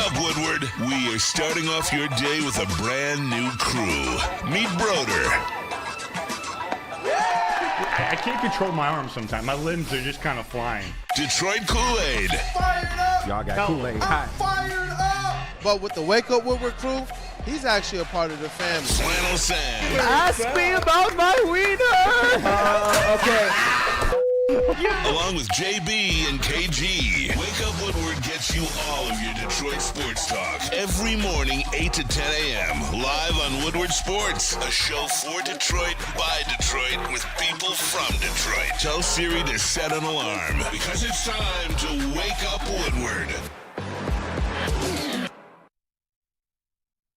up, Woodward. We are starting off your day with a brand new crew. Meet Broder. I can't control my arms sometimes. My limbs are just kind of flying. Detroit Kool-Aid. Fired up! Y'all got Kool-Aid. I'm fired up! But with the Wake Up Woodward crew, he's actually a part of the family. Flannel Sam. Ask me about my wiener. Okay. Along with JB and KG. Wake Up Woodward gets you all of your Detroit sports talk. Every morning, 8 to 10 a.m. Live on Woodward Sports. A show for Detroit, by Detroit, with people from Detroit. Tell Siri to set an alarm, because it's time to Wake Up Woodward.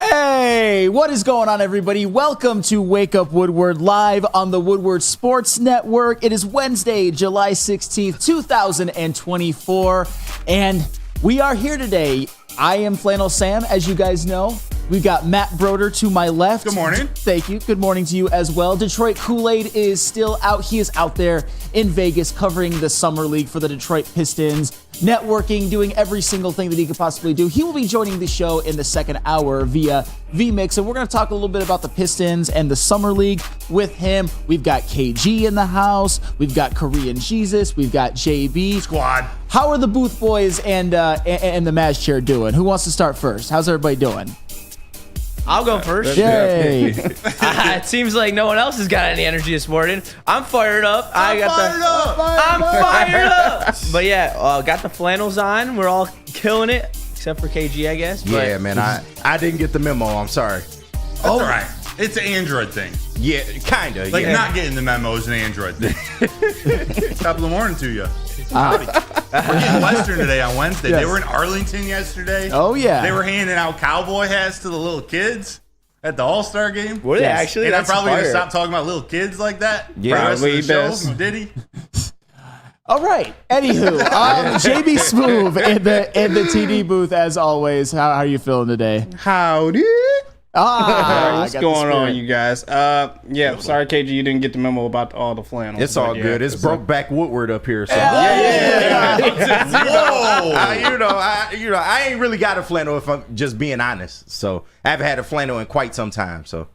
Hey, what is going on, everybody? Welcome to Wake Up Woodward, live on the Woodward Sports Network. It is Wednesday, July 16th, 2024, and we are here today. I am Flannel Sam, as you guys know. We've got Matt Broder to my left. Good morning. Thank you. Good morning to you as well. Detroit Kool-Aid is still out. He is out there in Vegas covering the Summer League for the Detroit Pistons, networking, doing every single thing that he could possibly do. He will be joining the show in the second hour via VMix, and we're going to talk a little bit about the Pistons and the Summer League with him. We've got KG in the house. We've got Korean Jesus. We've got JB. Squad. How are the Booth Boys and the Maz Chair doing? Who wants to start first? How's everybody doing? I'll go first. Yay. It seems like no one else has got any energy this morning. I'm fired up. I'm fired up. But yeah, got the flannels on. We're all killing it, except for KG, I guess. But Yeah, man. I didn't get the memo. I'm sorry. That's all right. It's an Android thing. Yeah, kind of. Like, yeah. not getting the memo is an Android thing. Top of the morning to you. We're getting Western today on Wednesday. Yes. They were in Arlington yesterday. Oh, yeah. They were handing out cowboy hats to the little kids at the All-Star game. were they Yes. actually? And I'm That's probably going to fire. stop talking about little kids like that. Yeah, for the rest of the best. show. Did he? All right. Anywho, JB Smoove in the TD booth as always. How are you feeling today? Howdy. What's I got the going spirit. on, you guys? Yeah, sorry, KG, you didn't get the memo about all the flannels. It's all but yeah, good. It's Brokeback Woodward up here. So. Whoa! I ain't really got a flannel if I'm just being honest. So I haven't had a flannel in quite some time. So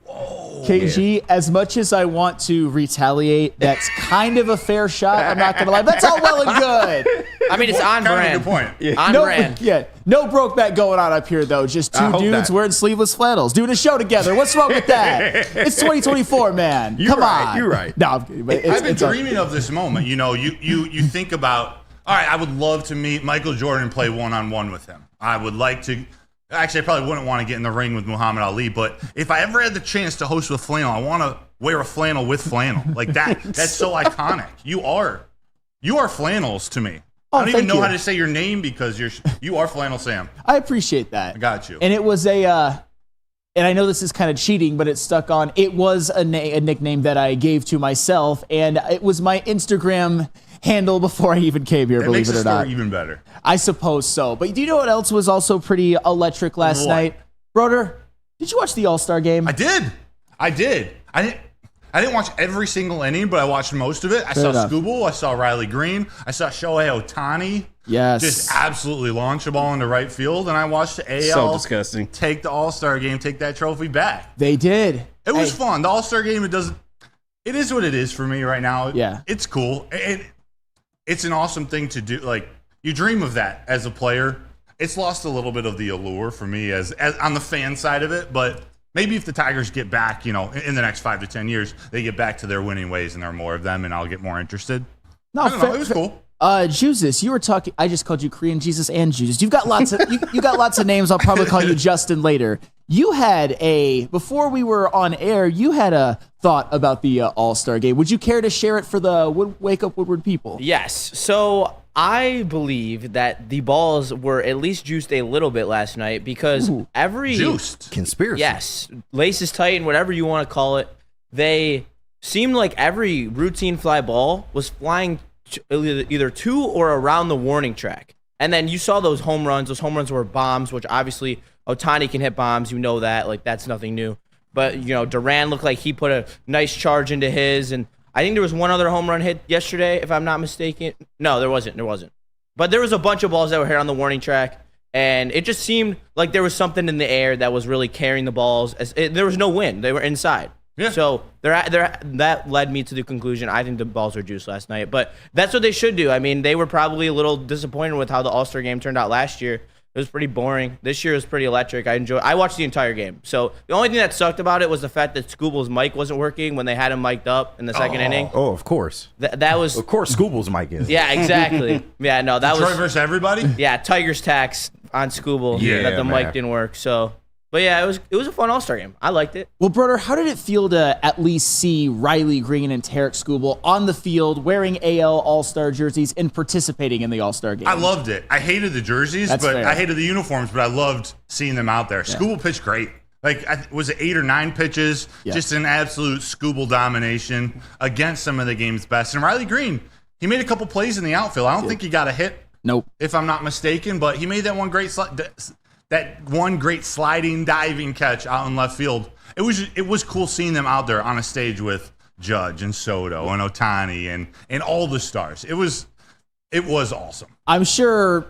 KG, as much as I want to retaliate, that's kind of a fair shot. I'm not going to lie. That's all well and good. I mean, it's on Kind of a brand. good point. Yeah. On brand. Yeah, no Brokeback going on up here, though. Just I two hope dudes not. wearing sleeveless flannels, doing a show together. What's wrong with that? It's 2024, man. You're Come right, on. you're right. No, I'm kidding, but I've been it's all- dreaming of this moment. You know, you think about, all right, I would love to meet Michael Jordan and play one-on-one with him. I would like to. Actually, I probably wouldn't want to get in the ring with Muhammad Ali, but if I ever had the chance to host with flannel, I want to wear a flannel with flannel. Like that. That's so iconic. You are flannels to me. Oh, I don't even thank know you. how to say your name because you are Flannel Sam. I appreciate that. I got you. And it was and I know this is kind of cheating, but it stuck on. It was a nickname that I gave to myself, and it was my Instagram handle before I even came here, That believe makes it the or story not. even better. I suppose so. But do you know what else was also pretty electric last What? night? Broder, did you watch the All-Star game? I did. I didn't watch every single inning, but I watched most of it. I saw enough. Scooble. I saw Riley Green. I saw Shohei Ohtani. Yes. Just absolutely launch a ball into right field. And I watched the AL So disgusting. take the All-Star game, take that trophy back. They did. It was Hey, fun. The All-Star game, it is what it is for me right now. Yeah. It's cool. It's an awesome thing to do. Like, you dream of that as a player. It's lost a little bit of the allure for me as on the fan side of it, but maybe if the Tigers get back, in the next 5 to 10 years, they get back to their winning ways and there are more of them, and I'll get more interested. No, I don't know. It was cool. Jesus, you were talking. I just called you Korean Jesus and Jesus. You've got lots of you got lots of names. I'll probably call you Justin later. You had before we were on air. You had a thought about the All-Star game. Would you care to share it for the Wake Up Woodward people? Yes. So I believe that the balls were at least juiced a little bit last night because every Juiced. conspiracy. Yes, laces tight and whatever you want to call it. They seemed like every routine fly ball was flying either to or around the warning track. And then you saw those home runs. Those home runs were bombs, which obviously Ohtani can hit bombs. You know that. Like, that's nothing new. But, Duran looked like he put a nice charge into his. And I think there was one other home run hit yesterday, if I'm not mistaken. No, there wasn't. But there was a bunch of balls that were hit on the warning track. And it just seemed like there was something in the air that was really carrying the balls. There was no wind. They were inside. Yeah. So that led me to the conclusion, I think the balls were juiced last night. But that's what they should do. I mean, they were probably a little disappointed with how the All-Star game turned out last year. It was pretty boring. This year was pretty electric. I watched the entire game. So the only thing that sucked about it was the fact that Scooble's mic wasn't working when they had him mic'd up in the second inning. Oh, of course. That was... Of course, Scooble's mic is. Yeah, exactly. Yeah, no, that Detroit was... versus everybody? Yeah, Tigers tax on Scooble that the man. mic didn't work. So... But yeah, it was a fun All-Star game. I liked it. Well, Broder, how did it feel to at least see Riley Green and Tarek Skubal on the field wearing AL All-Star jerseys and participating in the All-Star game? I loved it. I hated the jerseys, That's but fair. I hated the uniforms, but I loved seeing them out there. Skubal pitched great. Like, was it 8 or 9 pitches? Yeah. Just an absolute Skubal domination against some of the game's best. And Riley Green, he made a couple plays in the outfield. I don't think he got a hit, Nope. if I'm not mistaken, but he made that one great sliding, diving catch out in left field. It was cool seeing them out there on a stage with Judge and Soto and Ohtani and all the stars. It was awesome. I'm sure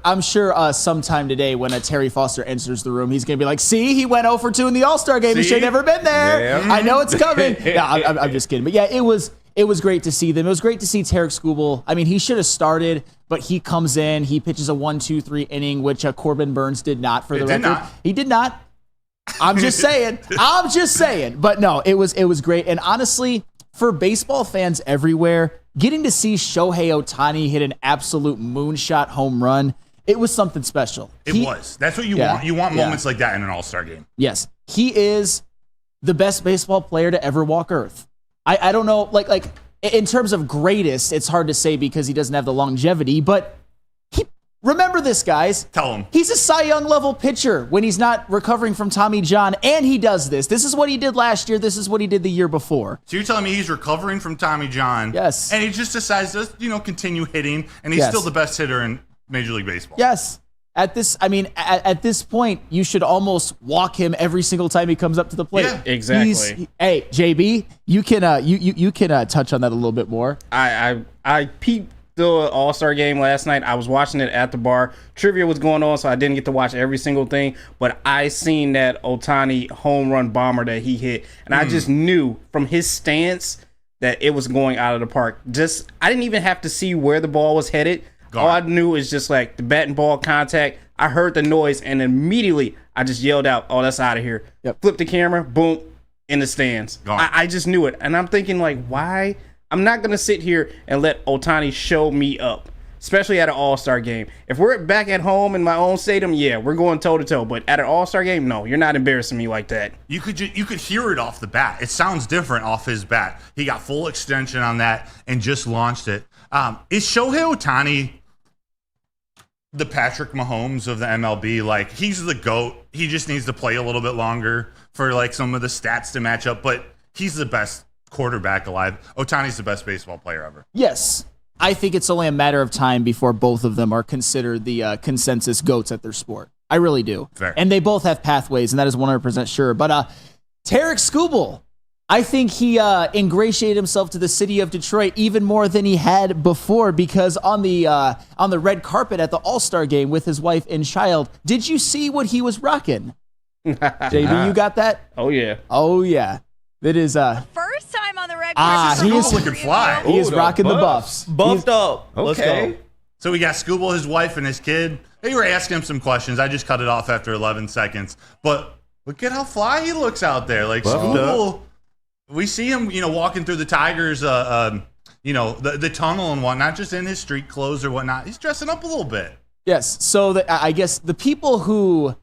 sometime today when a Terry Foster enters the room, he's going to be like, see, he went 0 for 2 in the All-Star game. He See? should have never been there. Yeah. I know it's coming. No, I'm just kidding. But yeah, it was great to see them. It was great to see Tarek Skubal. I mean, he should have started, but he comes in, he pitches a 1-2-3 inning, which Corbin Burns did not for the Did record. not. He did not. I'm just saying. But no, it was great. And honestly, for baseball fans everywhere, getting to see Shohei Ohtani hit an absolute moonshot home run, it was something special. It was. That's what you Yeah. want. You want Yeah. moments like that in an All-Star game. Yes, he is the best baseball player to ever walk Earth. I don't know, like in terms of greatest, it's hard to say because he doesn't have the longevity, but remember this, guys. Tell him. He's a Cy Young level pitcher when he's not recovering from Tommy John, and he does this. This is what he did last year. This is what he did the year before. So you're telling me he's recovering from Tommy John? Yes. And he just decides to, continue hitting, and he's Yes. still the best hitter in Major League Baseball. Yes. At this point, you should almost walk him every single time he comes up to the plate. Yeah. Exactly. Hey, JB, you can touch on that a little bit more. I peeped the All-Star game last night. I was watching it at the bar. Trivia was going on, so I didn't get to watch every single thing. But I seen that Ohtani home run bomber that he hit, and I just knew from his stance that it was going out of the park. I didn't even have to see where the ball was headed. Gone. All I knew is just like the bat and ball contact. I heard the noise, and immediately I just yelled out, "Oh, that's out of here!" Yep. Flip the camera, boom, in the stands. Gone. I just knew it, and I'm thinking like, why? I'm not gonna sit here and let Ohtani show me up, especially at an All-Star game. If we're back at home in my own stadium, yeah, we're going toe to toe. But at an All-Star game, no, you're not embarrassing me like that. You could hear it off the bat. It sounds different off his bat. He got full extension on that and just launched it. Is Shohei Ohtani the Patrick Mahomes of the MLB? Like, he's the GOAT. He just needs to play a little bit longer for like some of the stats to match up, but he's the best quarterback alive. Ohtani's the best baseball player ever. Yes. I think it's only a matter of time before both of them are considered the consensus GOATs at their sport. I really do. Fair. And they both have pathways, and that is 100% sure. But Tarek Skubal, I think he ingratiated himself to the city of Detroit even more than he had before, because on the red carpet at the All-Star game with his wife and child, did you see what he was rocking? JB, you got that? Oh yeah. Oh, yeah. It is... First time on the red he is looking fly. He is the rocking the buffs. buffs. Buffed up. Let's Okay. go. So we got Scooble, his wife, and his kid. They were asking him some questions. I just cut it off after 11 seconds. But look at how fly he looks out there. Like, Buffed Scooble, we see him, walking through the Tigers, the tunnel and whatnot, just in his street clothes or whatnot. He's dressing up a little bit. Yes. So I guess the people who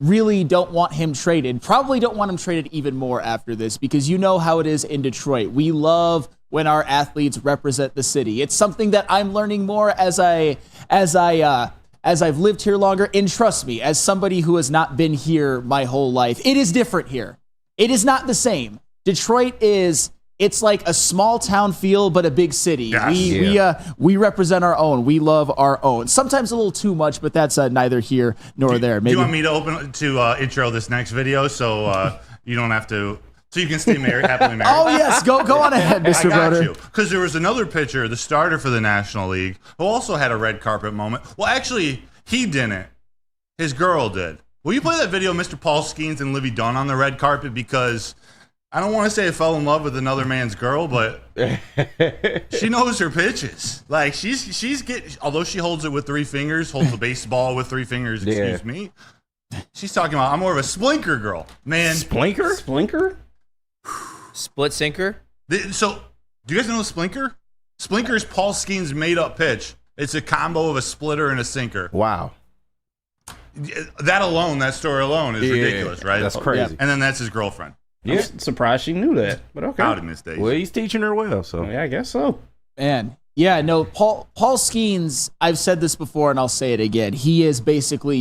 really don't want him traded probably don't want him traded even more after this, because you know how it is in Detroit. We love when our athletes represent the city. It's something that I'm learning more as I've lived here longer. And trust me, as somebody who has not been here my whole life, it is different here. It is not the same. Detroit it's like a small town feel, but a big city. Yes. We represent our own. We love our own. Sometimes a little too much, but that's neither here nor there. Do Maybe you want me to intro this next video so you don't have to, so you can stay happily married? Oh yes, go on ahead, I Mr. got Broder. you. Because there was another pitcher, the starter for the National League, who also had a red carpet moment. Well, actually, he didn't. His girl did. Will you play that video of Mr. Paul Skeens and Livy Dunn on the red carpet? Because I don't want to say I fell in love with another man's girl, but she knows her pitches. Like she's getting, although she holds it with 3 fingers, holds a baseball with 3 fingers. Excuse me. She's talking about I'm more of a splinker girl, man. Splinker? Split sinker. So, do you guys know the splinker? Splinker is Paul Skeens' made-up pitch. It's a combo of a splitter and a sinker. Wow. That story alone is ridiculous, right? That's crazy. And then that's his girlfriend. Yeah. I'm surprised she knew that, but okay. Howdy, Miss Daisy. Well, he's teaching her well, so. Yeah, I guess so. Man. Yeah, no, Paul Skeens, I've said this before and I'll say it again. He is basically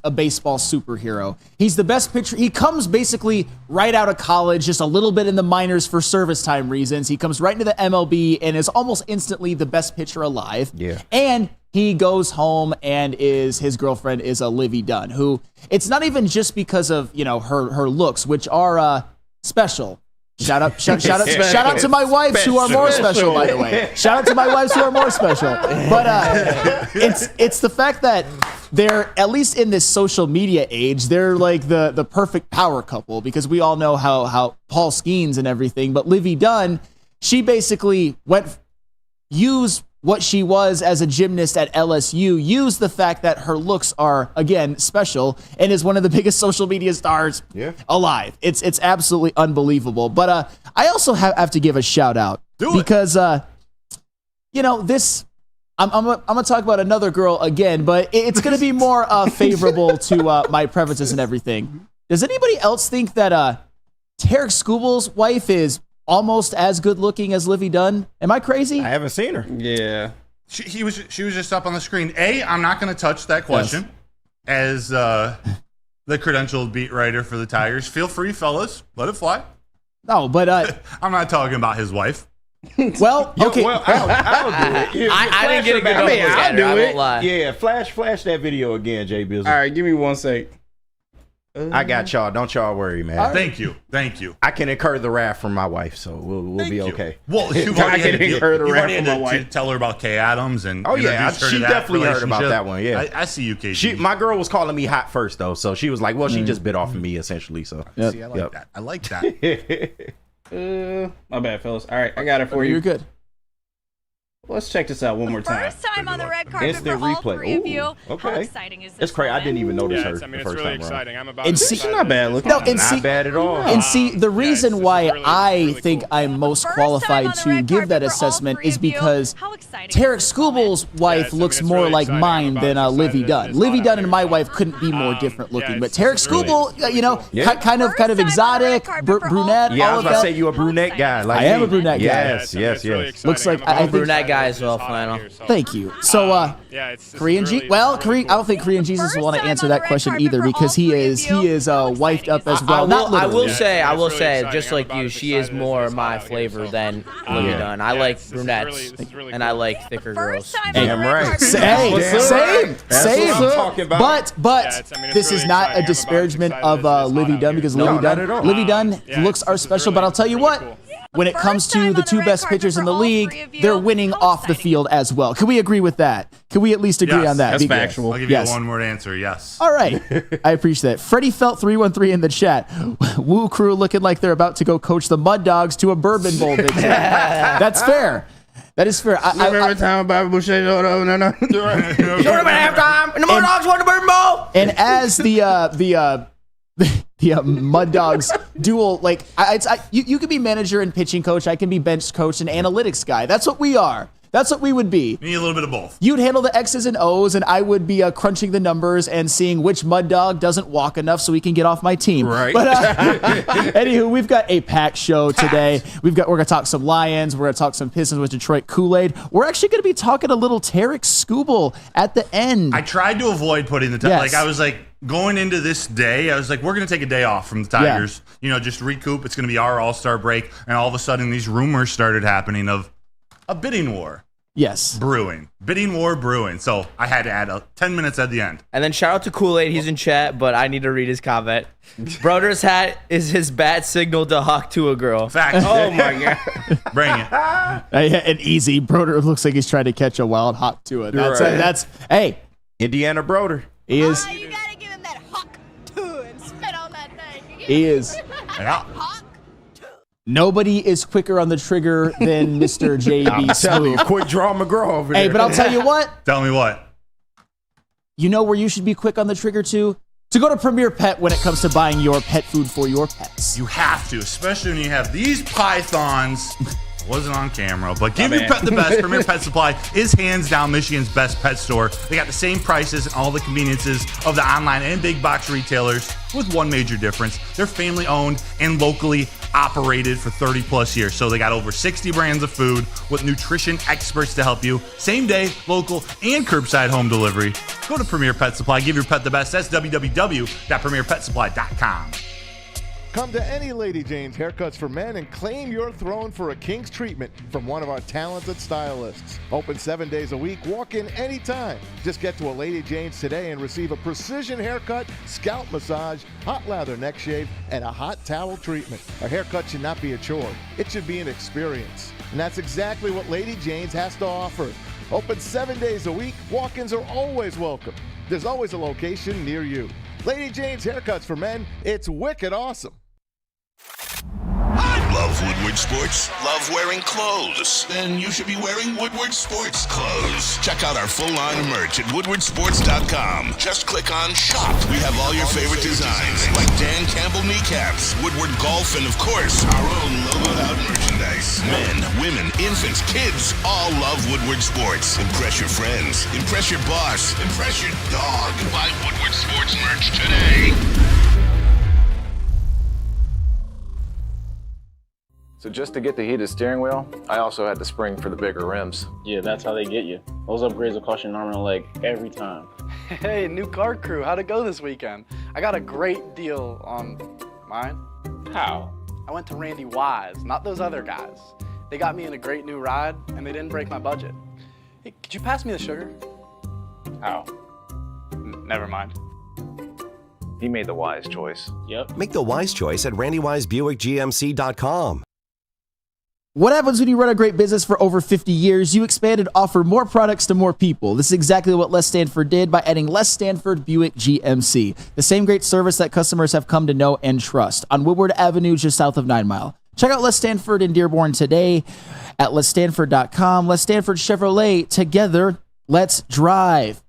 a baseball superhero. He's the best pitcher. He comes basically right out of college, just a little bit in the minors for service time reasons. He comes right into the MLB and is almost instantly the best pitcher alive. Yeah. And he goes home and his girlfriend is a Livy Dunn, who it's not even just because of, her looks, which are special. Shout out to my wives who are more special, by the way. Shout out to my wives who are more special. But it's the fact that they're, at least in this social media age, they're like the perfect power couple, because we all know how Paul Skeens and everything. But Livy Dunn, she basically used what she was as a gymnast at LSU, used the fact that her looks are, again, special, and is one of the biggest social media stars alive. It's absolutely unbelievable. But I also have to give a shout out because this I'm gonna talk about another girl again, but it's gonna be more favorable to my preferences and everything. Does anybody else think that Tarek Skubal's wife is almost as good looking as Livy Dunn? Am I crazy? I haven't seen her. Yeah. She was just up on the screen. I'm not going to touch that question as the credentialed beat writer for the Tigers. Feel free, fellas. Let it fly. No, but I'm not talking about his wife. Well, okay. Well, I'll do it. I didn't get a good look at her. I won't lie. Yeah, flash that video again, J. Bizzle. All right, give me 1 sec. I got y'all. Don't y'all worry, man. Right. Thank you. I can incur the wrath from my wife, so we'll be okay. Well, you've already had to tell her about Kay Adams and she definitely heard about that one. Yeah, I see you, KG. My girl was calling me hot first though, so she was like, "Well, she just bit off of me essentially." So see, I like that. My bad, fellas. All right, I got it for you. You're good. Let's check this out one more time. First time on the red carpet Instant for all replay. 3 of you. Okay. How exciting is this? It's crazy. I didn't even notice her It's the first really time exciting. around. I'm about And to see- She's not bad looking. No, and Not bad at all. And see, the reason it's why really, I really think cool. I'm most First time qualified on the to red give carpet that for all assessment 3 is of you. because How exciting Tarek is this moment? Skubal's wife it's- I mean, looks it's more really like exciting. mine I'm than about to Livy decide Dunn. that Livy it's Dunn not and my here. wife couldn't be more different looking, yeah, but it's Tarek really, Skubal, really cool. kind of First time on the red exotic, carpet for all brunette, Yeah, I all was of about to that. say you a brunette guy. Like I am me. a brunette guy. Yes, I mean, yes, it's really yes. exciting. Looks like I'm I about think- to Brunette guy decide as well, this hot flannel. here, so- Thank you. So, it's Korean really, G. Well, really Korean. cool. I don't think Korean Jesus will want to First answer time on that the red question carpet either for because all he 3 of is you. How wifed up as exciting well. is Not I will literally. say, Yeah, I will it's really say, exciting. just I'm like about you, to she decide is this more is my hot here, flavor so- than Livy Dunn. I Yeah, like this is brunettes, really and cool. I like thicker girls. First time Damn on the red right. carpet for Hey, all Damn same. That's what I'm talking about. But Yeah, it's- I mean, it's this is really not exciting. a I'm about disparagement as of excited as Livy it's Dunn hot because out here. Livy No, not at all. Dunn, Livy Dunn Yeah, looks are this is special. really, But I'll tell you really what. cool. When it First comes time to on the the 2 red best carpet pitchers in for the all league, 3 of you. they're winning How off the exciting. field as well. Can we agree with that? Can we at least agree Yes. on that? That's Because- factual. I'll give you Yes. a one-word answer. Yes. All right. I appreciate that. Freddie Felt 313 in the chat. Woo crew looking like they're about to go coach the Mud Dogs to a bourbon bowl victory. That's fair. That is fair. Remember time Bobby Boucher? No. Short of halftime, and the Mud Dogs won the Bourbon Bowl. And as the Mud Dogs dual, like you could be manager and pitching coach. I can be bench coach and analytics guy. That's what we are. That's what we would be. Need a little bit of both. You'd handle the X's and O's, and I would be crunching the numbers and seeing which Mud Dog doesn't walk enough so he can get off my team. Right. But anywho, we've got a packed show today. We're gonna talk some Lions. We're gonna talk some Pistons with Detroit Kool-Aid. We're actually gonna be talking a little Tarek Skubal at the end. I tried to avoid putting the time. Yes. Like I was like going into this day, I was like, we're gonna take a day off from the Tigers. Just recoup. It's gonna be our All-Star break, and all of a sudden these rumors started happening of a bidding war. Yes. Bidding war brewing. So I had to add 10 minutes at the end. And then shout out to Kool-Aid. He's in chat, but I need to read his comment. Broder's hat is his bat signal to hawk to a girl. Fact. Oh my god. Bring it. An easy. Broder looks like he's trying to catch a wild hawk to it. That's Right. that's hey, Indiana Broder. he is. You gotta give He is. Yeah. Nobody is quicker on the trigger than Mr. JB I'm telling you, Smooth. quick draw McGraw over there. Hey, but I'll tell you what. Tell me what. You know where you should be quick on the trigger to? To go to Premier Pet when it comes to buying your pet food for your pets. You have to, especially when you have these pythons. Wasn't on camera, but give your pet the best. Premier Pet Supply is hands down Michigan's best pet store. They got the same prices and all the conveniences of the online and big box retailers with one major difference. They're family owned and locally operated for 30 plus years. So they got over 60 brands of food with nutrition experts to help you. Same day, local, and curbside home delivery. Go to Premier Pet Supply. Give your pet the best. That's www.premierpetsupply.com. Come to any Lady Jane's Haircuts for Men and claim your throne for a king's treatment from one of our talented stylists. Open 7 days a week, walk in anytime. Just get to a Lady Jane's today and receive a precision haircut, scalp massage, hot lather neck shave, and a hot towel treatment. A haircut should not be a chore. It should be an experience. And that's exactly what Lady Jane's has to offer. Open 7 days a week, walk-ins are always welcome. There's always a location near you. Lady Jane's Haircuts for Men, it's wicked awesome. Love Woodward Sports? Love wearing clothes? Then you should be wearing Woodward Sports clothes. Check out our full line of merch at woodwardsports.com. Just click on Shop. We have all your favorite designs, like Dan Campbell kneecaps, Woodward Golf, and of course, our own logoed out merchandise. Men, women, infants, kids, all love Woodward Sports. Impress your friends. Impress your boss. Impress your dog. Buy Woodward Sports merch today. So just to get the heated steering wheel, I also had the spring for the bigger rims. Yeah, that's how they get you. Those upgrades will cost you an arm and a leg every time. Hey, new car crew, how'd it go this weekend? I got a great deal on mine. How? I went to Randy Wise, not those other guys. They got me in a great new ride, and they didn't break my budget. Hey, could you pass me the sugar? How? Never mind. He made the wise choice. Yep. Make the wise choice at RandyWiseBuickGMC.com. What happens when you run a great business for over 50 years? You expand and offer more products to more people. This is exactly what Les Stanford did by adding Les Stanford Buick GMC. The same great service that customers have come to know and trust on Woodward Avenue just south of 9 Mile. Check out Les Stanford in Dearborn today at lesstanford.com. Les Stanford Chevrolet. Together, let's drive.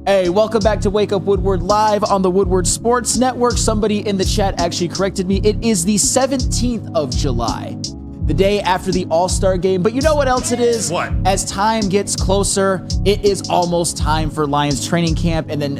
Hey, welcome back to Wake Up Woodward live on the Woodward Sports Network. Somebody in the chat actually corrected me. It is the 17th of July. The day after the All-Star game. But you know what else it is? What? As time gets closer, it is almost time for Lions training camp. And then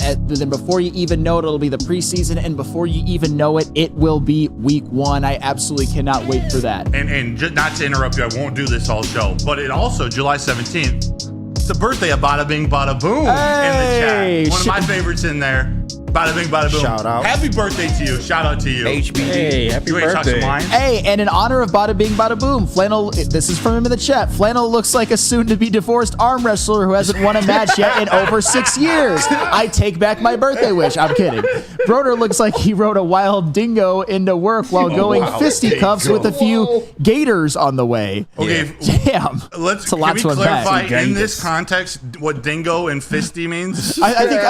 before you even know it, it'll be the preseason. And before you even know it, it will be week 1. I absolutely cannot wait for that. And just not to interrupt you, I won't do this all show. But it also, July 17th, it's the birthday of Bada Bing Bada Boom in the chat. One of my favorites in there. Bada Bing Bada Boom. Shout out. Happy birthday to you. Shout out to you. HBD. Hey, happy You ain't touched birthday. some wine? Hey, and in honor of Bada Bing Bada Boom, Flannel, this is from him in the chat. Flannel looks like a soon-to-be divorced arm wrestler who hasn't won a match yet in over 6 years. I take back my birthday wish. I'm kidding. Broder looks like he rode a wild dingo into work while going fisticuffs with a few gators on the way. Okay, Damn. It's a lot can to we unpack. clarify in this context what dingo and fisty means? I think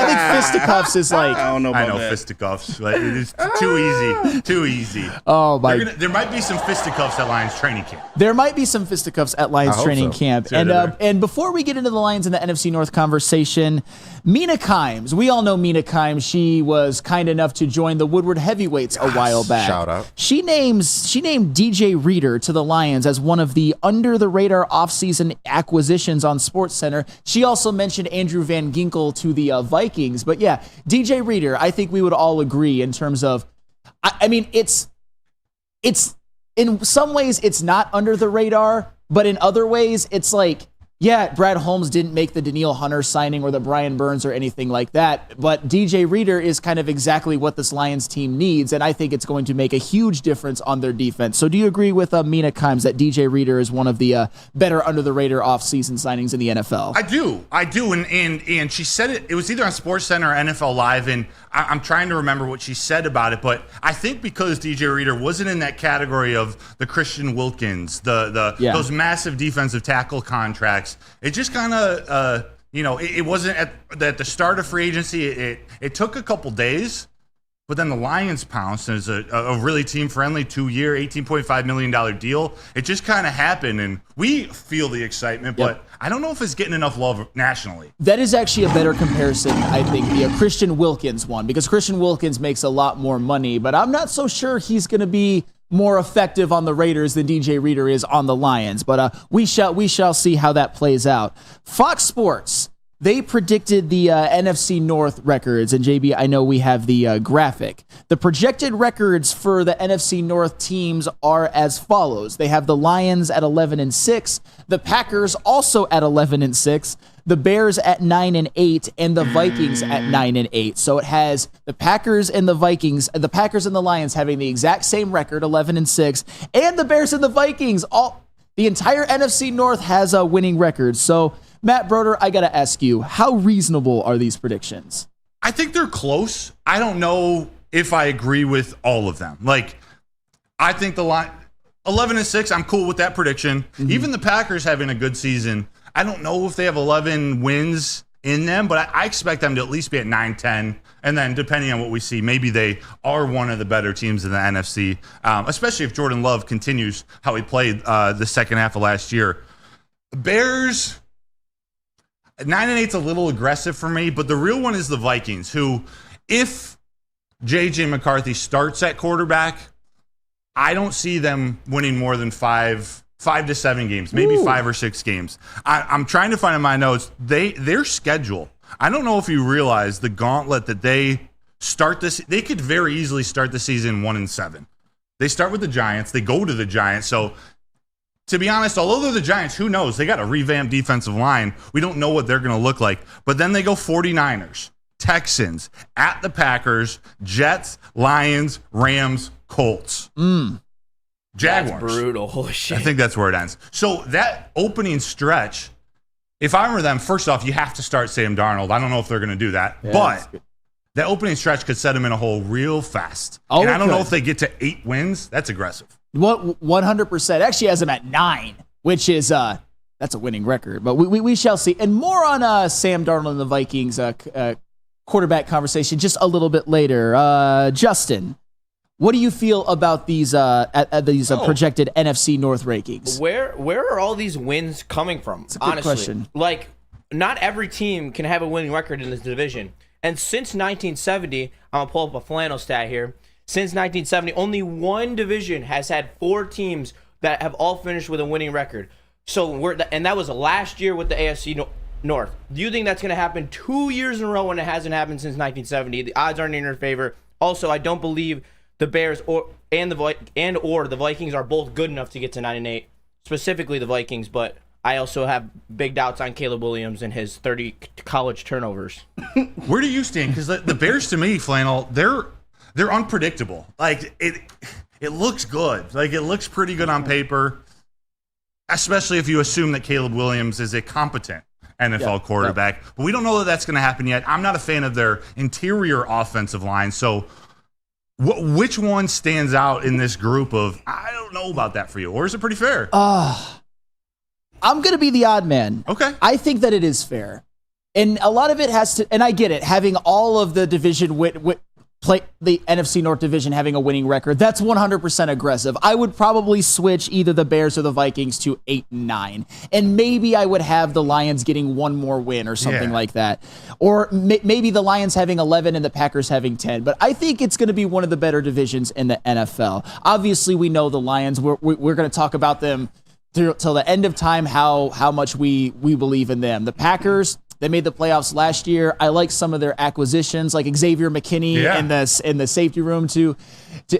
fisticuffs is like... I don't know about I know that. fisticuffs, but it's too easy. Too easy. Oh, my... There might be some fisticuffs at Lions training camp. There might be some fisticuffs at Lions training camp. See you there. And before we get into the Lions and the NFC North conversation, Mina Kimes. We all know Mina Kimes. She was kind enough to join the Woodward Heavyweights a while back. Shout out. She named DJ Reader to the Lions as one of the under-the-radar offseason acquisitions on SportsCenter. She also mentioned Andrew Van Ginkel to the Vikings. But yeah, DJ Reader, I think we would all agree in terms of, I mean, it's in some ways it's not under the radar, but in other ways it's like, yeah, Brad Holmes didn't make the Daniil Hunter signing or the Brian Burns or anything like that, but DJ Reader is kind of exactly what this Lions team needs, and I think it's going to make a huge difference on their defense. So do you agree with Mina Kimes that DJ Reader is one of the better under-the-radar offseason signings in the NFL? I do, and she said it was either on SportsCenter or NFL Live, and I'm trying to remember what she said about it, but I think because DJ Reader wasn't in that category of the Christian Wilkins, those massive defensive tackle contracts, it just kind of, it wasn't at the start of free agency. It took a couple days, But then the Lions pounced, and it's a really team-friendly 2-year, $18.5 million deal. It just kind of happened, and we feel the excitement, but I don't know if it's getting enough love nationally. That is actually a better comparison, I think, the Christian Wilkins one, because Christian Wilkins makes a lot more money, but I'm not so sure he's going to be more effective on the Raiders than DJ Reader is on the Lions. But we shall see how that plays out. Fox Sports, they predicted the NFC North records, and JB, I know we have the graphic. The projected records for the NFC North teams are as follows. They have the Lions at 11-6, the Packers also at 11-6, the Bears at 9-8, and the Vikings at 9-8. So it has the Packers and the Vikings, the Packers and the Lions having the exact same record, 11-6, and the Bears and the Vikings, the entire NFC North has a winning record. So Matt Broder, I got to ask you, how reasonable are these predictions? I think they're close. I don't know if I agree with all of them. Like, I think the line 11-6, I'm cool with that prediction. Even the Packers having a good season, I don't know if they have 11 wins in them, but I expect them to at least be at 9-10. And then depending on what we see, maybe they are one of the better teams in the NFC, especially if Jordan Love continues how he played the second half of last year. Bears, 9-8 is a little aggressive for me, but the real one is the Vikings, who, if J.J. McCarthy starts at quarterback, I don't see them winning more than 5 to 7 games, maybe 5 or 6 games. I'm trying to find in my notes, their schedule. I don't know if you realize the gauntlet that they start this. They could very easily start the season 1-7. They start with the Giants. They go to the Giants. So, to be honest, although they're the Giants, who knows? They got a revamped defensive line. We don't know what they're going to look like. But then they go 49ers, Texans, at the Packers, Jets, Lions, Rams, Colts. Jaguars. That's brutal. Holy shit. I think that's where it ends. So that opening stretch, if I were them, first off, you have to start Sam Darnold. I don't know if they're going to do that. Yeah, but that opening stretch could set them in a hole real fast. And I don't know if they get to 8 wins. That's aggressive. 100%. Actually has them at 9, which is that's a winning record. But we shall see. And more on Sam Darnold and the Vikings quarterback conversation just a little bit later. Justin, what do you feel about these projected NFC North rankings? Where are all these wins coming from? It's a good question. Like, not every team can have a winning record in this division. And since 1970, I'm going to pull up a flannel stat here. Since 1970, only one division has had 4 teams that have all finished with a winning record. So and that was last year with the AFC North. Do you think that's going to happen 2 years in a row when it hasn't happened since 1970? The odds aren't in your favor. Also, I don't believe the Bears or the Vikings are both good enough to get to 9-8. Specifically the Vikings, but I also have big doubts on Caleb Williams and his 30 college turnovers. Where do you stand? Because the Bears, to me, Flannel, they're unpredictable. Like, it looks good. Like, it looks pretty good on paper, especially if you assume that Caleb Williams is a competent NFL quarterback. But we don't know that that's going to happen yet. I'm not a fan of their interior offensive line. So which one stands out in this group of, I don't know about that for you? Or is it pretty fair? I'm going to be the odd man. Okay. I think that it is fair. And a lot of it has to, and I get it, having all of the division play the NFC North division having a winning record, that's 100% aggressive. I would probably switch either the Bears or the Vikings to 8-9. And maybe I would have the Lions getting one more win or something like that. Or maybe the Lions having 11 and the Packers having 10. But I think it's going to be one of the better divisions in the NFL. Obviously, we know the Lions. We're going to talk about them till the end of time, how much we believe in them. The Packers, they made the playoffs last year. I like some of their acquisitions, like Xavier McKinney in the safety room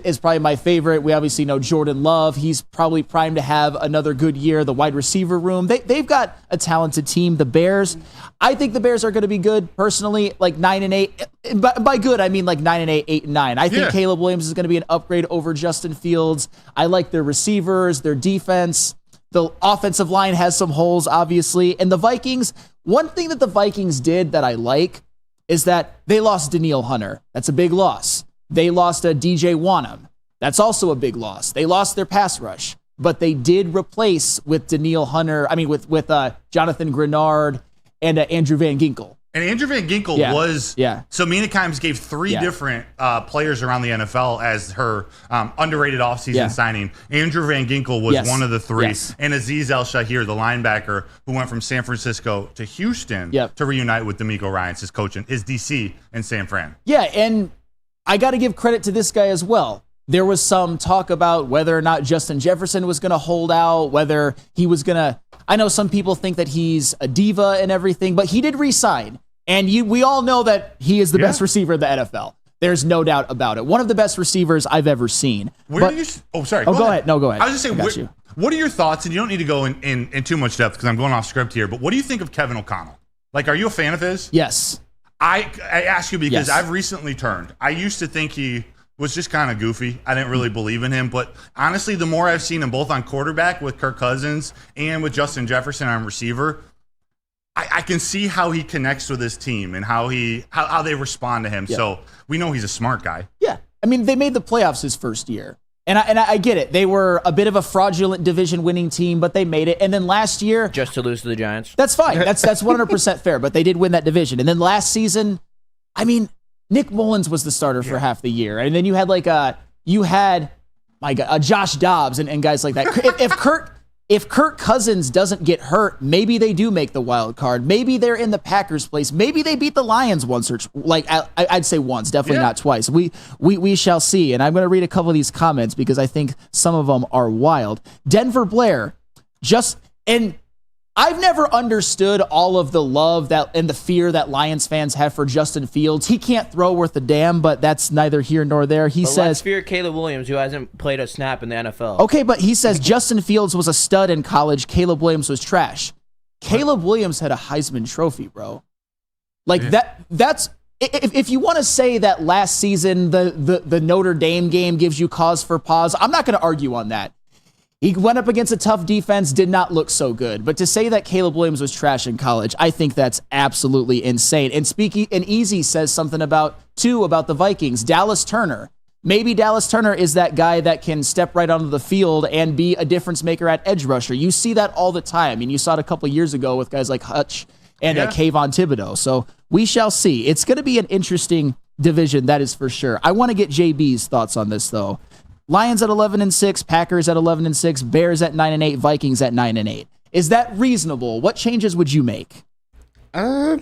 is probably my favorite. We obviously know Jordan Love. He's probably primed to have another good year. The wide receiver room, they've got a talented team. The Bears, I think the Bears are going to be good personally, like 9-8. By good, I mean like 9-8, 8-9. I think Caleb Williams is going to be an upgrade over Justin Fields. I like their receivers, their defense. The offensive line has some holes, obviously. And the Vikings, one thing that the Vikings did that I like is that they lost Danielle Hunter. That's a big loss. They lost a DJ Wanham. That's also a big loss. They lost their pass rush, but they did replace with Danielle Hunter, with Jonathan Grenard and Andrew Van Ginkel. And Andrew Van Ginkel was So Mina Kimes gave three different players around the NFL as her underrated offseason signing. Andrew Van Ginkel was one of the three. And Azeez El-Shahir, the linebacker, who went from San Francisco to Houston to reunite with D'Amico Ryans, his coach, and his DC in San Fran. Yeah, and I got to give credit to this guy as well. There was some talk about whether or not Justin Jefferson was going to hold out, whether he was going to. I know some people think that he's a diva and everything, but he did re-sign. And we all know that he is the best receiver in the NFL. There's no doubt about it. One of the best receivers I've ever seen. Sorry. Go ahead. No, go ahead. I was just saying, what are your thoughts? And you don't need to go in too much depth because I'm going off script here, but what do you think of Kevin O'Connell? Like, are you a fan of his? Yes. I ask you because I've recently turned. I used to think he was just kind of goofy. I didn't really believe in him. But honestly, the more I've seen him both on quarterback with Kirk Cousins and with Justin Jefferson on receiver, I can see how he connects with his team and how they respond to him. Yeah. So we know he's a smart guy. Yeah. I mean, they made the playoffs his first year. And I get it. They were a bit of a fraudulent division-winning team, but they made it. And then last year... Just to lose to the Giants. That's fine. That's 100% fair, but they did win that division. And then last season, I mean, Nick Mullins was the starter for half the year. And then you had Josh Dobbs and guys like that. If Kirk Cousins doesn't get hurt, maybe they do make the wild card. Maybe they're in the Packers' place. Maybe they beat the Lions once or I'd say once, definitely not twice. We shall see. And I'm going to read a couple of these comments because I think some of them are wild. Denver Blair, I've never understood all of the love and the fear that Lions fans have for Justin Fields. He can't throw worth a damn, but that's neither here nor there. He says, let's fear Caleb Williams, who hasn't played a snap in the NFL. Okay, but he says Justin Fields was a stud in college. Caleb Williams was trash. Caleb Williams had a Heisman Trophy, bro. That's if you want to say that last season the Notre Dame game gives you cause for pause, I'm not going to argue on that. He went up against a tough defense, did not look so good. But to say that Caleb Williams was trash in college, I think that's absolutely insane. And Easy says something about the Vikings. Dallas Turner. Maybe Dallas Turner is that guy that can step right onto the field and be a difference maker at edge rusher. You see that all the time. I mean, you saw it a couple of years ago with guys like Hutch and Kayvon Thibodeau. So we shall see. It's going to be an interesting division, that is for sure. I want to get JB's thoughts on this, though. Lions at 11-6, Packers at 11-6, Bears at 9-8, Vikings at 9-8. Is that reasonable? What changes would you make? I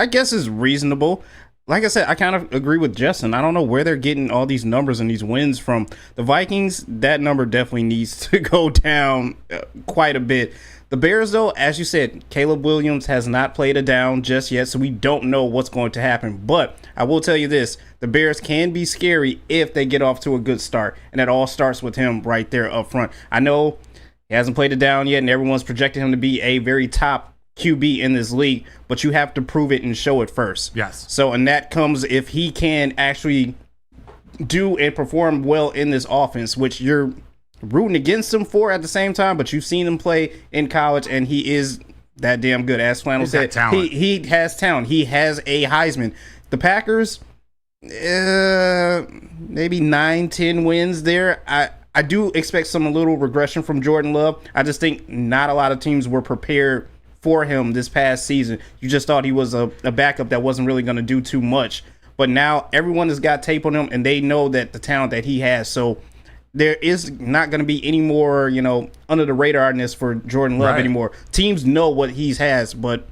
guess it's reasonable. Like I said, I kind of agree with Justin. I don't know where they're getting all these numbers and these wins from. The Vikings, that number definitely needs to go down quite a bit. The Bears, though, as you said, Caleb Williams has not played a down just yet, so we don't know what's going to happen. But I will tell you this, the Bears can be scary if they get off to a good start, and it all starts with him right there up front. I know he hasn't played a down yet, and everyone's projecting him to be a very top QB in this league, but you have to prove it and show it first. Yes. So, and that comes if he can actually do and perform well in this offense, which you're rooting against him for at the same time, but you've seen him play in college, and he is that damn good. As Flannel said, he has talent. He has a Heisman. The Packers, maybe 9-10 wins there. I do expect some little regression from Jordan Love. I just think not a lot of teams were prepared for him this past season. You just thought he was a backup that wasn't really going to do too much. But now everyone has got tape on him, and they know that the talent that he has. So there is not going to be any more, under the radarness for Jordan Love anymore. Teams know what he has, but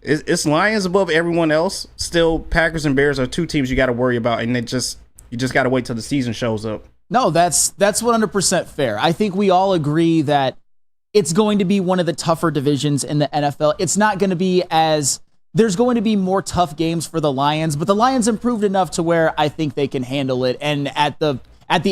it's Lions above everyone else. Still, Packers and Bears are two teams you got to worry about, and you just got to wait till the season shows up. No, that's 100% fair. I think we all agree that it's going to be one of the tougher divisions in the NFL. It's not going to be there's going to be more tough games for the Lions, but the Lions improved enough to where I think they can handle it, and at the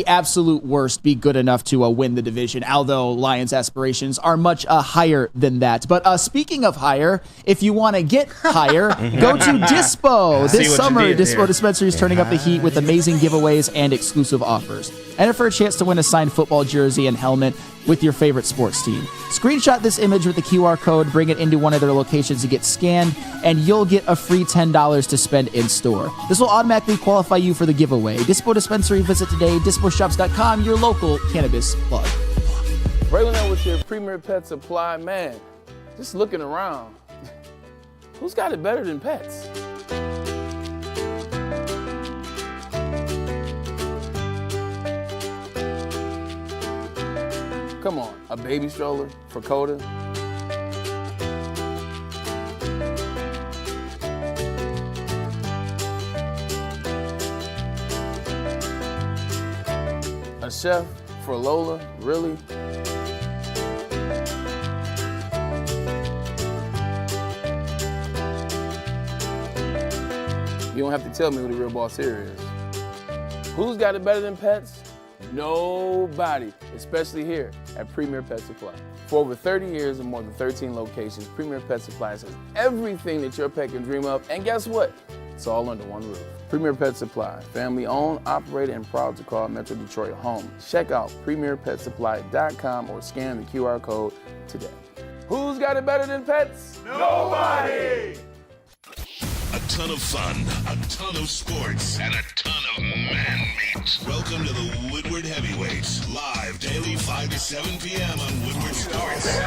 absolute worst, be good enough to win the division, although Lions' aspirations are much higher than that. But speaking of higher, if you want to get higher, go to Dispo. This summer, Dispo Dispensary is turning up the heat with amazing giveaways and exclusive offers. Enter for a chance to win a signed football jersey and helmet with your favorite sports team. Screenshot this image with the QR code, bring it into one of their locations to get scanned, and you'll get a free $10 to spend in store. This will automatically qualify you for the giveaway. Dispo Dispensary, visit today, disposhops.com, your local cannabis plug. Rolling out with your Premier Pet Supply, man, just looking around. Who's got it better than pets? Come on, a baby stroller for Coda? A chef for Lola? Really? You don't have to tell me who the real boss here is. Who's got it better than pets? Nobody, especially here at Premier Pet Supply. For over 30 years and more than 13 locations, Premier Pet Supply has everything that your pet can dream of, and guess what? It's all under one roof. Premier Pet Supply, family owned, operated, and proud to call Metro Detroit home. Check out premierpetsupply.com or scan the QR code today. Who's got it better than pets? Nobody! A ton of fun, a ton of sports, and a ton of man meat. Welcome to the Woodward Heavyweights, live daily 5 to 7 p.m. on Woodward Sports.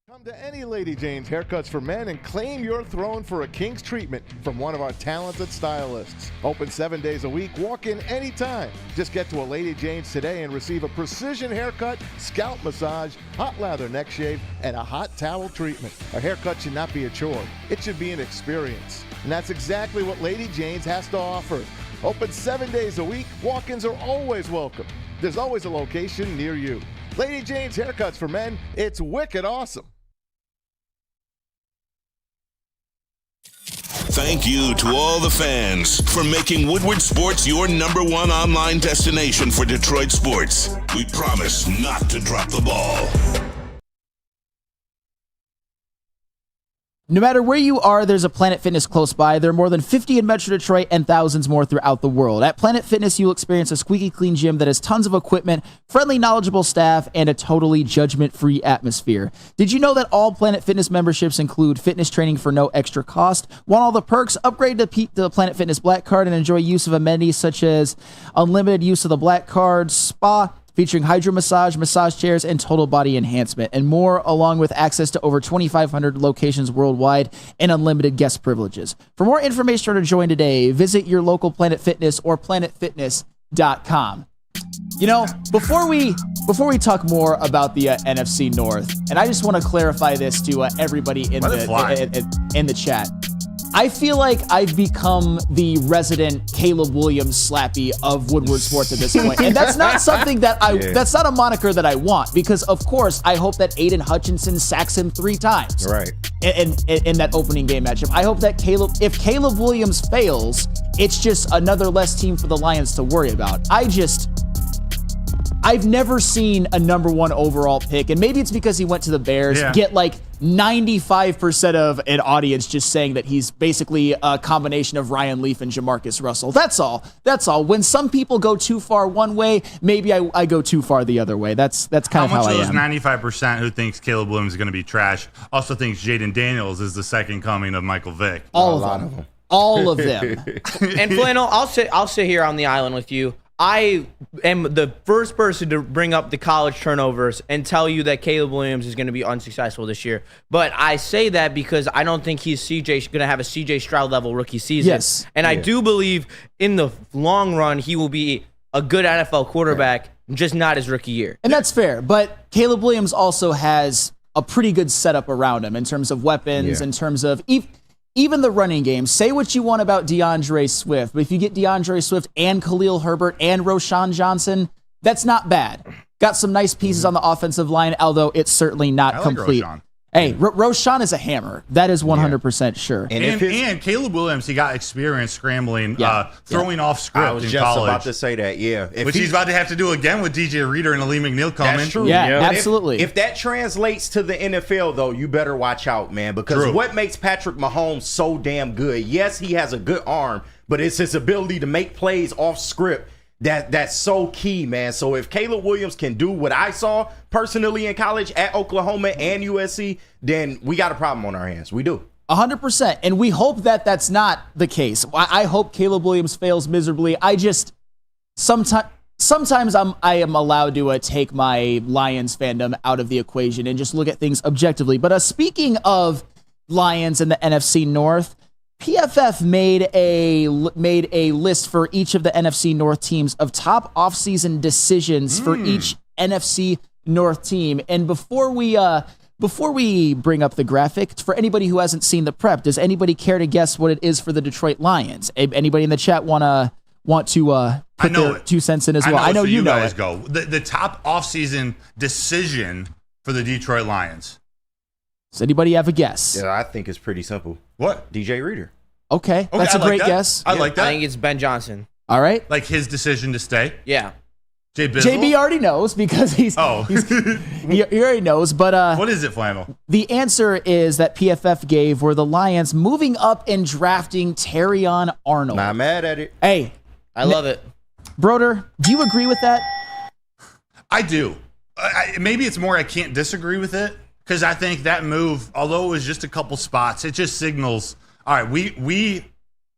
Come to any Lady Jane's Haircuts for Men and claim your throne for a king's treatment from one of our talented stylists. Open 7 days a week, walk in anytime. Just get to a Lady Jane's today and receive a precision haircut, scalp massage, hot lather neck shave, and a hot towel treatment. A haircut should not be a chore. It should be an experience. And that's exactly what Lady Jane's has to offer. Open 7 days a week, walk-ins are always welcome. There's always a location near you. Lady Jane's Haircuts for Men, it's wicked awesome. Thank you to all the fans for making Woodward Sports your #1 online destination for Detroit sports. We promise not to drop the ball. No matter where you are, there's a Planet Fitness close by. There are more than 50 in Metro Detroit and thousands more throughout the world. At Planet Fitness, you'll experience a squeaky clean gym that has tons of equipment, friendly, knowledgeable staff, and a totally judgment-free atmosphere. Did you know that all Planet Fitness memberships include fitness training for no extra cost? Want all the perks? Upgrade to the Planet Fitness Black Card and enjoy use of amenities such as unlimited use of the Black Card, spa, featuring hydro massage chairs, and total body enhancement, and more, along with access to over 2,500 locations worldwide and unlimited guest privileges. For more information or to join today, visit your local Planet Fitness or planetfitness.com. You know, before we talk more about the NFC North, and I just want to clarify this to everybody in the chat. I feel like I've become the resident Caleb Williams slappy of Woodward Sports at this point. And that's not something that that's not a moniker that I want, because of course I hope that Aiden Hutchinson sacks him 3 times. Right. In that opening game matchup. I hope that if Caleb Williams fails, it's just another less team for the Lions to worry about. I've never seen a #1 overall pick, and maybe it's because he went to the Bears, get like 95% of an audience just saying that he's basically a combination of Ryan Leaf and Jamarcus Russell. That's all. When some people go too far one way, maybe I go too far the other way. That's kind of how I am. How much of those 95% who thinks Caleb Williams is going to be trash also thinks Jaden Daniels is the second coming of Michael Vick? All of them. All of them. And Flannel, I'll sit here on the island with you. I am the first person to bring up the college turnovers and tell you that Caleb Williams is going to be unsuccessful this year. But I say that because I don't think he's going to have a CJ Stroud level rookie season. Yes. And I do believe in the long run he will be a good NFL quarterback, just not his rookie year. And that's fair. But Caleb Williams also has a pretty good setup around him in terms of weapons, in terms of even the running game. Say what you want about DeAndre Swift, but if you get DeAndre Swift and Khalil Herbert and Roshan Johnson, that's not bad. Got some nice pieces on the offensive line, although it's certainly not complete. Roshan. Hey, Roshan is a hammer. That is 100% sure. And Caleb Williams, he got experience scrambling, throwing off script I was in just college. about to say that, which he's about to have to do again with DJ Reader and Ali McNeil coming. That's true. Yeah, absolutely. If that translates to the NFL, though, you better watch out, man, because what makes Patrick Mahomes so damn good, yes, he has a good arm, but it's his ability to make plays off script. That's so key, man. So if Caleb Williams can do what I saw personally in college at Oklahoma and USC, then we got a problem on our hands. We do. 100%. And we hope that that's not the case. I hope Caleb Williams fails miserably. Sometimes sometimes I am allowed to take my Lions fandom out of the equation and just look at things objectively. But speaking of Lions in the NFC North, PFF made a list for each of the NFC North teams of top offseason decisions for each NFC North team. And before we bring up the graphic, for anybody who hasn't seen the prep, does anybody care to guess what it is for the Detroit Lions? Anybody in the chat want to put their 2 cents in as well? I know you guys go. The top offseason decision for the Detroit Lions. Does anybody have a guess? Yeah, I think it's pretty simple. What? DJ Reader. Okay, that's a great guess. I like that. I think it's Ben Johnson. All right. Like his decision to stay? Yeah. JB already knows because he already knows. But what is it, Flannel? The answer is that PFF gave were the Lions moving up and drafting Terrion Arnold. Not mad at it. Hey, I love it. Broder, do you agree with that? I do. Maybe it's more I can't disagree with it because I think that move, although it was just a couple spots, it just signals, all right, we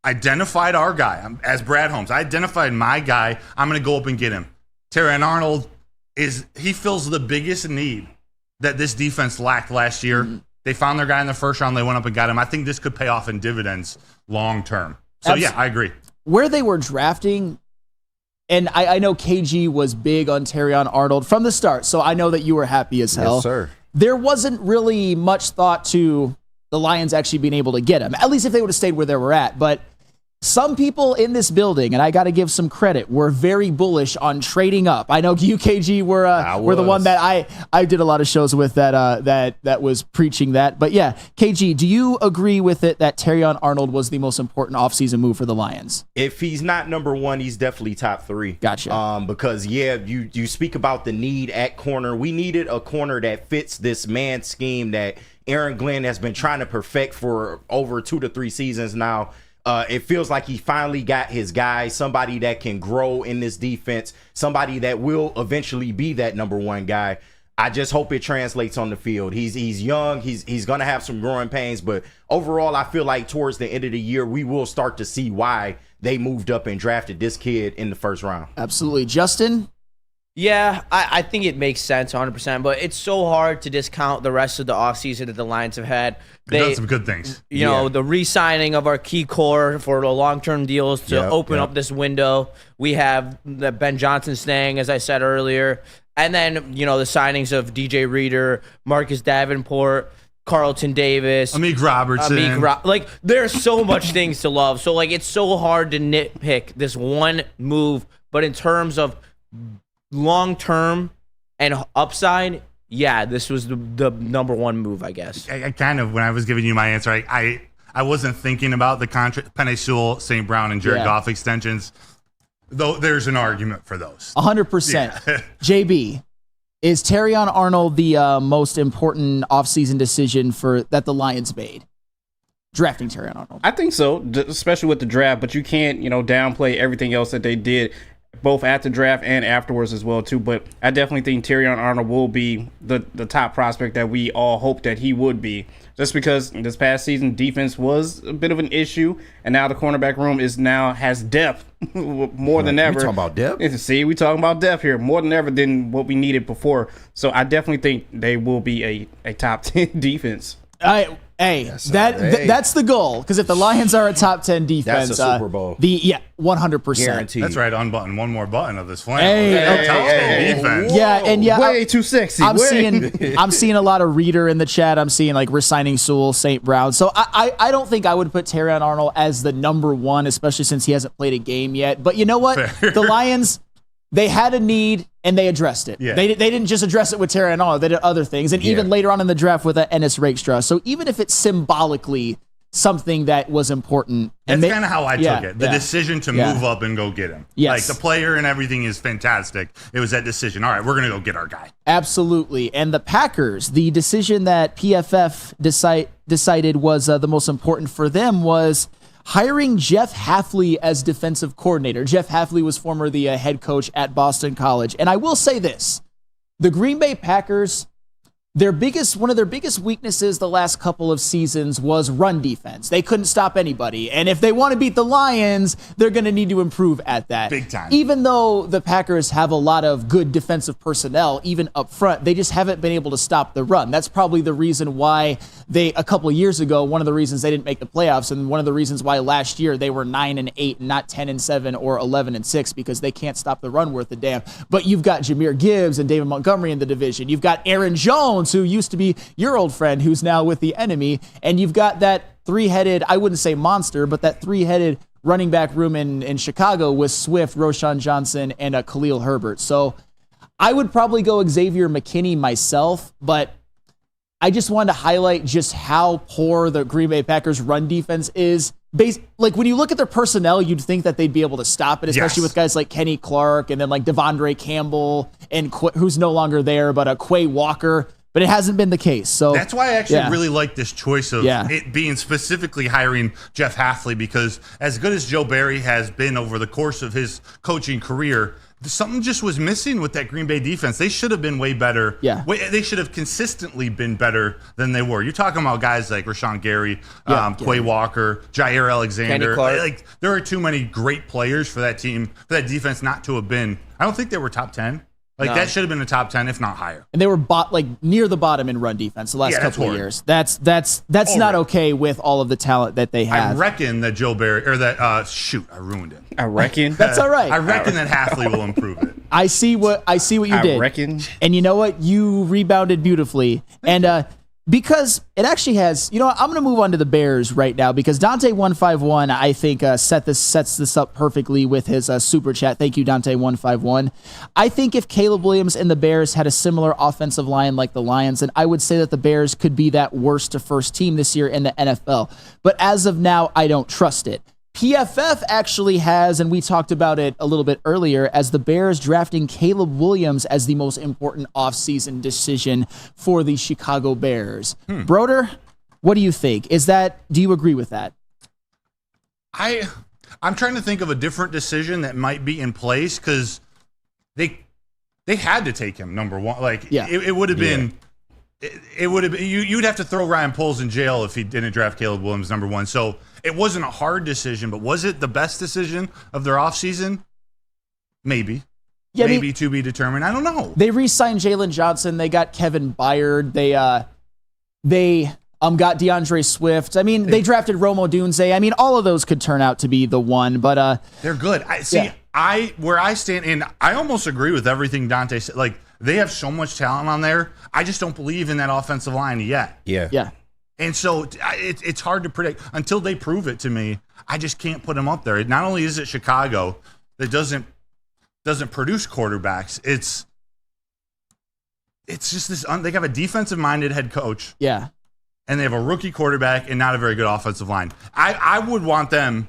identified our guy. As Brad Holmes, I identified my guy. I'm going to go up and get him. Terrion Arnold he fills the biggest need that this defense lacked last year. Mm-hmm. They found their guy in the first round. They went up and got him. I think this could pay off in dividends long term. So, yeah, I agree. Where they were drafting, and I know KG was big on Terrion Arnold from the start, so I know that you were happy as hell. Yes, sir. There wasn't really much thought to the Lions actually being able to get him, at least if they would have stayed where they were at. But some people in this building, and I got to give some credit, were very bullish on trading up. I know UKG were the one that I did a lot of shows with that was preaching that. But yeah, KG, do you agree with it that Terrion Arnold was the most important offseason move for the Lions? If he's not number one, he's definitely top three. Gotcha. Because you speak about the need at corner. We needed a corner that fits this man scheme that Aaron Glenn has been trying to perfect for over 2 to 3 seasons now. It feels like he finally got his guy, somebody that can grow in this defense, somebody that will eventually be that number one guy. I just hope it translates on the field. He's young. He's going to have some growing pains. But overall, I feel like towards the end of the year, we will start to see why they moved up and drafted this kid in the first round. Absolutely. Justin? Yeah, I think it makes sense 100%, but it's so hard to discount the rest of the offseason that the Lions have had. They've done some good things. You know, the re-signing of our key core for the long-term deals to open up this window. We have the Ben Johnson staying, as I said earlier. And then, the signings of DJ Reader, Marcus Davenport, Carlton Davis, Amik Robertson. There's so much things to love. So, it's so hard to nitpick this one move. But in terms of long-term and upside, yeah, this was the number one move, I guess. I kind of, when I was giving you my answer, I wasn't thinking about the contract, Penei Sewell, St. Brown, and Jared Goff extensions, though there's an argument for those. 100%. Yeah. JB, is Terrion Arnold the most important offseason decision that the Lions made? Drafting Terrion Arnold. I think so, especially with the draft, but you can't, downplay everything else that they did, both at the draft and afterwards as well, too. But I definitely think Terrion Arnold will be the top prospect that we all hope that he would be. Just because this past season, defense was a bit of an issue, and now the cornerback room has depth more than ever. We talking about depth? See, we talking about depth here more than ever than what we needed before. So I definitely think they will be a top 10 defense. That's the goal. Because if the Lions are a top 10 defense, that's a Super Bowl. 100%. Guaranteed. That's right. Unbutton one more button of this flannel. Top 10 defense. Way too sexy. I'm seeing a lot of Reader in the chat. I'm seeing we're signing Sewell, St. Brown. So I don't think I would put Terrion Arnold as the number one, especially since he hasn't played a game yet. But you know what? Fair. The Lions, they had a need and they addressed it. Yeah. They didn't just address it with Terrion Arnold. They did other things. And even later on in the draft with Ennis Rakestraw. So even if it's symbolically something that was important. That's kind of how I took it. The decision to move up and go get him. Yes. The player and everything is fantastic. It was that decision. All right, we're going to go get our guy. Absolutely. And the Packers, the decision that PFF decided was the most important for them was hiring Jeff Hafley as defensive coordinator. Jeff Hafley was former the head coach at Boston College. And I will say this, the Green Bay Packers one of their biggest weaknesses the last couple of seasons was run defense. They couldn't stop anybody. And if they want to beat the Lions, they're going to need to improve at that. Big time. Even though the Packers have a lot of good defensive personnel, even up front, they just haven't been able to stop the run. That's probably the reason why a couple of years ago, one of the reasons they didn't make the playoffs, and one of the reasons why last year they were 9-8, not 10-7 or 11-6, because they can't stop the run worth a damn. But you've got Jahmyr Gibbs and David Montgomery in the division. You've got Aaron Jones, who used to be your old friend, who's now with the enemy. And you've got that three-headed, I wouldn't say monster, but that three-headed running back room in Chicago with Swift, Roshan Johnson, and Khalil Herbert. So I would probably go Xavier McKinney myself, but I just wanted to highlight just how poor the Green Bay Packers run defense is. Like when you look at their personnel, you'd think that they'd be able to stop it, especially with guys like Kenny Clark and then like Devondre Campbell and who's no longer there, but Quay Walker. But it hasn't been the case. So that's why I actually really like this choice of it being specifically hiring Jeff Hafley, because as good as Joe Barry has been over the course of his coaching career, something just was missing with that Green Bay defense. They should have been way better. Yeah. They should have consistently been better than they were. You're talking about guys like Rashawn Gary, Quay Walker, Jair Alexander. Like there are too many great players for that team, for that defense not to have been. I don't think they were top 10. That should have been a top 10, if not higher. And they were near the bottom in run defense the last couple of years. That's not okay with all of the talent that they have. I reckon that Joe Barry, or that, I ruined it. I reckon. That's all right. I reckon that Hafley will improve it. I see what you did. I reckon. And you know what? You rebounded beautifully. And because it actually has, I'm going to move on to the Bears right now, because Dante151, I think, sets this up perfectly with his super chat. Thank you, Dante151. I think if Caleb Williams and the Bears had a similar offensive line like the Lions, then I would say that the Bears could be that worst to first team this year in the NFL. But as of now, I don't trust it. PFF actually has, and we talked about it a little bit earlier, as the Bears drafting Caleb Williams as the most important offseason decision for the Chicago Bears. Broder, what do you think? Do you agree with that? I'm trying to think of a different decision that might be in place, because they had to take him number one. It would have been. It would have been, you'd have to throw Ryan Poles in jail if he didn't draft Caleb Williams number one. So it wasn't a hard decision, but was it the best decision of their offseason? Maybe. Yeah, maybe to be determined. I don't know. They re-signed Jalen Johnson. They got Kevin Byard. They got DeAndre Swift. I mean, they drafted Rome Odunze. I mean, all of those could turn out to be the one, but they're good. Where I stand, and I almost agree with everything Dante said. Like, they have so much talent on there. I just don't believe in that offensive line yet. Yeah. And so it's hard to predict until they prove it to me. I just can't put them up there. Not only is it Chicago that doesn't produce quarterbacks, it's just this. They have a defensive-minded head coach. Yeah. And they have a rookie quarterback and not a very good offensive line. I would want them.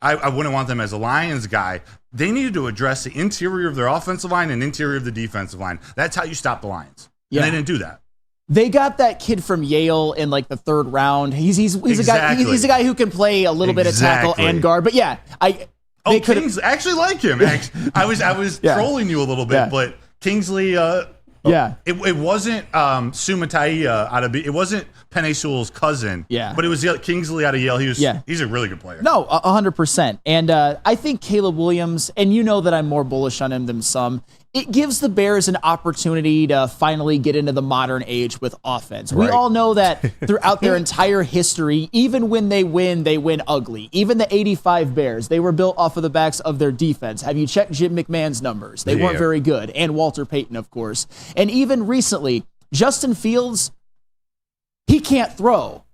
I wouldn't want them as a Lions guy. They needed to address the interior of their offensive line and interior of the defensive line. That's how you stop the Lions. And they didn't do that. They got that kid from Yale in like the third round. He's a guy. He's a guy who can play a little bit of tackle and guard. But yeah, Kings actually like him. I was trolling you a little bit, but Kingsley. It wasn't Sumatai it wasn't Penei Sewell's cousin. Yeah. But it was Kingsley out of Yale. He's a really good player. No, 100%. And I think Caleb Williams, and you know that I'm more bullish on him than some, it gives the Bears an opportunity to finally get into the modern age with offense. We all know that throughout their entire history, even when they win ugly. Even the 85 Bears, they were built off of the backs of their defense. Have you checked Jim McMahon's numbers? They weren't very good. And Walter Payton, of course. And even recently, Justin Fields, he can't throw.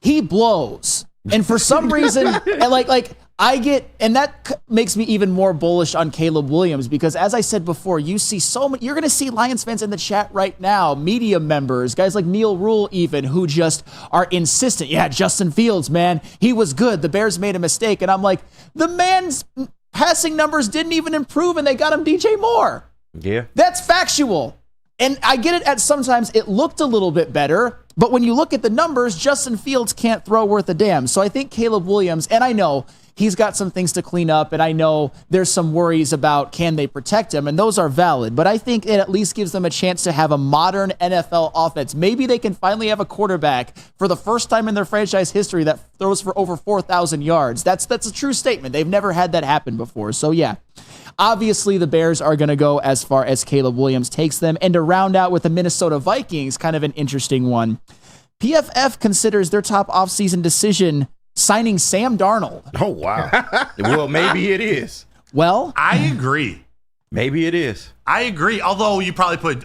He blows. And for some reason, and that makes me even more bullish on Caleb Williams, because as I said before, you're going to see Lions fans in the chat right now, media members, guys like Neil Rule even, who just are insistent. Yeah, Justin Fields, man, he was good. The Bears made a mistake. And I'm like, the man's passing numbers didn't even improve and they got him DJ Moore. Yeah. That's factual. And I get it at sometimes it looked a little bit better, but when you look at the numbers, Justin Fields can't throw worth a damn. So I think Caleb Williams, and I know he's got some things to clean up, and I know there's some worries about can they protect him, and those are valid, but I think it at least gives them a chance to have a modern NFL offense. Maybe they can finally have a quarterback for the first time in their franchise history that throws for over 4,000 yards. That's a true statement. They've never had that happen before. So yeah, obviously the Bears are going to go as far as Caleb Williams takes them. And to round out with the Minnesota Vikings, kind of an interesting one. PFF considers their top offseason decision signing Sam Darnold. Oh, wow. Well, maybe it is. Well, I agree. Maybe it is. I agree. Although you probably put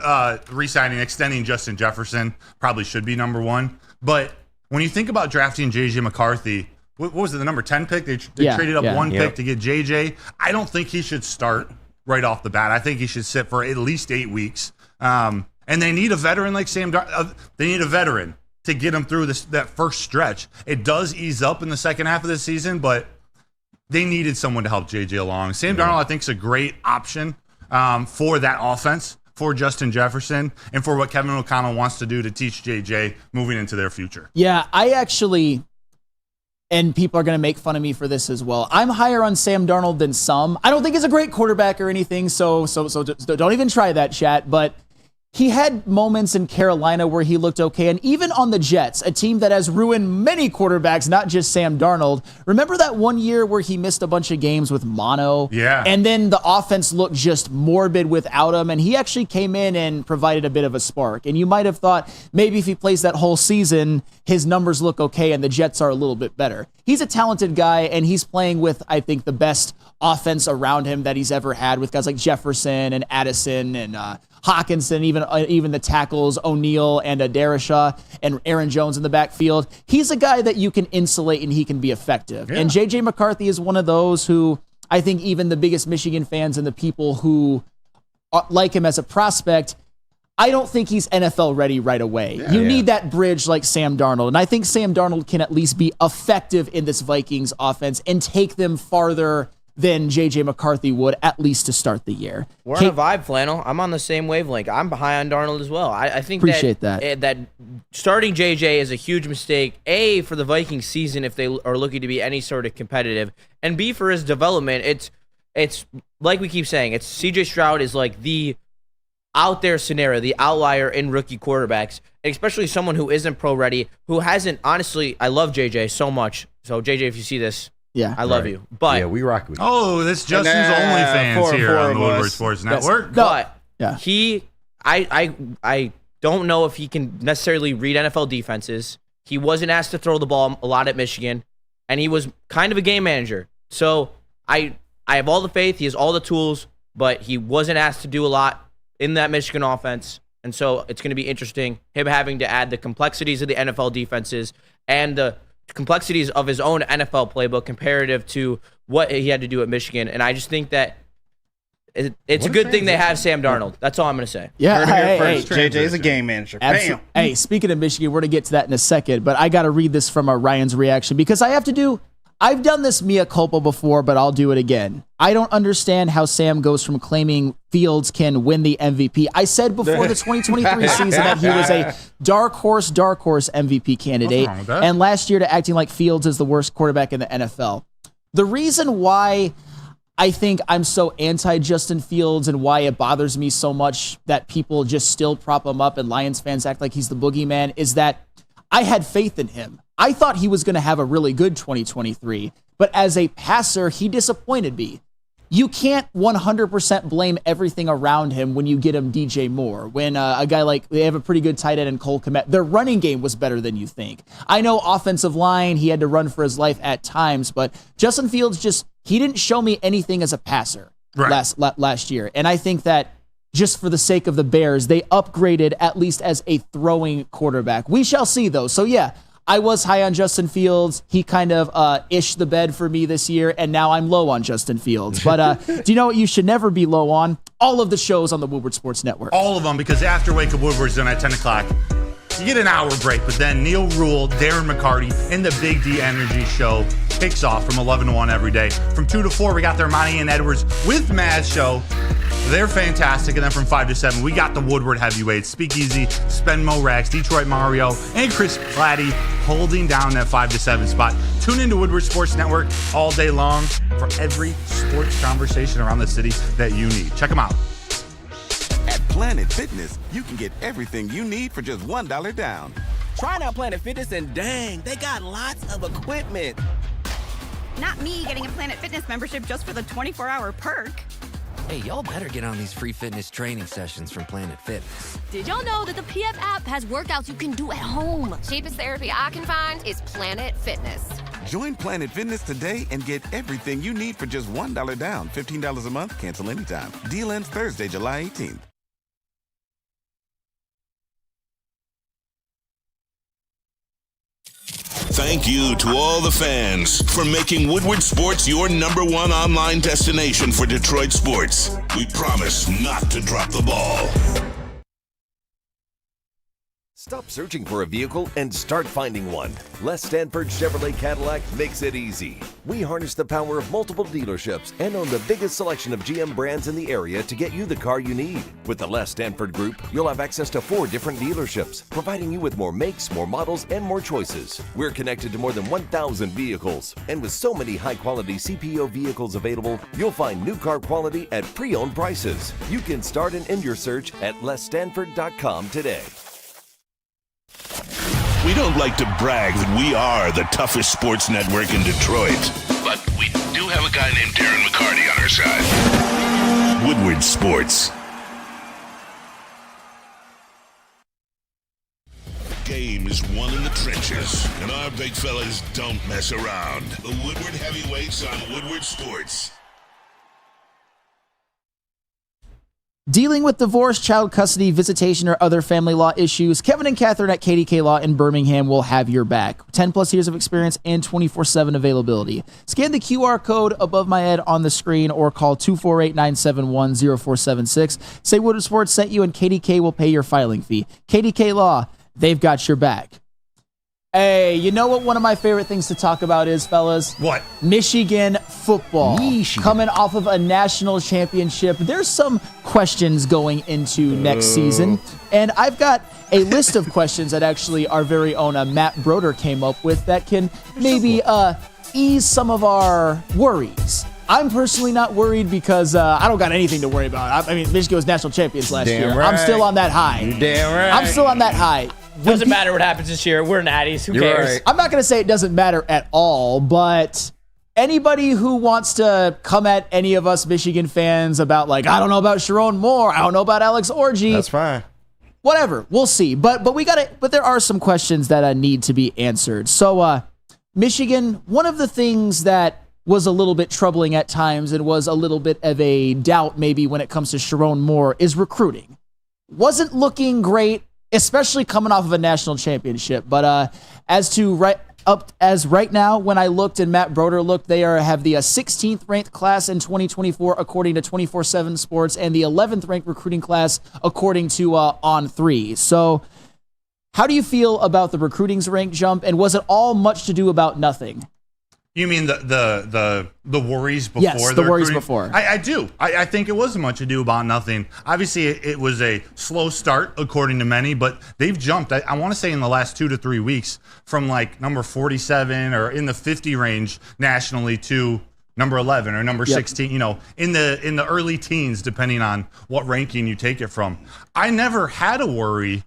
re-signing, extending Justin Jefferson probably should be number one. But when you think about drafting J.J. McCarthy, what was it, the number 10 pick? They traded up one pick to get J.J. I don't think he should start right off the bat. I think he should sit for at least 8 weeks. And they need a veteran like Sam Darnold. They need a veteran to get him through that first stretch. It does ease up in the second half of the season, but they needed someone to help JJ along. Sam Darnold, I think, is a great option for that offense, for Justin Jefferson, and for what Kevin O'Connell wants to do to teach JJ moving into their future. Yeah, I actually, and people are going to make fun of me for this as well, I'm higher on Sam Darnold than some. I don't think he's a great quarterback or anything, so don't even try that, chat, but he had moments in Carolina where he looked okay, and even on the Jets, a team that has ruined many quarterbacks, not just Sam Darnold. Remember that one year where he missed a bunch of games with mono? Yeah. And then the offense looked just morbid without him, and he actually came in and provided a bit of a spark. And you might have thought maybe if he plays that whole season, his numbers look okay and the Jets are a little bit better. He's a talented guy, and he's playing with, I think, the best offense around him that he's ever had, with guys like Jefferson and Addison and Hawkinson, even the tackles, O'Neal and Darashaw and Aaron Jones in the backfield. He's a guy that you can insulate and he can be effective. Yeah. And J.J. McCarthy is one of those who I think even the biggest Michigan fans and the people who like him as a prospect, I don't think he's NFL ready right away. You need that bridge like Sam Darnold. And I think Sam Darnold can at least be effective in this Vikings offense and take them farther than J.J. McCarthy would, at least to start the year. We're on a vibe, Flannel. I'm on the same wavelength. I'm high on Darnold as well. I think appreciate that starting J.J. is a huge mistake, A, for the Vikings season if they are looking to be any sort of competitive, and B, for his development. It's like we keep saying, it's C.J. Stroud is like the out there scenario, the outlier in rookie quarterbacks, especially someone who isn't pro ready, who hasn't, honestly, I love J.J. so much. So, J.J., if you see this, I love you. But yeah, we rock with you. Oh, this Justin's OnlyFans here on the Woodward Sports Network. But I don't know if he can necessarily read NFL defenses. He wasn't asked to throw the ball a lot at Michigan, and he was kind of a game manager. So I have all the faith. He has all the tools, but he wasn't asked to do a lot in that Michigan offense. And so it's going to be interesting, him having to add the complexities of the NFL defenses and the complexities of his own NFL playbook comparative to what he had to do at Michigan. And I just think that it's a good thing they have Sam Darnold. That's all I'm going to say. Yeah, hey, JJ's a game manager. Bam. Hey, speaking of Michigan, we're going to get to that in a second, but I got to read this from Ryan's reaction because I've done this mea culpa before, but I'll do it again. I don't understand how Sam goes from claiming Fields can win the MVP. I said before the 2023 season that he was a dark horse MVP candidate, and last year to acting like Fields is the worst quarterback in the NFL. The reason why I think I'm so anti-Justin Fields and why it bothers me so much that people just still prop him up and Lions fans act like he's the boogeyman is that I had faith in him. I thought he was going to have a really good 2023, but as a passer, he disappointed me. You can't 100% blame everything around him when you get him DJ Moore, when a guy like, they have a pretty good tight end in Cole Kmet. Their running game was better than you think. I know offensive line, he had to run for his life at times, but Justin Fields he didn't show me anything as a passer last year. And I think that just for the sake of the Bears, they upgraded at least as a throwing quarterback. We shall see though. So yeah, I was high on Justin Fields. He kind of ished the bed for me this year, and now I'm low on Justin Fields. But do you know what you should never be low on? All of the shows on the Woodward Sports Network. All of them, because after Wake Up Woodward's done at 10 o'clock, you get an hour break, but then Neil Rule, Darren McCarty, and the Big D Energy Show kicks off from 11 to 1 every day. From 2 to 4, we got the Ermanni and Edwards with Maz Show. They're fantastic. And then from 5 to 7, we got the Woodward heavyweights, Speakeasy, Spenmo Rax, Detroit Mario, and Chris Platty holding down that 5 to 7 spot. Tune into Woodward Sports Network all day long for every sports conversation around the city that you need. Check them out. At Planet Fitness, you can get everything you need for just $1 down. Try out Planet Fitness and dang, they got lots of equipment. Not me getting a Planet Fitness membership just for the 24-hour perk. Hey, y'all better get on these free fitness training sessions from Planet Fitness. Did y'all know that the PF app has workouts you can do at home? Cheapest therapy I can find is Planet Fitness. Join Planet Fitness today and get everything you need for just $1 down. $15 a month, cancel anytime. Deal ends Thursday, July 18th. Thank you to all the fans for making Woodward Sports your #1 online destination for Detroit sports. We promise not to drop the ball. Stop searching for a vehicle and start finding one. Les Stanford Chevrolet Cadillac makes it easy. We harness the power of multiple dealerships and own the biggest selection of GM brands in the area to get you the car you need. With the Les Stanford Group, you'll have access to 4 different dealerships, providing you with more makes, more models, and more choices. We're connected to more than 1,000 vehicles. And with so many high-quality CPO vehicles available, you'll find new car quality at pre-owned prices. You can start and end your search at lesstanford.com today. We don't like to brag that we are the toughest sports network in Detroit, but we do have a guy named Darren McCarty on our side. Woodward Sports. Game is won in the trenches, and our big fellas don't mess around. The Woodward Heavyweights on Woodward Sports. Dealing with divorce, child custody, visitation, or other family law issues, Kevin and Catherine at KDK Law in Birmingham will have your back. 10 plus years of experience and 24/7 availability. Scan the QR code above my head on the screen or call 248-971-0476. Say Woodward Sports sent you and KDK will pay your filing fee. KDK Law, they've got your back. Hey, you know what one of my favorite things to talk about is, fellas? What? Michigan football. Coming off of a national championship. There's some questions going into next season. And I've got a list of questions that actually our very own Matt Broder came up with that can maybe ease some of our worries. I'm personally not worried because I don't got anything to worry about. I mean, Michigan was national champions last year. Right. I'm still on that high. You're damn right. I'm still on that high. Doesn't matter what happens this year. We're natties. Who cares? Right. I'm not going to say it doesn't matter at all, but anybody who wants to come at any of us Michigan fans about, like, I don't know about Sharon Moore, I don't know about Alex Orji. That's fine. Whatever. We'll see. But there are some questions that need to be answered. So, Michigan, one of the things that was a little bit troubling at times and was a little bit of a doubt maybe when it comes to Sharon Moore is recruiting. Wasn't looking great, especially coming off of a national championship. But as right now, when I looked and Matt Broder looked, they have the 16th ranked class in 2024 according to 24/7 Sports, and the 11th ranked recruiting class according to On3. So, how do you feel about the recruiting's rank jump, and was it all much to do about nothing? You mean the worries before? Yes, the worries recruiting? before. I do. I think it wasn't much ado about nothing. Obviously, it was a slow start, according to many, but they've jumped, I want to say, in the last 2 to 3 weeks from like number 47 or in the 50 range nationally to number 11 or number 16, you know, in the early teens, depending on what ranking you take it from. I never had a worry.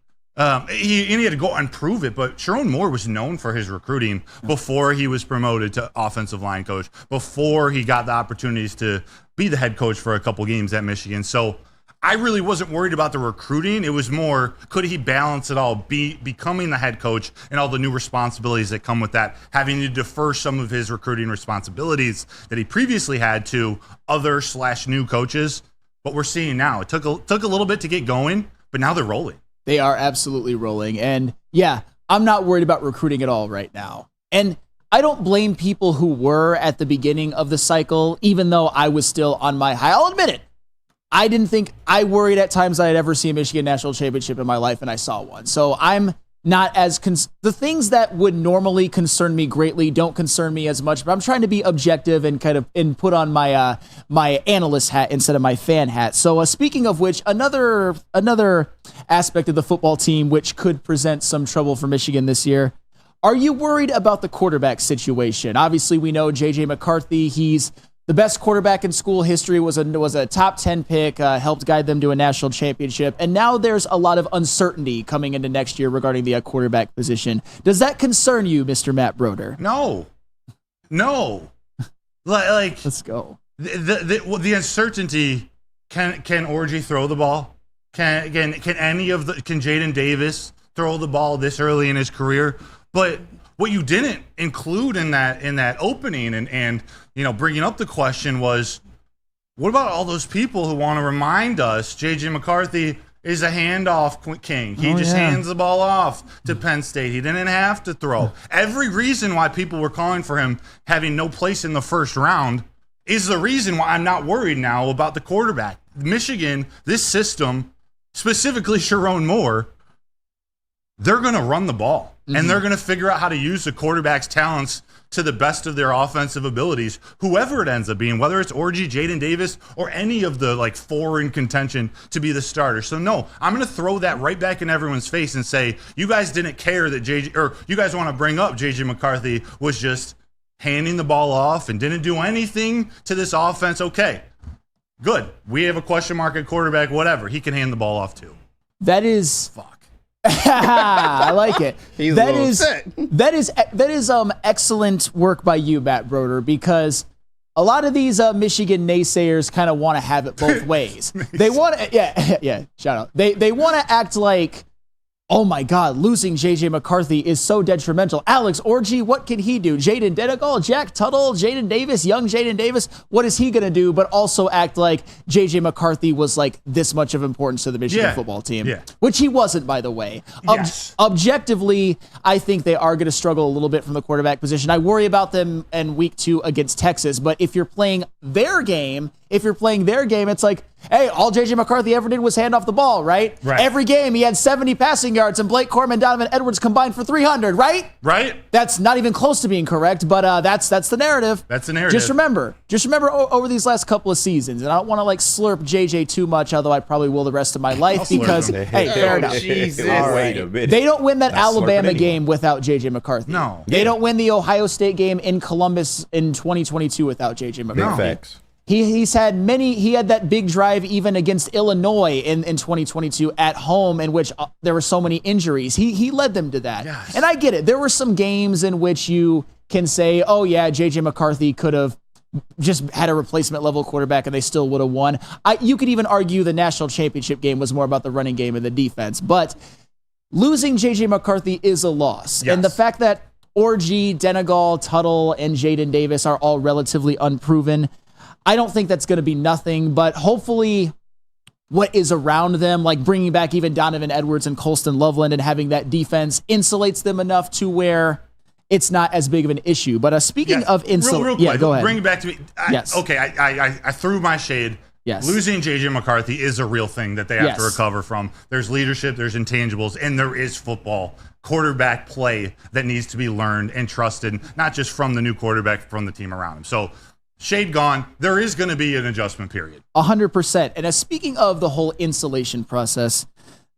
He had to go and prove it, but Sharon Moore was known for his recruiting before he was promoted to offensive line coach, before he got the opportunities to be the head coach for a couple games at Michigan. So I really wasn't worried about the recruiting. It was more, could he balance it all, becoming the head coach and all the new responsibilities that come with that, having to defer some of his recruiting responsibilities that he previously had to other / new coaches. But we're seeing now, it took a little bit to get going, but now they're rolling. They are absolutely rolling. And yeah, I'm not worried about recruiting at all right now. And I don't blame people who were at the beginning of the cycle, even though I was still on my high. I'll admit it. I didn't think I worried at times I'd ever see a Michigan national championship in my life, and I saw one. So I'm not as the things that would normally concern me greatly don't concern me as much, but I'm trying to be objective and kind of put on my my analyst hat instead of my fan hat. So speaking of which, another aspect of the football team which could present some trouble for Michigan this year. Are you worried about the quarterback situation? Obviously, we know J.J. McCarthy. He's the best quarterback in school history, was a top 10 pick, helped guide them to a national championship. And now there's a lot of uncertainty coming into next year regarding the quarterback position. Does that concern you, Mr. Matt Broder? No. Like, let's go. The uncertainty, can Orji throw the ball? Can Jaden Davis throw the ball this early in his career? But what you didn't include in that opening and bringing up the question was, what about all those people who want to remind us J.J. McCarthy is a handoff king? He hands the ball off to Penn State. He didn't have to throw. Every reason why people were calling for him having no place in the first round is the reason why I'm not worried now about the quarterback. Michigan, this system, specifically Sharon Moore, they're going to run the ball. And they're going to figure out how to use the quarterback's talents to the best of their offensive abilities, whoever it ends up being, whether it's Orji, Jaden Davis, or any of the four in contention to be the starter. So no, I'm going to throw that right back in everyone's face and say, you guys didn't care that you guys want to bring up JJ McCarthy was just handing the ball off and didn't do anything to this offense. Okay, good. We have a question mark at quarterback, whatever. He can hand the ball off too. That is I like it. That is excellent work by you, Matt Broder, because a lot of these Michigan naysayers kind of want to have it both ways. They want to, shout out. They want to act like, oh my God, losing J.J. McCarthy is so detrimental. Alex Orji, what can he do? Jaden Denegal, Jack Tuttle, Jaden Davis, young Jaden Davis, what is he going to do? But also act like J.J. McCarthy was this much of importance to the Michigan football team, which he wasn't, by the way. Objectively, I think they are going to struggle a little bit from the quarterback position. I worry about them in week 2 against Texas, but if you're playing their game, it's like, hey, all J.J. McCarthy ever did was hand off the ball, right? Every game he had 70 passing yards, and Blake Corum and Donovan Edwards combined for 300, right? That's not even close to being correct, but that's the narrative. That's the narrative. Just remember over these last couple of seasons, and I don't want to slurp J.J. too much, although I probably will the rest of my life because, hey, fair enough. Wait a minute. They don't win that Alabama game without J.J. McCarthy. No. They don't win the Ohio State game in Columbus in 2022 without J.J. McCarthy. Big facts. He had that big drive even against Illinois in 2022 at home in which there were so many injuries. He led them to that. Yes. And I get it. There were some games in which you can say, oh yeah, J.J. McCarthy could have just had a replacement level quarterback and they still would have won. You could even argue the national championship game was more about the running game and the defense. But losing J.J. McCarthy is a loss. Yes. And the fact that Orji, Denegal, Tuttle, and Jaden Davis are all relatively unproven, I don't think that's going to be nothing, but hopefully what is around them, like bringing back even Donovan Edwards and Colston Loveland and having that defense insulates them enough to where it's not as big of an issue. But speaking of insulation, real quick, go ahead. Bring it back to me. Okay, I threw my shade. Yes. Losing J.J. McCarthy is a real thing that they have to recover from. There's leadership, there's intangibles, and there is football. Quarterback play that needs to be learned and trusted, not just from the new quarterback, from the team around him. So, shade gone. There is going to be an adjustment period. 100%. And speaking of the whole insulation process,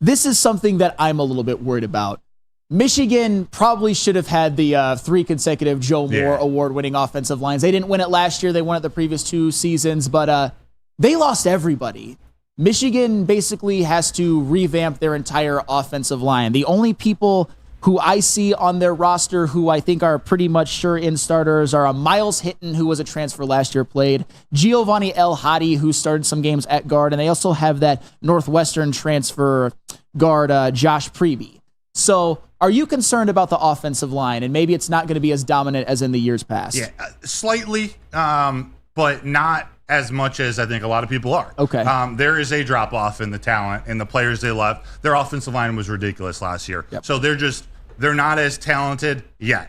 this is something that I'm a little bit worried about. Michigan probably should have had the 3 consecutive Joe Moore award-winning offensive lines. They didn't win it last year. They won it the previous 2 seasons, but they lost everybody. Michigan basically has to revamp their entire offensive line. The only people who I see on their roster who I think are pretty much sure-in starters are Miles Hitton, who was a transfer last year, played, Giovanni El Hadi, who started some games at guard, and they also have that Northwestern transfer guard, Josh Preby. So are you concerned about the offensive line? And maybe it's not going to be as dominant as in the years past. Yeah, slightly, but not as much as I think a lot of people are. Okay. There is a drop-off in the talent and the players they left. Their offensive line was ridiculous last year. Yep. So they're not as talented yet.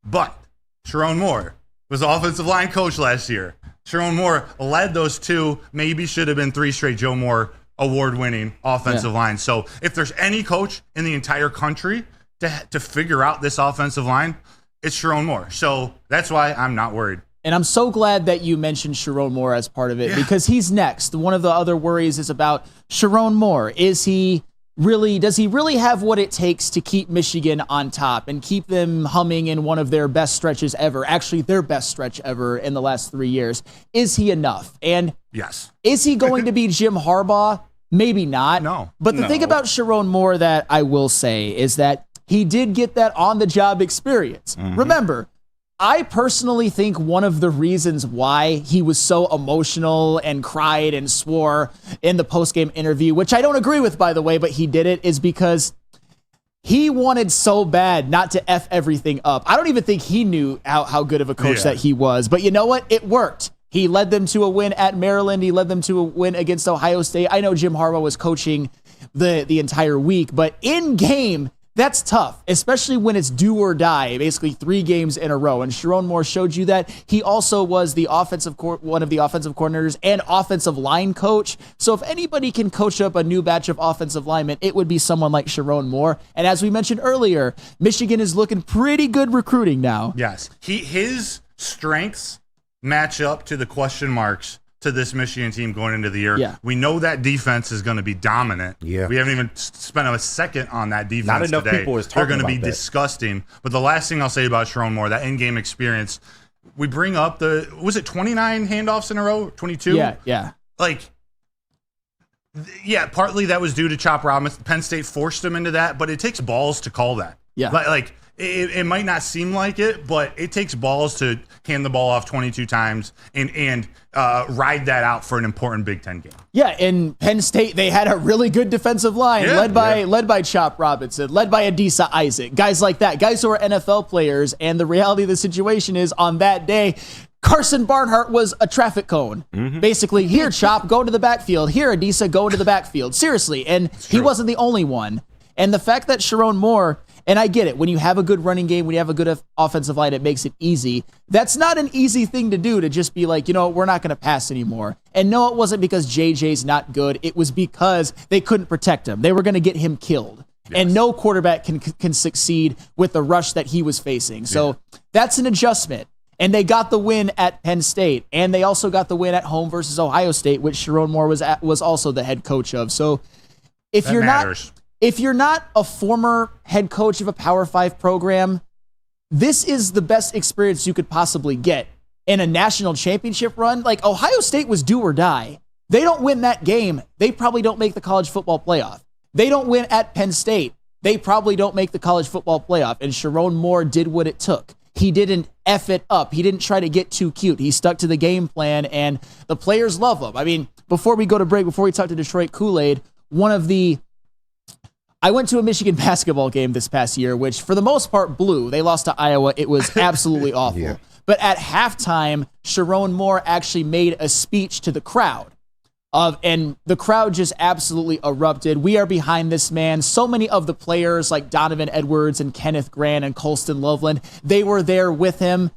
But Sharon Moore was the offensive line coach last year. Sharon Moore led those 2, maybe should have been 3 straight Joe Moore award-winning offensive line. So if there's any coach in the entire country to figure out this offensive line, it's Sharon Moore. So that's why I'm not worried. And I'm so glad that you mentioned Sharon Moore as part of it because he's next. One of the other worries is about Sharon Moore. Does he really have what it takes to keep Michigan on top and keep them humming in one of their best stretches ever? Actually, their best stretch ever in the last 3 years. Is he enough? And yes, is he going to be Jim Harbaugh? Maybe not. No. But the thing about Sharon Moore that I will say is that he did get that on-the-job experience. Remember, I personally think one of the reasons why he was so emotional and cried and swore in the postgame interview, which I don't agree with, by the way, but he did it, is because he wanted so bad not to F everything up. I don't even think he knew how good of a coach that he was. But you know what? It worked. He led them to a win at Maryland. He led them to a win against Ohio State. I know Jim Harbaugh was coaching the entire week, but in game, that's tough, especially when it's do or die, basically 3 games in a row. And Sharon Moore showed you that. He also was the one of the offensive coordinators and offensive line coach. So if anybody can coach up a new batch of offensive linemen, it would be someone like Sharon Moore. And as we mentioned earlier, Michigan is looking pretty good recruiting now. Yes. His strengths match up to the question marks to this Michigan team going into the year. Yeah. We know that defense is going to be dominant. Yeah. We haven't even spent a second on that defense. Not enough today. people is They're talking going to be about that. disgusting. But the last thing I'll say about Sharon Moore, that in-game experience, we bring up was it 29 handoffs in a row? 22? Yeah. Partly that was due to Chop Robinson. Penn State forced him into that, but it takes balls to call that. Yeah. It might not seem like it, but it takes balls to hand the ball off 22 times and ride that out for an important Big Ten game. Yeah, in Penn State, they had a really good defensive line led by Chop Robinson, led by Adisa Isaac, guys like that, guys who are NFL players. And the reality of the situation is on that day, Carson Barnhart was a traffic cone. Basically, here, Chop, go to the backfield. Here, Adisa, go to the backfield. Seriously, and he wasn't the only one. And the fact that Sharon Moore, and I get it, when you have a good running game, when you have a good offensive line, it makes it easy. That's not an easy thing to do, to just be like, we're not going to pass anymore. And no, it wasn't because JJ's not good. It was because they couldn't protect him. They were going to get him killed. Yes. And no quarterback can succeed with the rush that he was facing. So that's an adjustment. And they got the win at Penn State. And they also got the win at home versus Ohio State, which Sharon Moore was also the head coach of. So if you're not a former head coach of a Power 5 program, this is the best experience you could possibly get in a national championship run. Like, Ohio State was do or die. They don't win that game, they probably don't make the college football playoff. They don't win at Penn State, they probably don't make the college football playoff. And Sharon Moore did what it took. He didn't F it up. He didn't try to get too cute. He stuck to the game plan, and the players love him. I mean, before we go to break, before we talk to Detroit Kool-Aid, I went to a Michigan basketball game this past year, which for the most part blew. They lost to Iowa. It was absolutely awful. Yeah. But at halftime, Sharon Moore actually made a speech to the crowd. And the crowd just absolutely erupted. We are behind this man. So many of the players like Donovan Edwards and Kenneth Grant and Colston Loveland, they were there with him.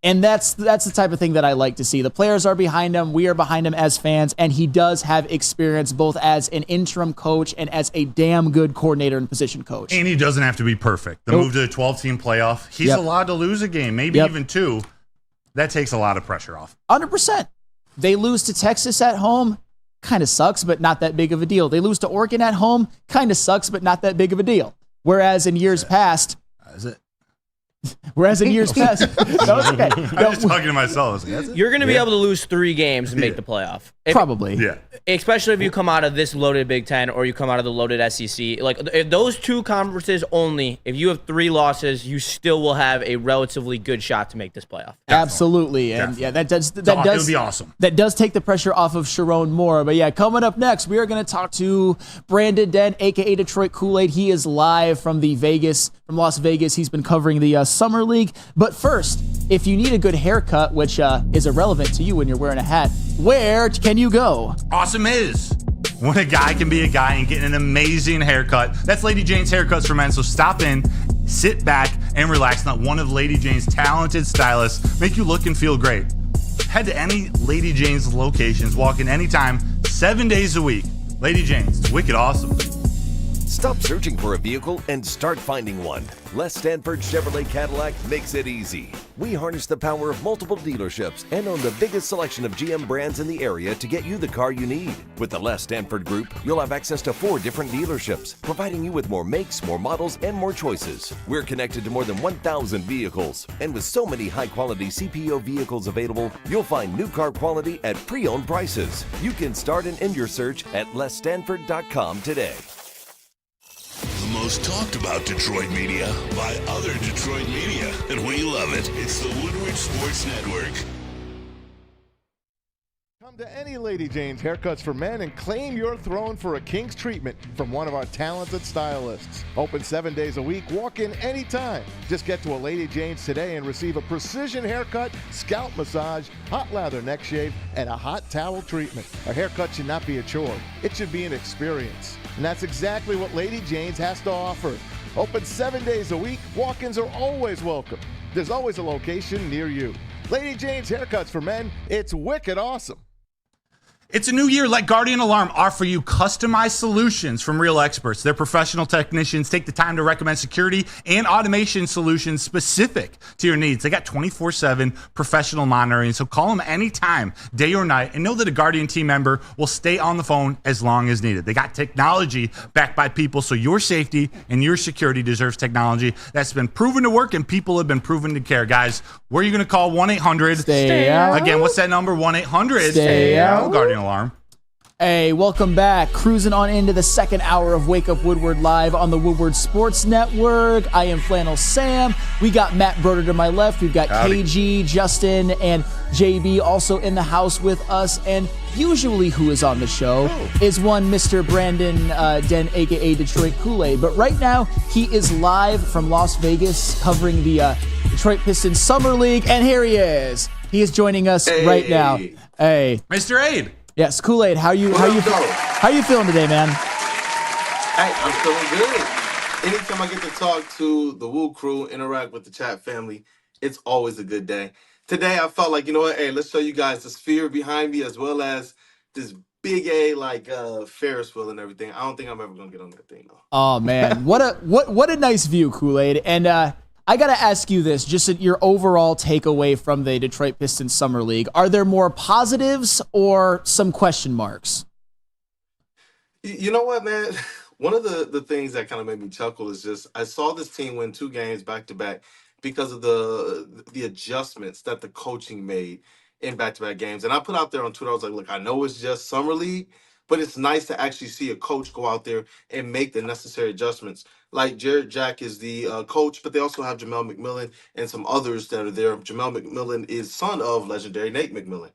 And that's the type of thing that I like to see. The players are behind him. We are behind him as fans. And he does have experience both as an interim coach and as a damn good coordinator and position coach. And he doesn't have to be perfect. The move to the 12-team playoff, he's allowed to lose a game, maybe even 2. That takes a lot of pressure off. 100%. They lose to Texas at home. Kind of sucks, but not that big of a deal. They lose to Oregon at home. Kind of sucks, but not that big of a deal. Whereas in years past... Whereas in years past, no, it's okay. I'm just talking to myself. You're going to be able to lose 3 games and make the playoff. Probably. Yeah. Especially if you come out of this loaded Big Ten or you come out of the loaded SEC. Like, if those 2 conferences only, if you have 3 losses, you still will have a relatively good shot to make this playoff. Absolutely. And that does it would be awesome. That does take the pressure off of Sharon Moore. But yeah, coming up next, we are going to talk to Brandon Dent, aka Detroit Kool-Aid. He is live from Las Vegas. He's been covering the Summer League. But first, if you need a good haircut, which is irrelevant to you when you're wearing a hat, where can you go? Awesome is when a guy can be a guy and get an amazing haircut. That's Lady Jane's Haircuts for Men. So stop in, sit back, and relax. Let one of Lady Jane's talented stylists make you look and feel great. Head to any Lady Jane's locations, walk in anytime, 7 days a week. Lady Jane's, it's wicked awesome. Stop searching for a vehicle and start finding one. Les Stanford Chevrolet Cadillac makes it easy. We harness the power of multiple dealerships and own the biggest selection of GM brands in the area to get you the car you need. With the Les Stanford Group, you'll have access to 4 different dealerships, providing you with more makes, more models, and more choices. We're connected to more than 1,000 vehicles, and with so many high-quality CPO vehicles available, you'll find new car quality at pre-owned prices. You can start and end your search at lesstanford.com today. The most talked about Detroit media by other Detroit media, and we love it. It's the Woodward Sports Network. Come to any Lady Jane's Haircuts for Men and claim your throne for a king's treatment from one of our talented stylists. Open 7 days a week, walk in anytime. Just get to a Lady Jane's today and receive a precision haircut, scalp massage, hot lather neck shave, and a hot towel treatment. A haircut should not be a chore. It should be an experience. And that's exactly what Lady Jane's has to offer. Open 7 days a week, walk-ins are always welcome. There's always a location near you. Lady Jane's Haircuts for Men, it's wicked awesome. It's a new year. Let Guardian Alarm offer you customized solutions from real experts. Their professional technicians take the time to recommend security and automation solutions specific to your needs. They got 24/7 professional monitoring, so call them anytime, day or night, and know that a Guardian team member will stay on the phone as long as needed. They got technology backed by people, so your safety and your security deserves technology that's been proven to work and people have been proven to care. Guys, where are you going to call? 1-800. Stay out. Again, what's that number? 1-800. Stay out. Guardian Alarm. Hey, welcome back. Cruising on into the second hour of Wake Up Woodward live on the Woodward Sports Network. I am Flannel Sam. We got Matt Broder to my left. We've got Howdy. KG, Justin, and JB also in the house with us. And usually who is on the show is one Mr. Brandon Den, a.k.a. Detroit Kool-Aid. But right now, he is live from Las Vegas covering the Detroit Pistons Summer League. And here he is. He is joining us right now. Hey. Mr. Aid. Yes, Kool-Aid, how you feeling today, man? Hey, I'm feeling good. Anytime I get to talk to the Woo crew, interact with the chat family, it's always a good day. Today I felt like, you know what, hey, let's show you guys the sphere behind me as well as this big A like Ferris wheel and everything. I don't think I'm ever gonna get on that thing though. Oh man, what a nice view, Kool-Aid. And I gotta ask you this, just your overall takeaway from the Detroit Pistons Summer League. Are there more positives or some question marks? You know what, man? One of the things that kind of made me chuckle is just I saw this team win 2 games back to back because of the adjustments that the coaching made in back-to-back games. And I put out there on Twitter, I was like, look, I know it's just Summer League, but it's nice to actually see a coach go out there and make the necessary adjustments. Like Jared Jack is the coach, but they also have Jamel McMillan and some others that are there. Jamel McMillan is son of legendary Nate McMillan,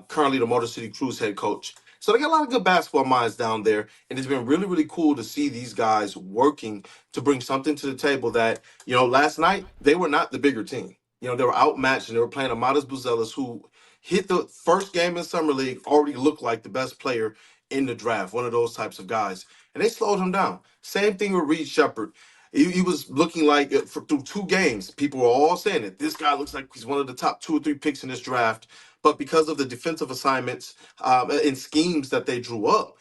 currently the Motor City Cruise head coach. So they got a lot of good basketball minds down there, and it's been really, really cool to see these guys working to bring something to the table that, you know, last night, they were not the bigger team. You know, they were outmatched, and they were playing Amadas Buzelis, who hit the first game in Summer League, already looked like the best player in the draft, one of those types of guys. And they slowed him down. Same thing with Reed Shepherd. He was looking like, through 2 games, people were all saying it. This guy looks like he's one of the top 2 or 3 picks in this draft. But because of the defensive assignments and schemes that they drew up,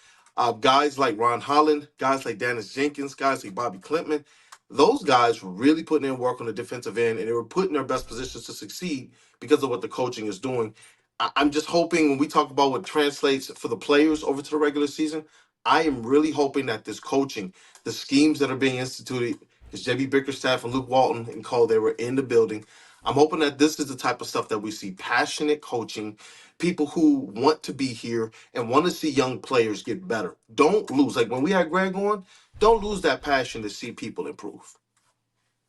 guys like Ron Holland, guys like Dennis Jenkins, guys like Bobby Klintman, those guys were really putting in work on the defensive end, and they were put in their best positions to succeed because of what the coaching is doing. I'm just hoping when we talk about what translates for the players over to the regular season, I am really hoping that this coaching, the schemes that are being instituted, is JB Bickerstaff and Luke Walton and Cole, they were in the building. I'm hoping that this is the type of stuff that we see, passionate coaching, people who want to be here and want to see young players get better. Don't lose. Like when we had Greg on, don't lose that passion to see people improve.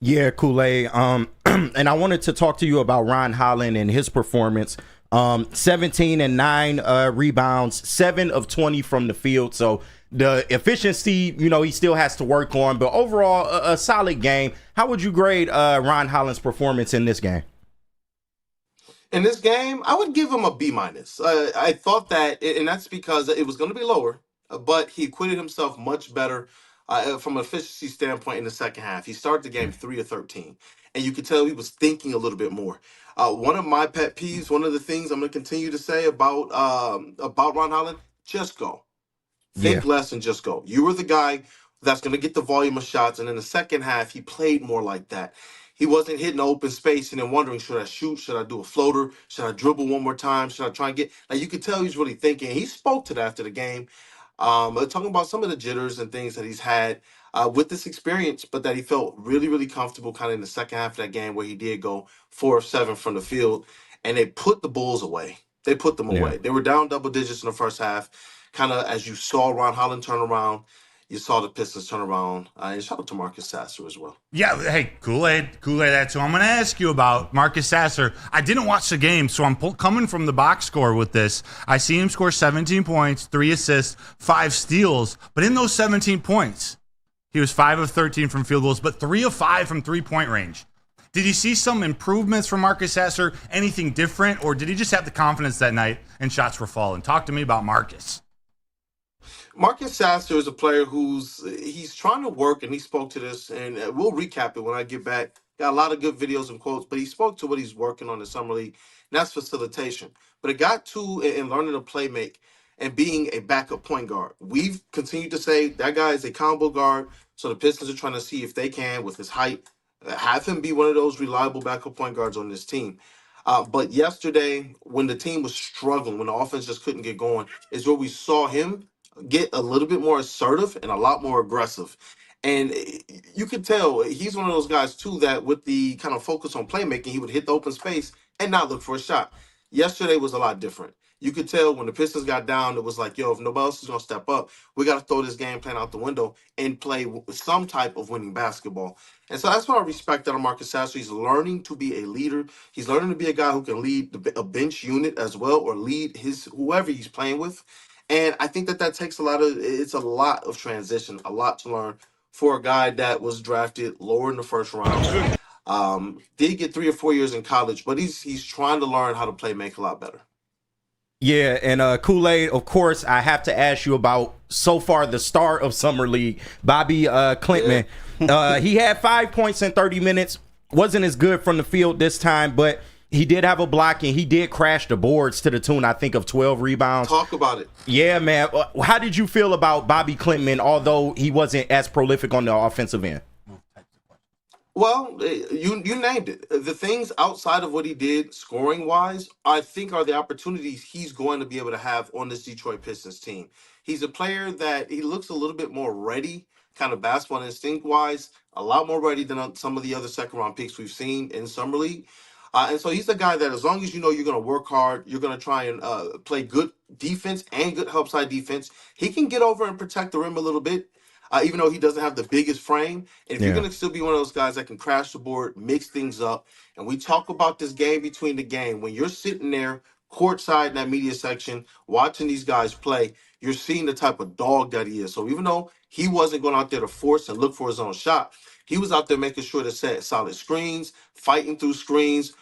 Yeah, Kool-Aid. And I wanted to talk to you about Ron Holland and his performance. 17 and 9 rebounds, 7 of 20 from the field. So the efficiency, you know, he still has to work on, but overall a solid game. How would you grade Ron Holland's performance in this game? In this game, I would give him a B-. I thought that, and that's because it was going to be lower, but he acquitted himself much better from an efficiency standpoint in the second half. He started the game 3 of 13, and you could tell he was thinking a little bit more. One of my pet peeves, one of the things I'm going to continue to say about Ron Holland, just go. Think Yeah. less and just go. You were the guy that's going to get the volume of shots. And in the second half, he played more like that. He wasn't hitting open space and then wondering, should I shoot? Should I do a floater? Should I dribble one more time? Should I try and get... Like, you could tell he's really thinking. He spoke to that after the game, talking about some of the jitters and things that he's had with this experience, but that he felt really, really comfortable kind of in the second half of that game where he did go 4 of 7 from the field, and they put the Bulls away. They put them away. They were down double digits in the first half. Kind of as you saw Ron Holland turn around, you saw the Pistons turn around. And shout out to Marcus Sasser as well. Yeah, hey, Kool-Aid, that. So I'm going to ask you about Marcus Sasser. I didn't watch the game, so I'm coming from the box score with this. I see him score 17 points, 3 assists, 5 steals. But in those 17 points, he was 5 of 13 from field goals, but 3 of 5 from three-point range. Did you see some improvements from Marcus Sasser, anything different, or did he just have the confidence that night and shots were falling? Talk to me about Marcus. Marcus Sasser is a player he's trying to work, and he spoke to this, and we'll recap it when I get back. Got a lot of good videos and quotes, but he spoke to what he's working on in Summer League, and that's facilitation. But it got to in learning to play make and being a backup point guard. We've continued to say that guy is a combo guard, so the Pistons are trying to see if they can, with his height, have him be one of those reliable backup point guards on this team. But yesterday, when the team was struggling, when the offense just couldn't get going, is where we saw him get a little bit more assertive and a lot more aggressive. And you could tell he's one of those guys, too, that with the kind of focus on playmaking, he would hit the open space and not look for a shot. Yesterday was a lot different. You could tell when the Pistons got down, it was like, yo, if nobody else is going to step up, we got to throw this game plan out the window and play some type of winning basketball. And so that's what I respect out of Marcus Sasser. He's learning to be a leader. He's learning to be a guy who can lead a bench unit as well, or lead whoever he's playing with. And I think that takes it's a lot of transition, a lot to learn for a guy that was drafted lower in the first round. Did get 3 or 4 years in college, but he's trying to learn how to play make a lot better. Yeah, and Kool-Aid, of course, I have to ask you about so far the star of Summer League, Bobby Klintman. Yeah. He had 5 points in 30 minutes. Wasn't as good from the field this time, but he did have a block, and he did crash the boards to the tune, I think, of 12 rebounds. Talk about it. Yeah, man. How did you feel about Bobby Klintman, although he wasn't as prolific on the offensive end? Well, you named it. The things outside of what he did scoring-wise, I think are the opportunities he's going to be able to have on this Detroit Pistons team. He's a player that he looks a little bit more ready, kind of basketball instinct-wise, a lot more ready than some of the other second-round picks we've seen in Summer League. And so he's the guy that as long as you know you're going to work hard, you're going to try and play good defense and good help side defense, he can get over and protect the rim a little bit. Even though he doesn't have the biggest frame. And if you're going to still be one of those guys that can crash the board, mix things up, and we talk about this game between the game, when you're sitting there courtside in that media section watching these guys play, you're seeing the type of dog that he is. So even though he wasn't going out there to force and look for his own shot, he was out there making sure to set solid screens, fighting through screens,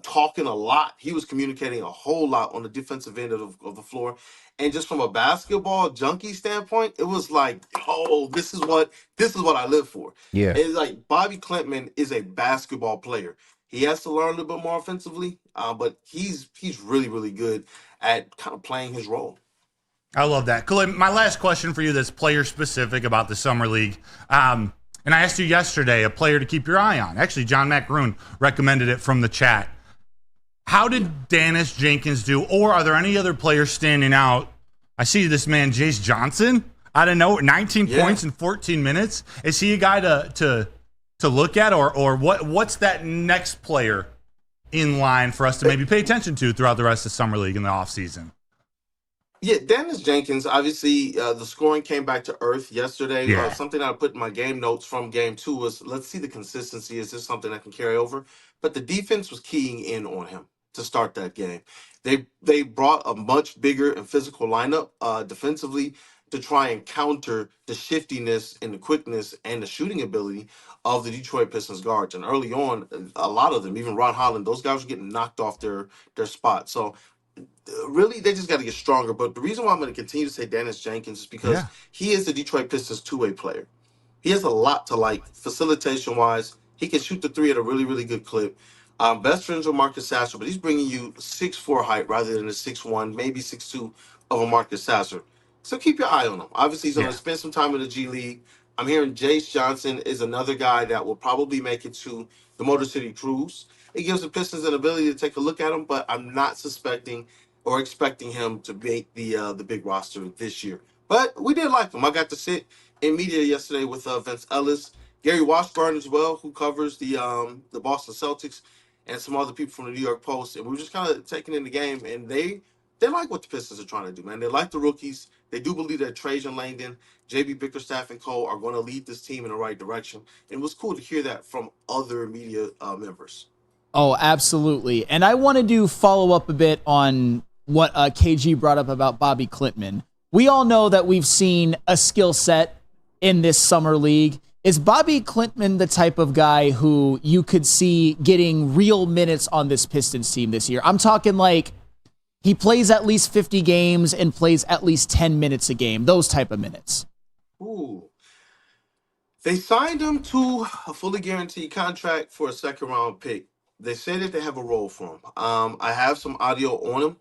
talking a lot. He was communicating a whole lot on the defensive end of the floor. And just from a basketball junkie standpoint, it was like, oh, this is what I live for. Yeah. It's like Bobby Klintman is a basketball player. He has to learn a little bit more offensively, but he's really, really good at kind of playing his role. I love that. Kool-Aid, my last question for you that's player specific about the Summer League. And I asked you yesterday, a player to keep your eye on. Actually, John McGroon recommended it from the chat. How did Dennis Jenkins do, or are there any other players standing out? I see this man, Jace Johnson. I don't know, 19 points in 14 minutes. Is he a guy to look at, or what's that next player in line for us to maybe pay attention to throughout the rest of Summer League in the offseason? Yeah, Dennis Jenkins, obviously the scoring came back to earth yesterday. Yeah. Something I put in my game notes from game 2 was, let's see the consistency. Is this something that can carry over? But the defense was keying in on him to start that game. They brought a much bigger and physical lineup defensively to try and counter the shiftiness and the quickness and the shooting ability of the Detroit Pistons guards. And early on, a lot of them, even Ron Holland, those guys were getting knocked off their spot. So really, they just got to get stronger. But the reason why I'm going to continue to say Dennis Jenkins is because he is the Detroit Pistons two-way player. He has a lot to like facilitation-wise. He can shoot the three at a really, really good clip. Best friends with Marcus Sasser, but he's bringing you 6'4" height rather than the 6'1", maybe 6'2" of a Marcus Sasser. So keep your eye on him. Obviously, he's going to spend some time in the G League. I'm hearing Jace Johnson is another guy that will probably make it to the Motor City Cruise. It gives the Pistons an ability to take a look at him, but I'm not suspecting or expecting him to make the big roster this year. But we did like him. I got to sit in media yesterday with Vince Ellis, Gary Washburn as well, who covers the Boston Celtics, and some other people from the New York Post, and we were just kind of taking in the game, and they like what the Pistons are trying to do, man. They like the rookies. They do believe that Trajan Langdon, J.B. Bickerstaff, and Cole are going to lead this team in the right direction. And it was cool to hear that from other media members. Oh, absolutely. And I wanted to follow up a bit on what KG brought up about Bobby Klintman. We all know that we've seen a skill set in this summer league. Is Bobby Klintman the type of guy who you could see getting real minutes on this Pistons team this year? I'm talking like he plays at least 50 games and plays at least 10 minutes a game, those type of minutes. Ooh. They signed him to a fully guaranteed contract for a second-round pick. They say that they have a role for him. I have some audio on him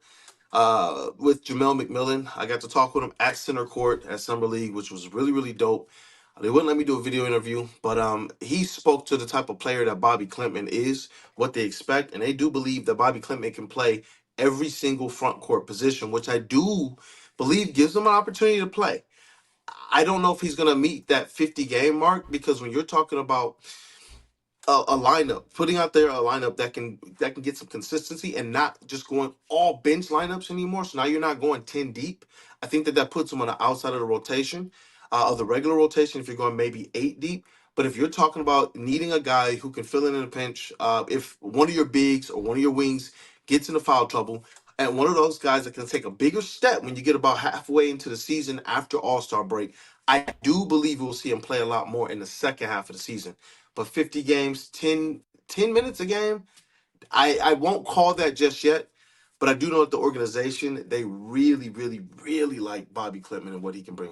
with Jamel McMillan. I got to talk with him at Center Court at Summer League, which was really, really dope. They wouldn't let me do a video interview, but he spoke to the type of player that Bobby Klintman is, what they expect, and they do believe that Bobby Klintman can play every single front court position, which I do believe gives him an opportunity to play. I don't know if he's going to meet that 50 game mark, because when you're talking about a lineup, putting out there a lineup that can get some consistency and not just going all bench lineups anymore. So now you're not going 10 deep. I think that puts him on the outside of the rotation, of the regular rotation, if you're going maybe 8 deep. But if you're talking about needing a guy who can fill in a pinch, if one of your bigs or one of your wings gets into foul trouble, and one of those guys that can take a bigger step when you get about halfway into the season after All-Star break, I do believe we'll see him play a lot more in the second half of the season. But 50 games, 10 minutes a game, I won't call that just yet. But I do know that the organization, they really, really, really like Bobby Klintman and what he can bring.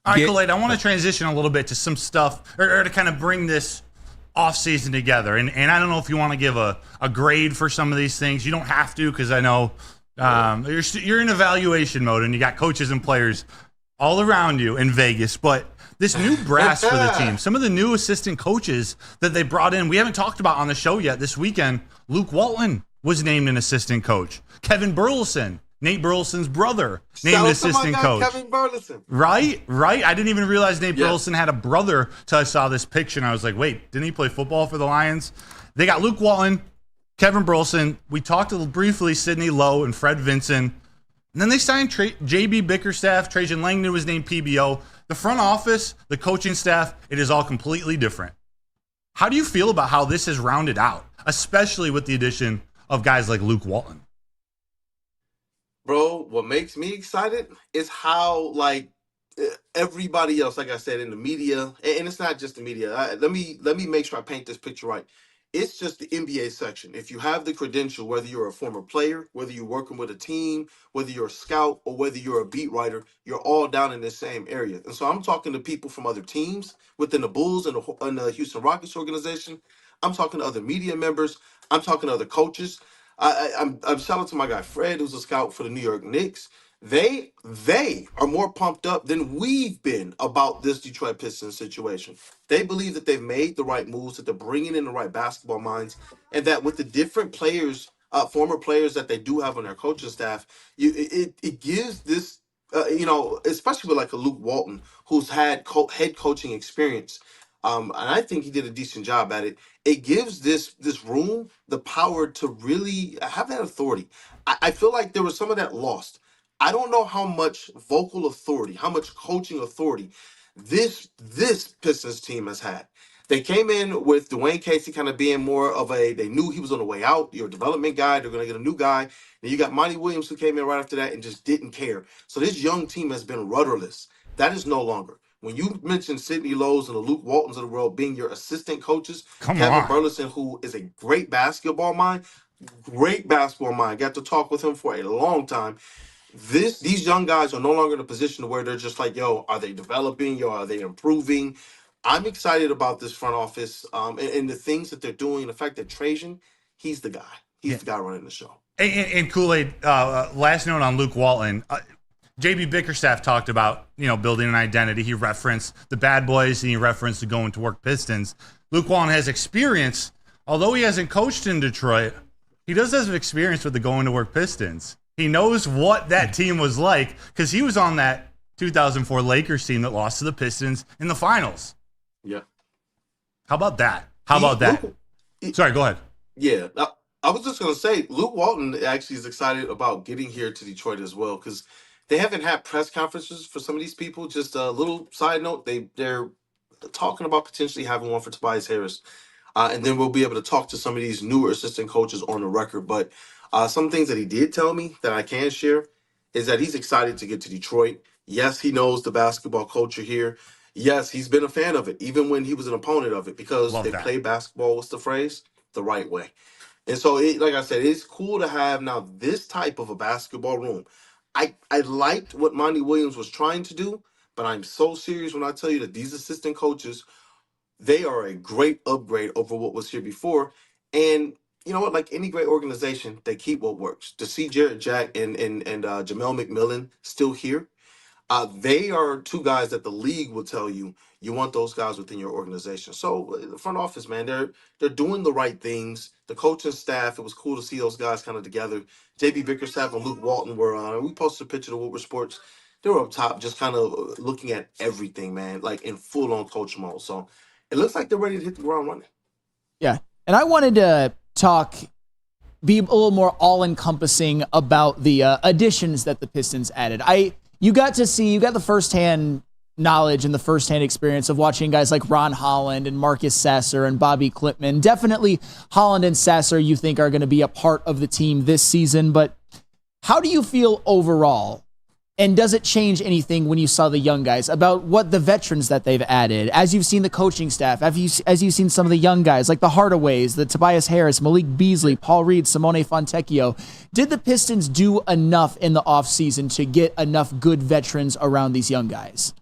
All right, Kool-Aid, I want to transition a little bit to some stuff, or to kind of bring this offseason together. And I don't know if you want to give a grade for some of these things. You don't have to, because I know you're in evaluation mode, and you got coaches and players all around you in Vegas. But this new brass for the team, some of the new assistant coaches that they brought in, we haven't talked about on the show yet this weekend. Luke Walton was named an assistant coach. Kevin Burleson, Nate Burleson's brother, named assistant coach. Kevin Burleson. Right. I didn't even realize Nate Burleson had a brother till I saw this picture, and I was like, wait, didn't he play football for the Lions? They got Luke Walton, Kevin Burleson. We talked briefly Sidney Lowe and Fred Vinson. And then they signed J.B. Bickerstaff. Trajan Langdon was named PBO. The front office, the coaching staff, it is all completely different. How do you feel about how this is rounded out, especially with the addition of guys like Luke Walton? Bro, what makes me excited is how, like, everybody else, like I said, in the media, and it's not just the media. Let me make sure I paint this picture right. It's just the NBA section. If you have the credential, whether you're a former player, whether you're working with a team, whether you're a scout, or whether you're a beat writer, you're all down in the same area. And so I'm talking to people from other teams within the Bulls and the Houston Rockets organization. I'm talking to other media members. I'm talking to other coaches. I'm shout out to my guy Fred, who's a scout for the New York Knicks. They are more pumped up than we've been about this Detroit Pistons situation. They believe that they've made the right moves, that they're bringing in the right basketball minds, and that with the different players, former players that they do have on their coaching staff, it gives this, especially with like a Luke Walton, who's had head coaching experience. And I think he did a decent job at it. It gives this room the power to really have that authority. I feel like there was some of that lost. I don't know how much vocal authority, how much coaching authority this Pistons team has had. They came in with Dwayne Casey kind of being more of they knew he was on the way out. You're a development guy. They're going to get a new guy. And you got Monty Williams, who came in right after that and just didn't care. So this young team has been rudderless. That is no longer. When you mention Sidney Lowe's and the Luke Waltons of the world being your assistant coaches, Kevin Burleson, who is a great basketball mind, got to talk with him for a long time. These young guys are no longer in a position where they're just like, yo, are they developing? Yo, are they improving? I'm excited about this front office and the things that they're doing. The fact that Trajan, he's the guy. He's the guy running the show. And Kool-Aid, last note on Luke Walton. JB Bickerstaff talked about, building an identity. He referenced the Bad Boys and he referenced the Going to Work Pistons. Luke Walton has experience, although he hasn't coached in Detroit, he does have experience with the Going to Work Pistons. He knows what that team was like because he was on that 2004 Lakers team that lost to the Pistons in the finals. Yeah. How about that? Sorry, go ahead. Yeah. I was just going to say, Luke Walton actually is excited about getting here to Detroit as well because they haven't had press conferences for some of these people. Just a little side note, they're talking about potentially having one for Tobias Harris. And then we'll be able to talk to some of these newer assistant coaches on the record. But some things that he did tell me that I can share is that he's excited to get to Detroit. Yes, he knows the basketball culture here. Yes, he's been a fan of it, even when he was an opponent of it, because they play basketball, what's the phrase? The right way. And so, like I said, it's cool to have now this type of a basketball room. I liked what Monty Williams was trying to do, but I'm so serious when I tell you that these assistant coaches, they are a great upgrade over what was here before. And you know what? Like any great organization, they keep what works. To see Jarrett Jack and Jamel McMillan still here, they are two guys that the league will tell you want those guys within your organization. So the front office, man, they're doing the right things. The coaching staff, it was cool to see those guys kind of together. JB Bickerstaff and Luke Walton were on. We posted a picture of Woodward Sports. They were up top, just kind of looking at everything, man, like in full-on coach mode. So it looks like they're ready to hit the ground running. Yeah, and I wanted to be a little more all-encompassing about the additions that the Pistons added. You got the firsthand knowledge and the firsthand experience of watching guys like Ron Holland and Marcus Sasser and Bobby Klitman. Definitely Holland and Sasser you think are going to be a part of the team this season, but how do you feel overall? And does it change anything when you saw the young guys about what the veterans that they've added? As you've seen the coaching staff, as you've seen some of the young guys like the Hardaways, the Tobias Harris, Malik Beasley, Paul Reed, Simone Fontecchio, did the Pistons do enough in the offseason to get enough good veterans around these young guys?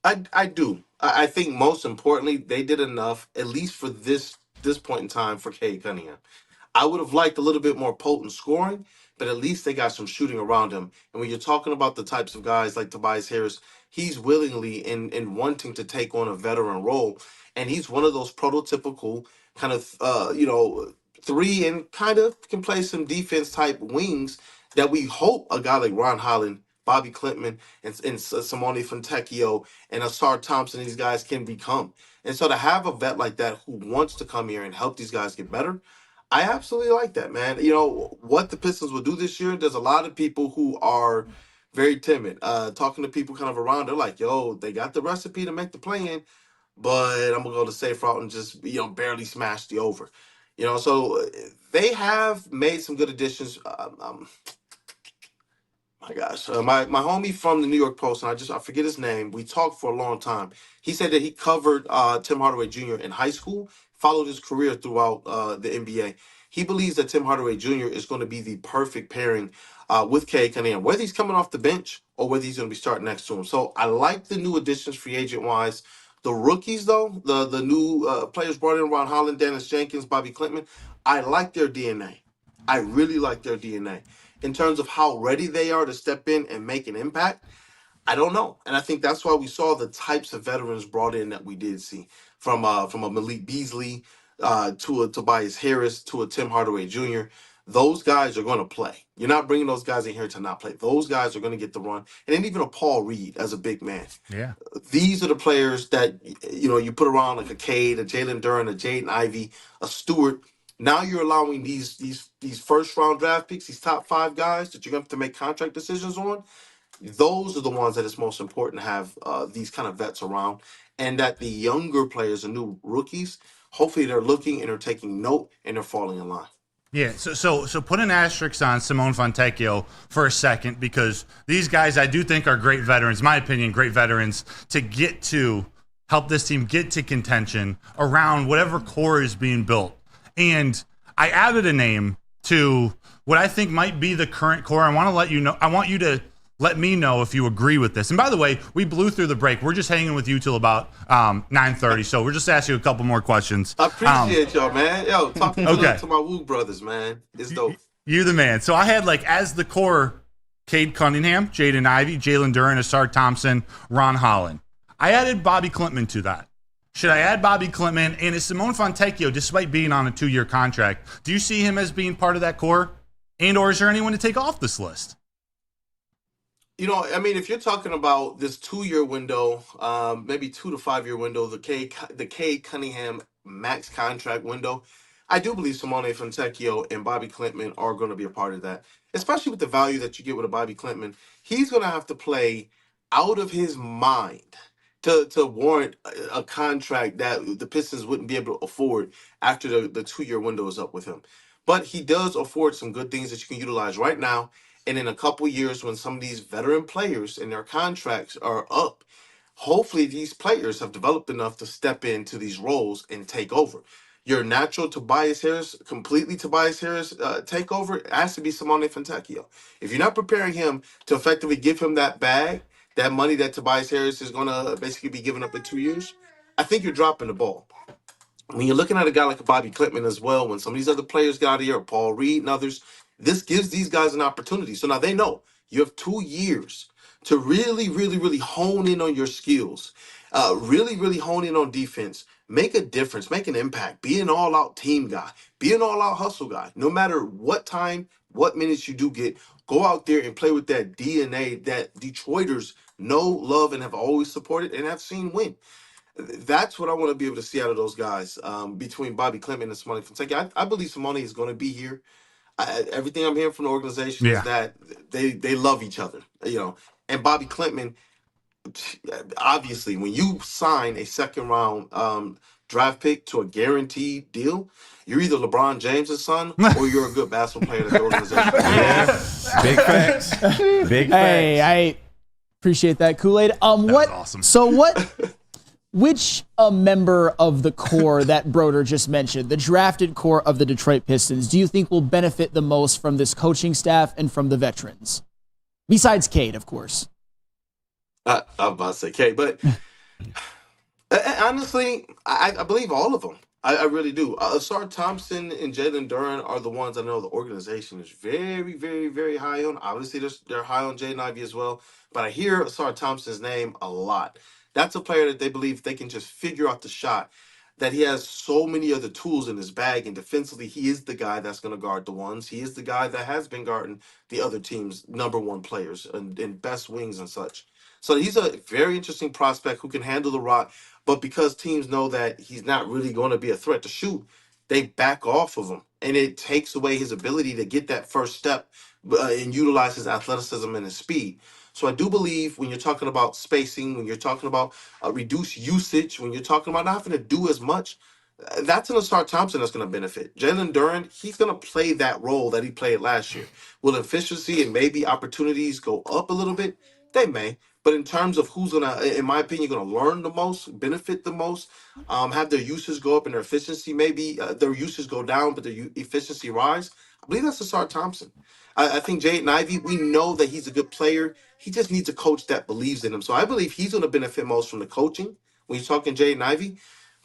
I do. I think most importantly, they did enough, at least for this point in time, for Cade Cunningham. I would have liked a little bit more potent scoring, but at least they got some shooting around him. And when you're talking about the types of guys like Tobias Harris, he's willingly and wanting to take on a veteran role. And he's one of those prototypical kind of, three and kind of can play some defense type wings that we hope a guy like Ron Holland, Bobby Klitman, and Simone Fontecchio, and Asar Thompson, these guys can become. And so to have a vet like that who wants to come here and help these guys get better, I absolutely like that, man. What the Pistons will do this year, there's a lot of people who are very timid. Talking to people kind of around, they're like, yo, they got the recipe to make the play-in, but I'm going to go the safe route and just, barely smash the over. So they have made some good additions. My gosh, my homie from the New York Post, and I forget his name. We talked for a long time. He said that he covered Tim Hardaway Jr. in high school, followed his career throughout the NBA. He believes that Tim Hardaway Jr. is going to be the perfect pairing with Cade Cunningham, whether he's coming off the bench or whether he's going to be starting next to him. So I like the new additions, free agent wise. The rookies, though, the new players brought in, Ron Holland, Dennis Jenkins, Bobby Klitman, I like their DNA. I really like their DNA. In terms of how ready they are to step in and make an impact, I don't know. And I think that's why we saw the types of veterans brought in that we did see, from a Malik Beasley to a Tobias Harris to a Tim Hardaway Jr. Those guys are going to play. You're not bringing those guys in here to not play. Those guys are going to get the run. And then even a Paul Reed as a big man. Yeah. These are the players that, you put around like a Cade, a Jalen Duren, a Jaden Ivey, a Stewart. Now you're allowing these first round draft picks, these top 5 guys that you're going to have to make contract decisions on. Those are the ones that it's most important to have these kind of vets around, and that the younger players, the new rookies, hopefully they're looking and they're taking note and they're falling in line. Yeah, so put an asterisk on Simone Fontecchio for a second, because these guys I do think are great veterans, in my opinion, great veterans to help this team get to contention around whatever core is being built. And I added a name to what I think might be the current core. I want you to let me know if you agree with this. And by the way, we blew through the break. We're just hanging with you till about 9:30. So we're just asking you a couple more questions. I appreciate y'all, man. Talking to my Woo brothers, man. It's dope. You're the man. So I had as the core Cade Cunningham, Jaden Ivey, Jalen Duren, Asar Thompson, Ron Holland. I added Bobby Klintman to that. Should I add Bobby Klintman? And is Simone Fontecchio, despite being on a 2-year contract, do you see him as being part of that core? And or is there anyone to take off this list? You know, I mean, if you're talking about this 2-year window, maybe 2 to 5 year window, the Cade Cunningham max contract window, I do believe Simone Fontecchio and Bobby Klintman are going to be a part of that, especially with the value that you get with a Bobby Klintman. He's going to have to play out of his mind to warrant a contract that the Pistons wouldn't be able to afford after the 2-year window is up with him. But he does afford some good things that you can utilize right now. And in a couple years, when some of these veteran players and their contracts are up, hopefully these players have developed enough to step into these roles and take over. Your natural Tobias Harris, completely Tobias Harris takeover, it has to be Simone Fontecchio. If you're not preparing him to effectively give him that bag, that money that Tobias Harris is going to basically be giving up in 2 years, I think you're dropping the ball. When you're looking at a guy like a Bobby Klintman as well, when some of these other players get out of here, Paul Reed and others, this gives these guys an opportunity. So now they know you have 2 years to really, really, really hone in on your skills, really, really hone in on defense, make a difference, make an impact, be an all-out team guy, be an all-out hustle guy. No matter what time, what minutes you do get, go out there and play with that DNA that Detroiters know, love, and have always supported and have seen win. That's what I want to be able to see out of those guys between Bobby Klintman and Simone Fontecchio. I believe Simone is going to be here. Everything I'm hearing from the organization is that they love each other, you know. And Bobby Klintman, obviously, when you sign a second-round draft pick to a guaranteed deal, you're either LeBron James' son or you're a good basketball player that the organization. Big facts. Big facts. Hey, I appreciate that, Kool-Aid. What? Awesome. So what? Which member of the core that Broder just mentioned, the drafted core of the Detroit Pistons, do you think will benefit the most from this coaching staff and from the veterans? Besides Cade, of course. I'm about to say Cade, but honestly, I believe all of them. I really do. Asar Thompson and Jalen Duren are the ones I know the organization is very, very, very high on. Obviously, they're high on Jaden Ivey as well, but I hear Asar Thompson's name a lot. That's a player that they believe they can just figure out the shot, that he has so many other tools in his bag, and defensively, he is the guy that's going to guard the ones. He is the guy that has been guarding the other team's number one players and best wings and such. So he's a very interesting prospect who can handle the rock, but because teams know that he's not really going to be a threat to shoot, they back off of him, and it takes away his ability to get that first step and utilize his athleticism and his speed. So I do believe when you're talking about spacing, when you're talking about reduced usage, when you're talking about not having to do as much, that's an Asar Thompson that's going to benefit. Jalen Duren, he's going to play that role that he played last year. Will efficiency and maybe opportunities go up a little bit? They may. But in terms of who's going to, in my opinion, going to learn the most, benefit the most, have their usage go up and their efficiency maybe, their usage go down, but their efficiency rise, I believe that's Asar Thompson. I think Jaden Ivey, we know that he's a good player. He just needs a coach that believes in him. So I believe he's going to benefit most from the coaching when you're talking Jaden Ivey.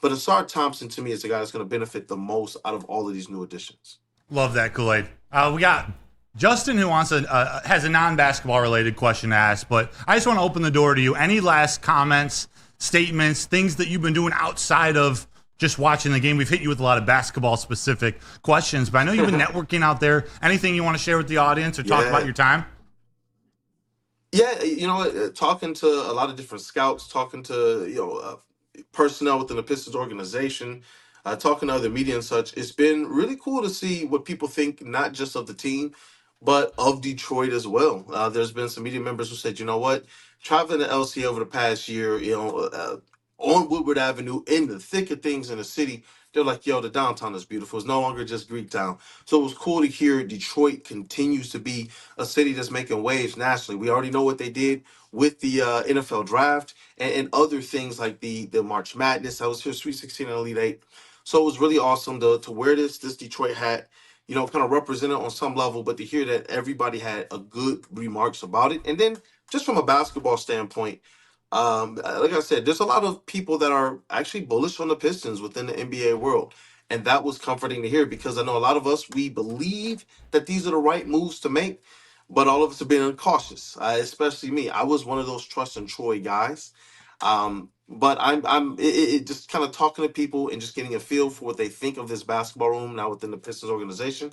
But Asar Thompson, to me, is the guy that's going to benefit the most out of all of these new additions. Love that, Kool-Aid. We got Justin who wants has a non-basketball related question to ask, but I just want to open the door to you. Any last comments, statements, things that you've been doing outside of just watching the game? We've hit you with a lot of basketball-specific questions, but I know you've been networking out there. Anything you want to share with the audience or talk about your time? Yeah, you know, talking to a lot of different scouts, talking to, personnel within the Pistons organization, talking to other media and such, it's been really cool to see what people think, not just of the team, but of Detroit as well. There's been some media members who said, you know what, traveling to LC over the past year, on Woodward Avenue, in the thick of things in the city, they're like, yo, the downtown is beautiful. It's no longer just Greek town. So it was cool to hear Detroit continues to be a city that's making waves nationally. We already know what they did with the NFL draft and other things like the March Madness. I was here, Sweet 16 and Elite 8. So it was really awesome to wear this Detroit hat, kind of represent it on some level, but to hear that everybody had a good remarks about it. And then just from a basketball standpoint, like I said, there's a lot of people that are actually bullish on the Pistons within the NBA world. And that was comforting to hear because I know a lot of us, we believe that these are the right moves to make. but all of us are being cautious, especially me. I was one of those trust and Troy guys. But it just kind of talking to people and just getting a feel for what they think of this basketball room now within the Pistons organization.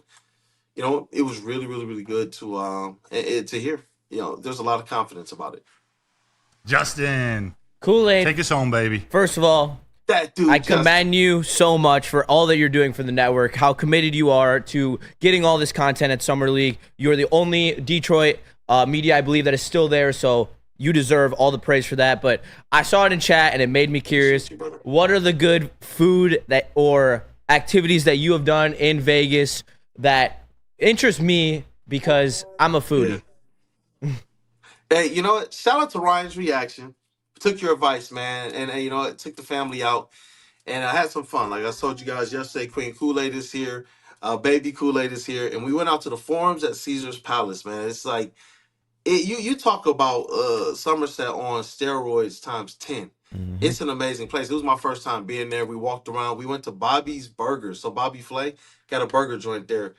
It was really, really, really good to hear. There's a lot of confidence about it. Justin. Kool-Aid. Take us home, baby. First of all, that dude, I commend you so much for all that you're doing for the network, how committed you are to getting all this content at Summer League. You're the only Detroit media, I believe, that is still there, so you deserve all the praise for that. But I saw it in chat, and it made me curious. What are the good food or activities that you have done in Vegas that interest me because I'm a foodie? Yeah. Hey, you know what? Shout out to Ryan's reaction. Took your advice, man, and it took the family out, and I had some fun. Like I told you guys yesterday, Queen Kool-Aid is here, Baby Kool-Aid is here, and we went out to the forums at Caesar's Palace, man. It's like you talk about Somerset on steroids times 10. It's an amazing place. It was my first time being there. We walked around. We went to Bobby's Burgers. So Bobby Flay got a burger joint there.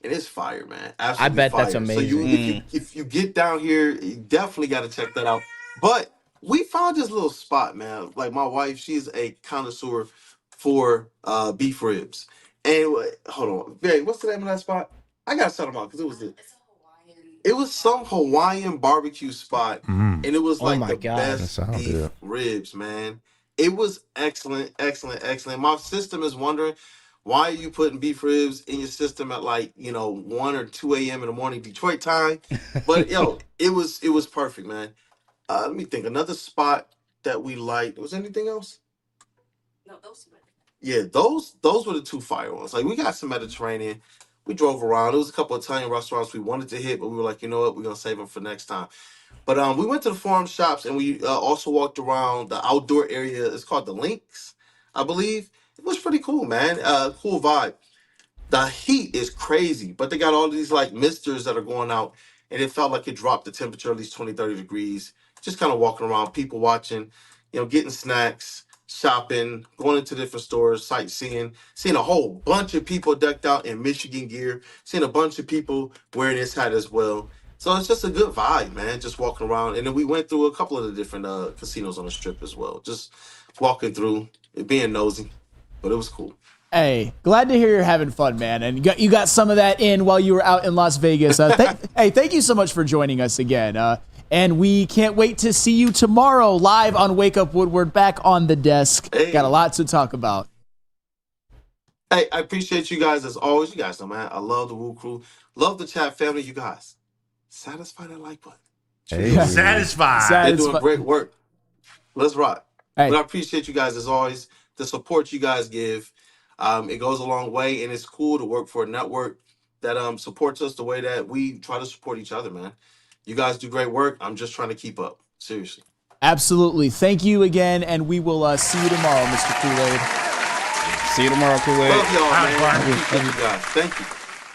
And it's fire, man. Absolutely I bet fire. that's amazing. So if you get down here, you definitely got to check that out. But we found this little spot, man. Like my wife, she's a connoisseur for beef ribs. And hold on, Barry, what's the name of that spot? I gotta set them out because it was some Hawaiian barbecue spot, and it was like the best beef ribs, man. It was excellent, excellent, excellent. My system is wondering, why are you putting beef ribs in your system at 1 or 2 a.m. in the morning Detroit time? But it was perfect, man. Let me think. Another spot that we liked. Was there anything else? No, those. Yeah, those were the two fire ones. Like we got some Mediterranean. We drove around. There was a couple of Italian restaurants we wanted to hit, but we were like, you know what? We're gonna save them for next time. But we went to the forum shops and we also walked around the outdoor area. It's called the Links, I believe. It was pretty cool, man. Cool vibe. The heat is crazy, but they got all these misters that are going out, and it felt like it dropped the temperature at least 20, 30 degrees. Just kind of walking around, people watching, getting snacks, shopping, going into different stores, sightseeing, seeing a whole bunch of people decked out in Michigan gear, seeing a bunch of people wearing this hat as well. So it's just a good vibe, man, just walking around. And then we went through a couple of the different casinos on the Strip as well, just walking through, being nosy. But it was cool. Hey, glad to hear you're having fun, man. And you got some of that in while you were out in Las Vegas. Thank you so much for joining us again. And we can't wait to see you tomorrow live on Wake Up Woodward, back on the desk. Hey. Got a lot to talk about. Hey, I appreciate you guys as always. You guys know, man, I love the Woo Crew. Love the chat family. You guys, satisfy that like button. Hey. Satisfied. They're doing great work. Let's rock. Hey. But I appreciate you guys as always. The support you guys give, it goes a long way, and it's cool to work for a network that supports us the way that we try to support each other, man. You guys do great work. I'm just trying to keep up. Seriously. Absolutely. Thank you again, and we will see you tomorrow, Mr. Kool-Aid. See you tomorrow, Kool-Aid. Love y'all, man. Appreciate you guys. Thank you.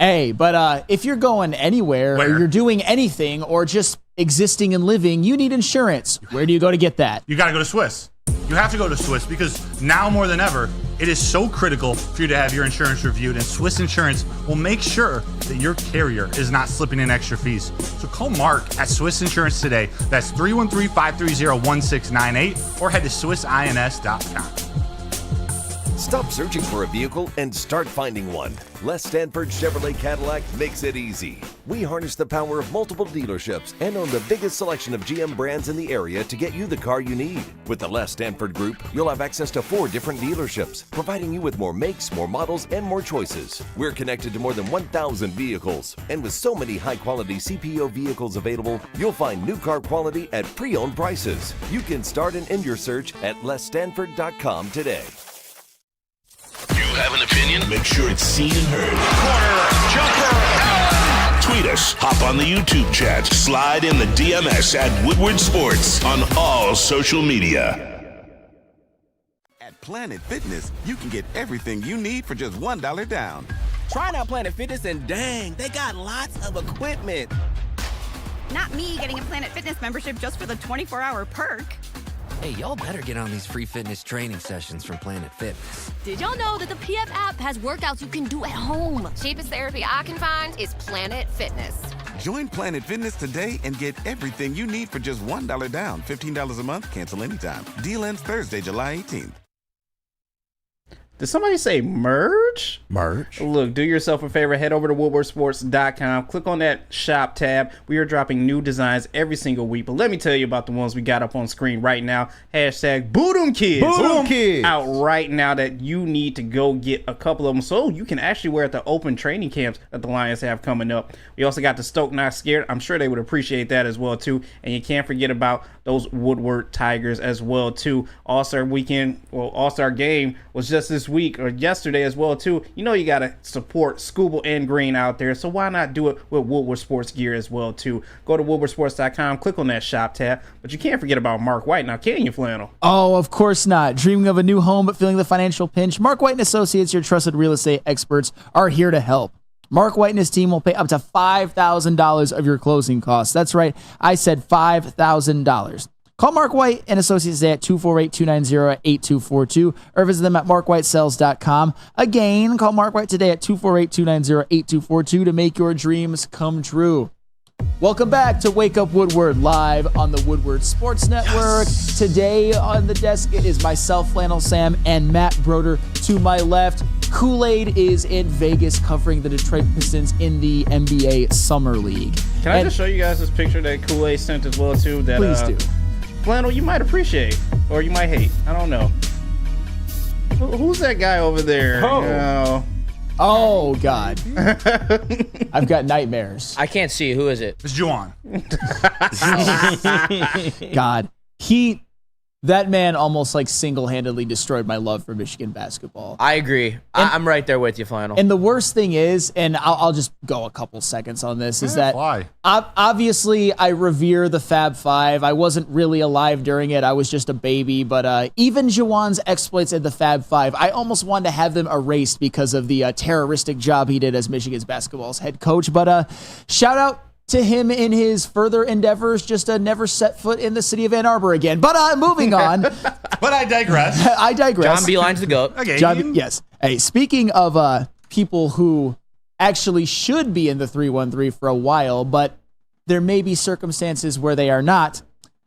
Hey, but if you're going anywhere or you're doing anything or just existing and living, you need insurance. Where do you go to get that? You got to go to Swiss. You have to go to Swiss because now more than ever, it is so critical for you to have your insurance reviewed, and Swiss Insurance will make sure that your carrier is not slipping in extra fees. So call Mark at Swiss Insurance today. That's 313-530-1698 or head to SwissINS.com. Stop searching for a vehicle and start finding one. Les Stanford Chevrolet Cadillac makes it easy. We harness the power of multiple dealerships and own the biggest selection of GM brands in the area to get you the car you need. With the Les Stanford Group, you'll have access to 4 different dealerships, providing you with more makes, more models, and more choices. We're connected to more than 1,000 vehicles, and with so many high-quality CPO vehicles available, you'll find new car quality at pre-owned prices. You can start and end your search at lesstanford.com today. You have an opinion? Make sure it's seen and heard. Corner, jumper, tweet us, hop on the YouTube chat, slide in the DMS at Woodward Sports on all social media. At Planet Fitness, you can get everything you need for just $1 down. Try out Planet Fitness and dang, they got lots of equipment. Not me getting a Planet Fitness membership just for the 24-hour perk. Hey, y'all better get on these free fitness training sessions from Planet Fitness. Did y'all know that the PF app has workouts you can do at home? Cheapest therapy I can find is Planet Fitness. Join Planet Fitness today and get everything you need for just $1 down, $15 a month, cancel anytime. Deal ends Thursday, July 18th. Did somebody say merge? Merge. Look, do yourself a favor. Head over to WoodwardSports.com. Click on that shop tab. We are dropping new designs every single week. But let me tell you about the ones we got up on screen right now. Hashtag Boodum Kids. Boodum Kids. Out right now that you need to go get a couple of them so you can actually wear at the open training camps that the Lions have coming up. We also got the Stoke Not Scared. I'm sure they would appreciate that as well, too. And you can't forget about those Woodward Tigers as well, too. All-Star weekend, well, All-Star game was just this week or yesterday as well too. You know you gotta support Scooble and Green out there, so why not do it with Woodward Sports gear as well too? Go to WoodwardSports.com, click on that shop tab, but you can't forget about Mark White now, can you, Flannel? Oh, of course not. Dreaming of a new home but feeling the financial pinch? Mark White & Associates, your trusted real estate experts, are here to help. Mark White and his team will pay up to $5,000 of your closing costs. That's right, I said $5,000. Call Mark White and Associates today at 248-290-8242 or visit them at markwhitesells.com. Again, call Mark White today at 248-290-8242 to make your dreams come true. Welcome back to Wake Up Woodward live on the Woodward Sports Network. Yes. Today on the desk it is myself, Flannel Sam, and Matt Broder to my left. Kool-Aid is in Vegas covering the Detroit Pistons in the NBA Summer League. Can I just show you guys this picture that Kool-Aid sent as well too? That, please do. Flannel, you might appreciate, or you might hate. I don't know. Who's that guy over there? Oh God. I've got nightmares. I can't see. Who is it? It's Juwan. God. That man almost like single-handedly destroyed my love for Michigan basketball. I agree. I'm right there with you, Flannel. And the worst thing is, and I'll just go a couple seconds on this, is that obviously I revere the Fab Five. I wasn't really alive during it. I was just a baby. But even Juwan's exploits in the Fab Five, I almost wanted to have them erased because of the terroristic job he did as Michigan's basketball's head coach. But shout out to him in his further endeavors, just to never set foot in the city of Ann Arbor again. But moving on. But I digress. John Beeline's the GOAT. Okay. Yes. Hey, speaking of people who actually should be in the 3-1-3 for a while, but there may be circumstances where they are not.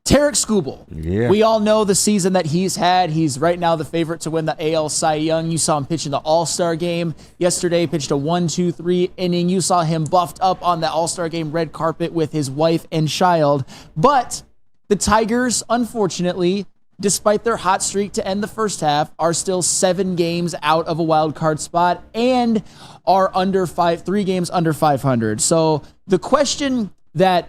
Tarek Skubal. Yeah. We all know the season that he's had. He's right now the favorite to win the AL Cy Young. You saw him pitch in the All-Star game yesterday, pitched a 1-2-3 inning. You saw him buffed up on the All-Star game red carpet with his wife and child. But the Tigers, unfortunately, despite their hot streak to end the first half, are still 7 games out of a wild card spot and are 3 games under 500. So the question that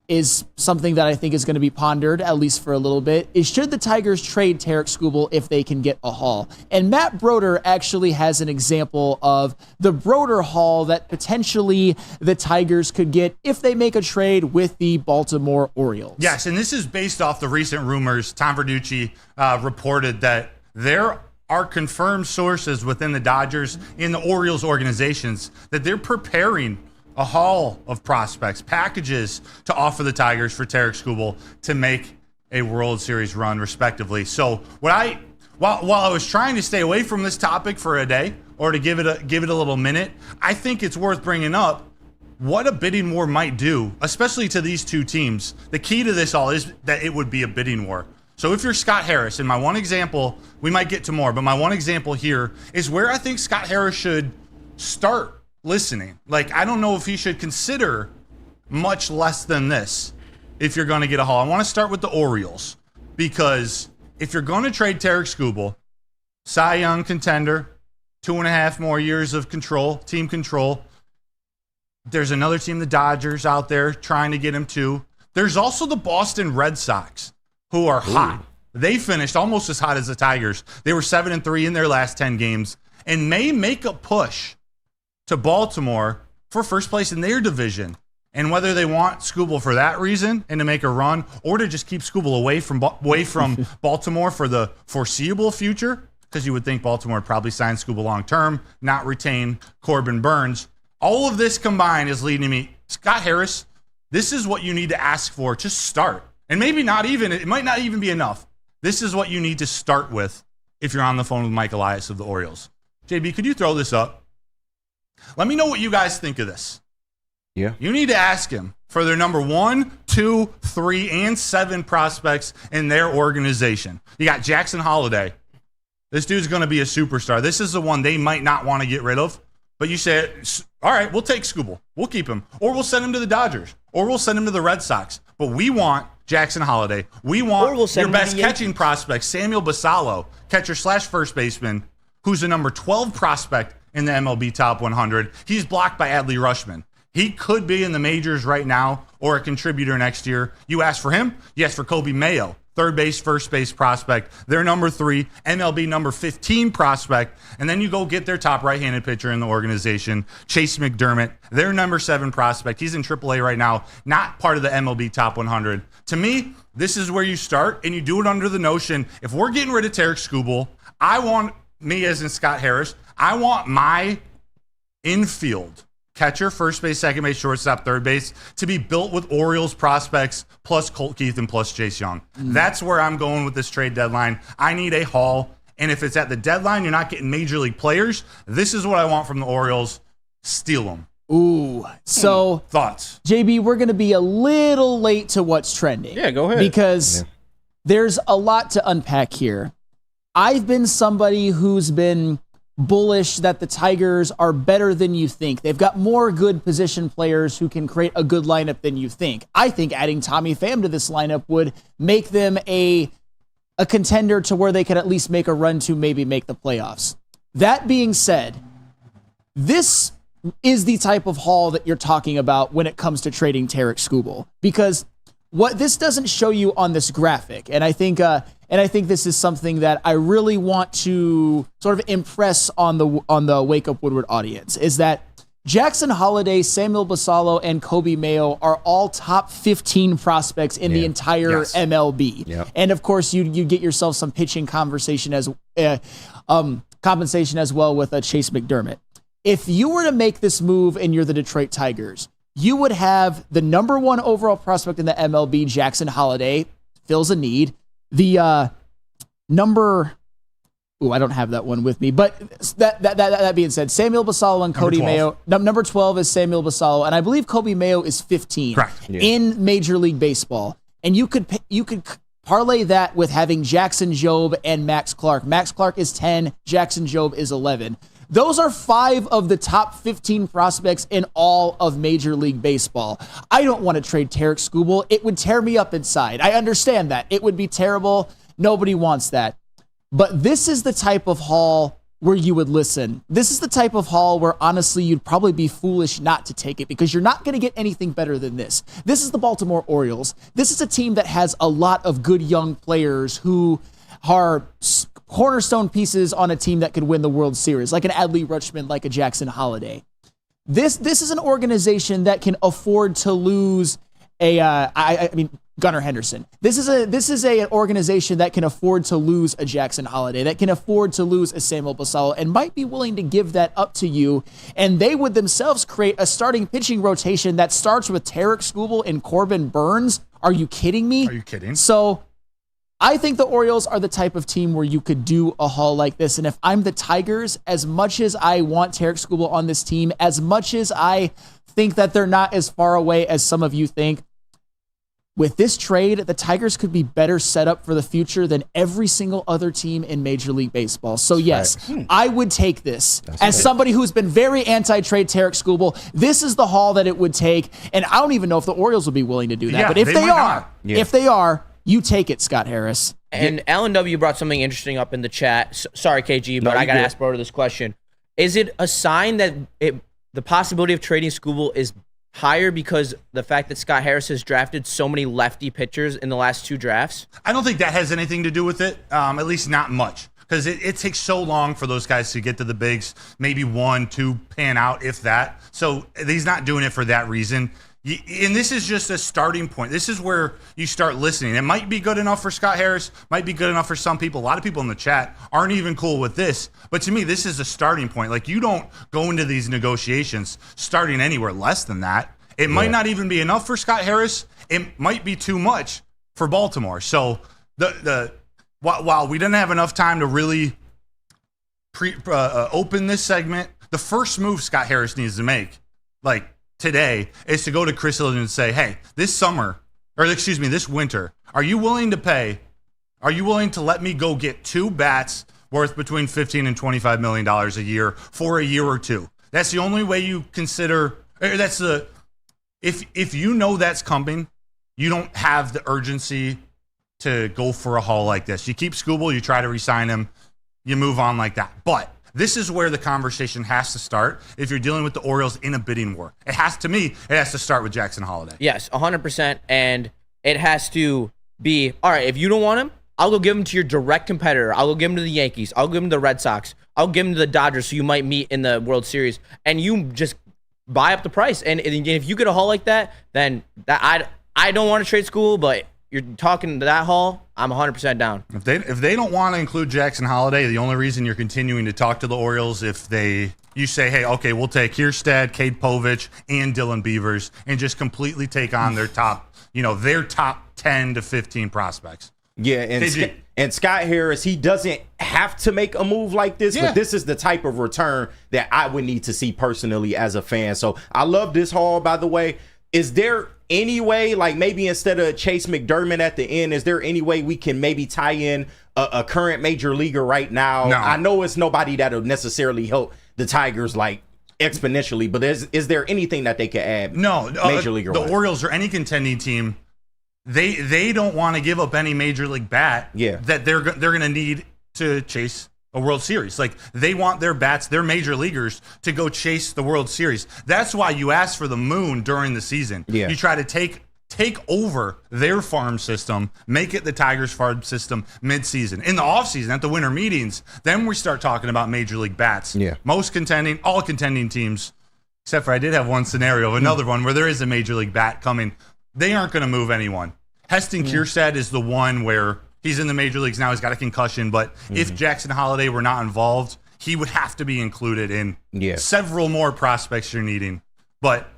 is something that I think is going to be pondered, at least for a little bit, is should the Tigers trade Tarek Skubal if they can get a haul? And Matt Broder actually has an example of the Broder haul that potentially the Tigers could get if they make a trade with the Baltimore Orioles. Yes, and this is based off the recent rumors. Tom Verducci reported that there are confirmed sources within the Dodgers and the Orioles organizations that they're preparing a haul of prospects, packages to offer the Tigers for Tarek Skubal to make a World Series run, respectively. So, while I was trying to stay away from this topic for a day or to give it a little minute, I think it's worth bringing up what a bidding war might do, especially to these two teams. The key to this all is that it would be a bidding war. So if you're Scott Harris, and my one example, we might get to more, but my one example here is where I think Scott Harris should start listening. Like, I don't know if he should consider much less than this if you're going to get a haul. I want to start with the Orioles, because if you're going to trade Tarek Skubal, Cy Young contender, 2.5 more years of team control. There's another team, the Dodgers, out there trying to get him too. There's also the Boston Red Sox, who are hot. They finished almost as hot as the Tigers. They were 7-3 in their last 10 games and may make a push to Baltimore for first place in their division. And whether they want Skubal for that reason and to make a run, or to just keep Skubal away from Baltimore for the foreseeable future, because you would think Baltimore would probably sign Skubal long-term, not retain Corbin Burns. All of this combined is leading me, Scott Harris, this is what you need to ask for to start. And maybe not even, it might not even be enough. This is what you need to start with if you're on the phone with Mike Elias of the Orioles. JB, could you throw this up? Let me know what you guys think of this. Yeah. You need to ask him for their number 1, 2, 3, and 7 prospects in their organization. You got Jackson Holiday. This dude's going to be a superstar. This is the one they might not want to get rid of. But you say, all right, we'll take Skubal. We'll keep him. Or we'll send him to the Dodgers. Or we'll send him to the Red Sox. But we want Jackson Holiday. We want your best catching prospect, Samuel Basallo, catcher/first baseman, who's the number 12 prospect in the MLB Top 100. He's blocked by Adley Rutschman. He could be in the majors right now or a contributor next year. You ask for him? Yes, for Kobe Mayo, third base, first base prospect. They're number 3, MLB number 15 prospect. And then you go get their top right-handed pitcher in the organization, Chase McDermott, their number 7 prospect. He's in AAA right now, not part of the MLB Top 100. To me, this is where you start, and you do it under the notion, if we're getting rid of Tarik Skubal, I want, me as in Scott Harris, I want my infield, catcher, first base, second base, shortstop, third base, to be built with Orioles prospects plus Colt Keith and plus Chase Young. That's where I'm going with this trade deadline. I need a haul, and if it's at the deadline, you're not getting major league players. This is what I want from the Orioles. Steal them. Ooh. So, thoughts? JB, we're going to be a little late to what's trending. Yeah, go ahead. Because there's a lot to unpack here. I've been somebody who's been bullish that the Tigers are better than you think. They've got more good position players who can create a good lineup than you think. I think adding Tommy Pham to this lineup would make them a contender to where they could at least make a run to maybe make the playoffs. That being said, this is the type of haul that you're talking about when it comes to trading Tarik Skubal, because what this doesn't show you on this graphic, and I think this is something that I really want to sort of impress on the Wake Up Woodward audience, is that Jackson Holiday, Samuel Basallo, and Kobe Mayo are all top 15 prospects in the entire MLB. Yep. And of course, you get yourself some pitching compensation as well with Chase McDermott. If you were to make this move and you're the Detroit Tigers, you would have the number 1 overall prospect in the MLB, Jackson Holiday, fills a need. The I don't have that one with me, but that being said, Samuel Basallo and Cody Mayo. Number 12 is Samuel Basallo, and I believe Kobe Mayo is 15 in Major League Baseball. And you could parlay that with having Jackson Jobe and Max Clark. Max Clark is 10, Jackson Jobe is 11. Those are 5 of the top 15 prospects in all of Major League Baseball. I don't want to trade Tarik Skubal. It would tear me up inside. I understand that. It would be terrible. Nobody wants that. But this is the type of haul where you would listen. This is the type of haul where, honestly, you'd probably be foolish not to take it, because you're not going to get anything better than this. This is the Baltimore Orioles. This is a team that has a lot of good young players who are cornerstone pieces on a team that could win the World Series, like an Adley Rutschman, like a Jackson Holiday. This is an organization that can afford to lose Gunnar Henderson. This is an organization that can afford to lose a Jackson Holiday, that can afford to lose a Samuel Basallo, and might be willing to give that up to you. And they would themselves create a starting pitching rotation that starts with Tarik Skubal and Corbin Burns. Are you kidding me? Are you kidding? So I think the Orioles are the type of team where you could do a haul like this. And if I'm the Tigers, as much as I want Tarik Skubal on this team, as much as I think that they're not as far away as some of you think, with this trade, the Tigers could be better set up for the future than every single other team in Major League Baseball. So yes, I would take this. As somebody who's been very anti-trade Tarik Skubal, this is the haul that it would take. And I don't even know if the Orioles would be willing to do that. Yeah, but if they are, you take it, Scott Harris. And Alan W. brought something interesting up in the chat. Sorry, KG, but I got to ask Broder this question. Is it a sign that the possibility of trading Skubal is higher because the fact that Scott Harris has drafted so many lefty pitchers in the last 2 drafts? I don't think that has anything to do with it, at least not much, because it takes so long for those guys to get to the bigs, maybe 1, 2 pan out, if that. So he's not doing it for that reason. And this is just a starting point. This is where you start listening. It might be good enough for Scott Harris, might be good enough for some people. A lot of people in the chat aren't even cool with this. But to me, this is a starting point. Like, you don't go into these negotiations starting anywhere less than that. It might not even be enough for Scott Harris. It might be too much for Baltimore. So while we didn't have enough time to really open this segment, the first move Scott Harris needs to make, like, today is to go to Chris Hilton and say, hey, this winter, are you willing to let me go get 2 bats worth between $15 and $25 million a year for a year or two? That's the only way you consider. If you know that's coming, you don't have the urgency to go for a haul like this. You keep Skubal, you try to re-sign him, you move on like that. But this is where the conversation has to start if you're dealing with the Orioles in a bidding war. It has to start with Jackson Holliday. Yes, 100%. And it has to be, all right, if you don't want him, I'll go give him to your direct competitor. I'll go give him to the Yankees. I'll give him to the Red Sox. I'll give him to the Dodgers, who you might meet in the World Series. And you just buy up the price. And if you get a haul like that, then I don't want to trade Skubal, but you're talking to that haul, I'm 100% down. If they don't want to include Jackson Holliday, the only reason you're continuing to talk to the Orioles you say, hey, okay, we'll take Kierstead, Cade Povich, and Dylan Beavers, and just completely take on their top 10 to 15 prospects. Yeah, and Scott Harris, he doesn't have to make a move like this, but this is the type of return that I would need to see personally as a fan. So I love this haul, by the way. Is there any way, like maybe instead of Chase McDermott at the end, is there any way we can maybe tie in a current major leaguer right now? No. I know it's nobody that'll necessarily help the Tigers like exponentially, but is there anything that they could add? No, major leaguer. The Orioles or any contending team, they don't want to give up any major league bat that they're going to need to chase a World Series. Like, they want their bats, their major leaguers, to go chase the World Series. That's why you ask for the moon during the season. You try to take over their farm system, make it the Tigers' farm system mid-season. In the offseason, at the winter meetings, then we start talking about major league bats. All contending teams, except for I did have one scenario of another one where there is a major league bat coming. They aren't going to move anyone. Heston Kjerstad is the one where he's in the major leagues now. He's got a concussion, but if Jackson Holliday were not involved, he would have to be included in several more prospects you're needing. But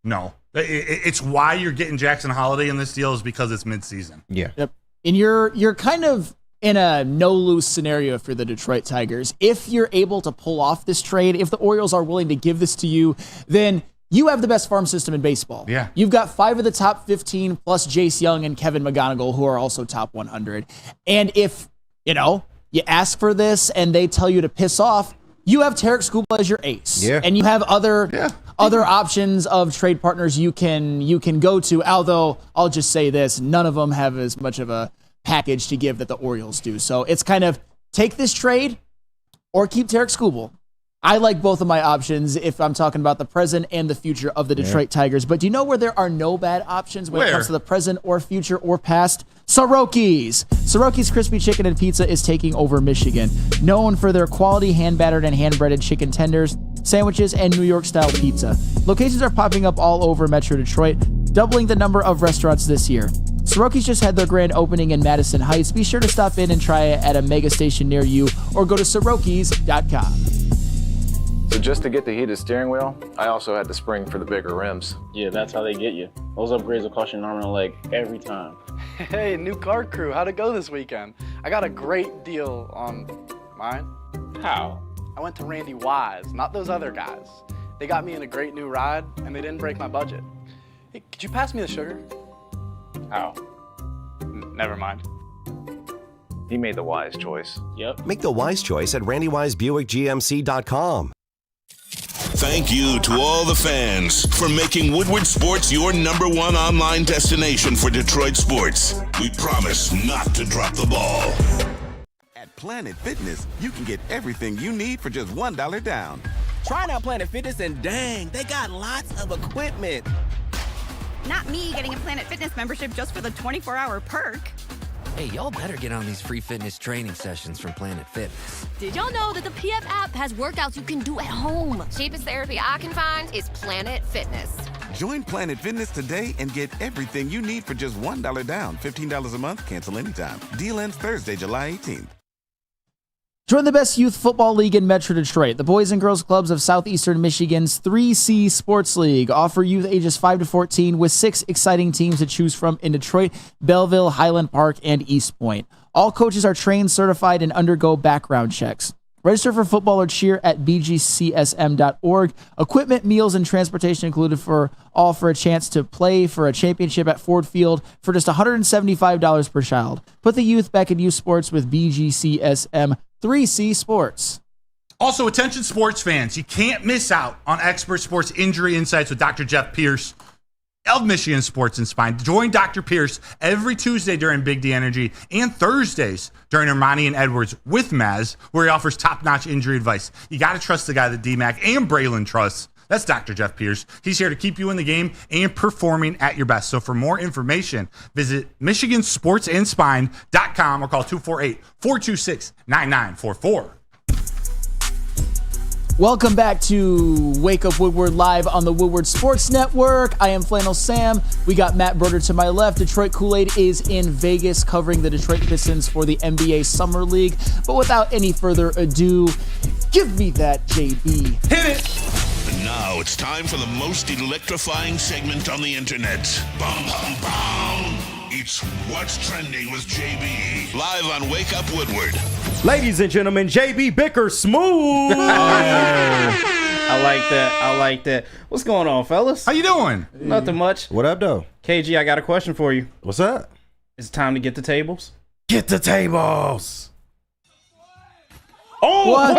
no, it's why you're getting Jackson Holliday in this deal is because it's midseason. Yep. And you're kind of in a no-lose scenario for the Detroit Tigers. If you're able to pull off this trade, if the Orioles are willing to give this to you, then you have the best farm system in baseball. Yeah. You've got 5 of the top 15 plus Jace Young and Kevin McGonigal, who are also top 100. And if, you ask for this and they tell you to piss off, you have Tarek Skubal as your ace. Yeah. And you have other options of trade partners you can go to. Although I'll just say this, none of them have as much of a package to give that the Orioles do. So it's kind of take this trade or keep Tarek Skubal. I like both of my options if I'm talking about the present and the future of the Detroit Tigers. But do you know where there are no bad options when it comes to the present or future or past? Soroki's. Soroki's Crispy Chicken and Pizza is taking over Michigan. Known for their quality hand-battered and hand-breaded chicken tenders, sandwiches, and New York-style pizza. Locations are popping up all over Metro Detroit, doubling the number of restaurants this year. Soroki's just had their grand opening in Madison Heights. Be sure to stop in and try it at a mega station near you or go to Sorokis.com. So just to get the heated steering wheel, I also had the spring for the bigger rims. Yeah, that's how they get you. Those upgrades will cost you an arm and a leg every time. Hey, new car crew, how'd it go this weekend? I got a great deal on mine. How? I went to Randy Wise, not those other guys. They got me in a great new ride, and they didn't break my budget. Hey, could you pass me the sugar? How? Never mind. He made the wise choice. Yep. Make the wise choice at RandyWiseBuickGMC.com. Thank you to all the fans for making Woodward Sports your #1 online destination for Detroit sports. We promise not to drop the ball. At Planet Fitness, you can get everything you need for just $1 down. Try out Planet Fitness and dang, they got lots of equipment. Not me getting a Planet Fitness membership just for the 24-hour perk. Hey, y'all better get on these free fitness training sessions from Planet Fitness. Did y'all know that the PF app has workouts you can do at home? Cheapest therapy I can find is Planet Fitness. Join Planet Fitness today and get everything you need for just $1 down. $15 a month, cancel anytime. Deal ends Thursday, July 18th. Join the best youth football league in Metro Detroit. The Boys and Girls Clubs of Southeastern Michigan's 3C Sports League offer youth ages 5 to 14 with 6 exciting teams to choose from in Detroit, Belleville, Highland Park, and East Point. All coaches are trained, certified, and undergo background checks. Register for football or cheer at bgcsm.org. Equipment, meals, and transportation included for a chance to play for a championship at Ford Field for just $175 per child. Put the youth back in youth sports with BGCSM 3C Sports. Also, attention sports fans, you can't miss out on expert sports injury insights with Dr. Jeff Pierce of Michigan Sports and Spine. Join Dr. Pierce every Tuesday during Big D Energy and Thursdays during Ermanni and Edwards with Maz, where he offers top-notch injury advice. You got to trust the guy that DMAC and Braylon trusts. That's Dr. Jeff Pierce. He's here to keep you in the game and performing at your best. So for more information, visit MichiganSportsAndSpine.com or call 248-426-9944. Welcome back to Wake Up Woodward live on the Woodward Sports Network. I am Flannel Sam. We got Matt Broder to my left. Detroit Kool-Aid is in Vegas covering the Detroit Pistons for the NBA Summer League. But without any further ado, give me that, JB. Hit it! And now it's time for the most electrifying segment on the internet. Bum, bum, bum. It's What's Trending with JB. Live on Wake Up Woodward. Ladies and gentlemen, JB Bicker Smooth. I like that. What's going on, fellas? How you doing? Nothing much. What up, though? KG, I got a question for you. What's up? It's time to get the tables. Get the tables. Oh,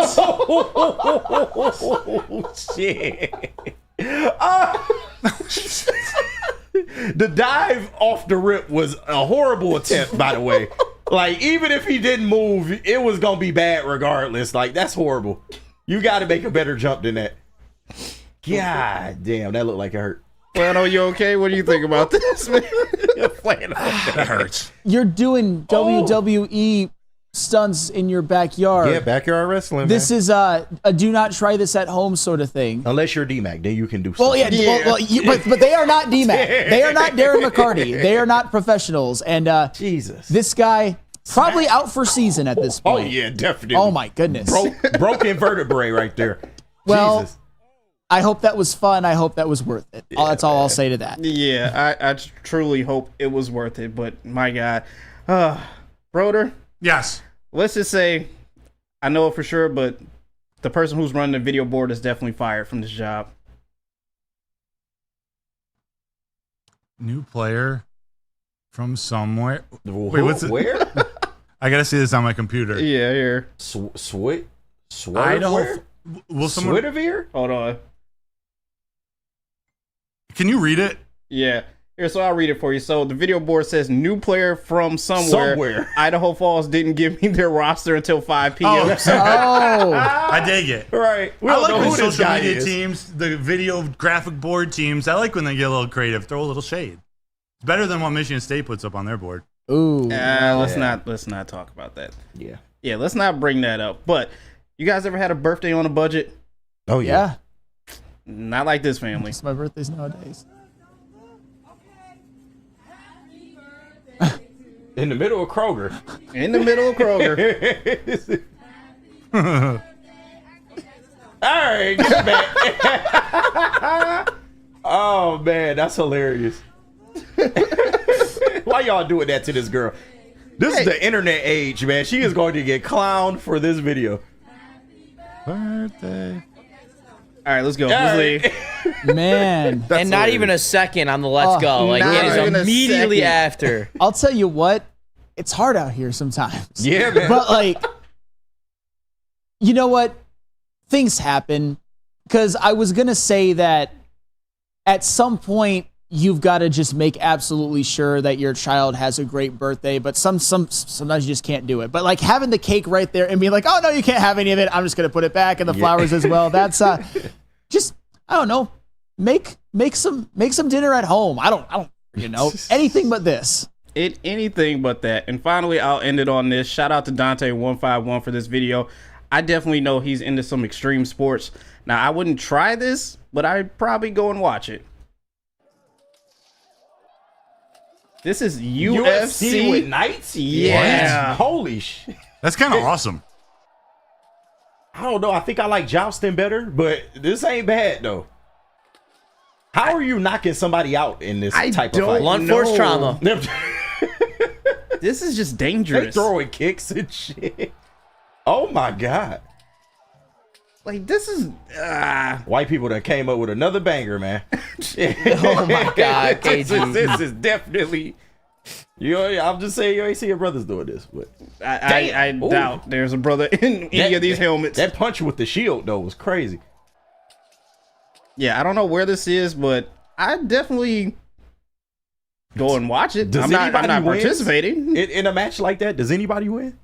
shit. The dive off the rip was a horrible attempt, by the way. Like, even if he didn't move, it was going to be bad regardless. Like, that's horrible. You got to make a better jump than that. God damn, that looked like it hurt. Flannel, you okay? What do you think about this, man? That hurts. You're doing WWE stunts in your backyard. Yeah, backyard wrestling. This is a do not try this at home sort of thing. Unless you're DMAC, then you can do Well, stuff. but they are not DMAC. They are not Darren McCarty. They are not professionals. And Jesus, this guy probably out for season at this point. Oh yeah, definitely. Oh my goodness, broken vertebrae right there. Well, Jesus. I hope that was fun. I hope that was worth it. That's all I'll say to that. Yeah, I truly hope it was worth it. But my God, Broder. Yes. Let's just say, I know it for sure, but the person who's running the video board is definitely fired from this job. New player from somewhere. Wait, what's it? Where? I gotta see this on my computer. Yeah, here. Idaho. Will someone? Switterveer? Hold on. Can you read it? Yeah. Here, so I'll read it for you. So the video board says new player from somewhere. Idaho Falls didn't give me their roster until 5 p.m. Oh, I dig it. Right. I like when social media teams, the video graphic board teams, I like when they get a little creative, throw a little shade. It's better than what Michigan State puts up on their board. Ooh. Let's not talk about that. Yeah. Yeah, let's not bring that up. But you guys ever had a birthday on a budget? Oh yeah. Not like this family. It's my birthdays nowadays. In the middle of Kroger. In the middle of Kroger. All right, get back. Oh man, that's hilarious. Why y'all doing that to this girl? This is the internet age, man. She is going to get clowned for this video. Birthday. All right, let's go. Let's leave. Man. And not even a second on the let's go. Like, it is immediately after. I'll tell you what, it's hard out here sometimes. Yeah, man. But, like, you know what? Things happen. Because I was going to say that at some point, you've got to just make absolutely sure that your child has a great birthday. But sometimes you just can't do it. But, like, having the cake right there and being like, oh, no, you can't have any of it. I'm just going to put it back, and the flowers as well. That's just, I don't know. Make some dinner at home. I don't anything but this. Anything but that. And finally, I'll end it on this. Shout out to Dante151 for this video. I definitely know he's into some extreme sports. Now, I wouldn't try this, but I'd probably go and watch it. This is UFC with Knights? Yeah. Holy shit. That's kind of awesome. I don't know. I think I like jousting better, but this ain't bad though. How are you knocking somebody out in this type of fight? Blunt force trauma. This is just dangerous. They throwing kicks and shit. Oh my God. like this is white people that came up with another banger, man. Oh my God, KG. This is definitely. I'm just saying you ain't see your brothers doing this, but I doubt there's a brother in any of these helmets. That punch with the shield though was crazy. Yeah, I don't know where this is, but I definitely go and watch it. I'm not participating in a match like that. Does anybody win?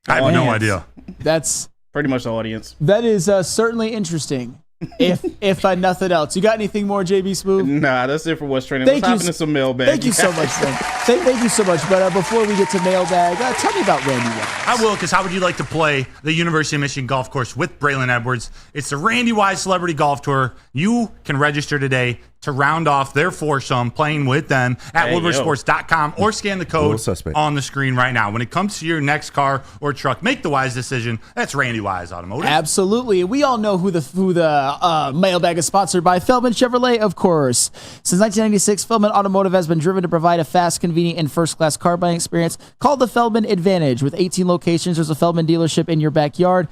I have no idea. That's pretty much the audience. That is certainly interesting. If nothing else, you got anything more, JB Smooth? Nah, that's it for what's trending. Let's hop into some mailbag. Thank you so much, then. Thank you so much. But before we get to mailbag, tell me about Randy Wise. I will, because how would you like to play the University of Michigan golf course with Braylon Edwards? It's the Randy Wise Celebrity Golf Tour. You can register today to round off their foursome playing with them at woodwardsports.com or scan the code on the screen right now. When it comes to your next car or truck, make the wise decision. That's Randy Wise Automotive. Absolutely. We all know who the mailbag is sponsored by. Feldman Chevrolet, of course. Since 1996, Feldman Automotive has been driven to provide a fast, convenient, and first-class car buying experience called the Feldman Advantage. With 18 locations, there's a Feldman dealership in your backyard.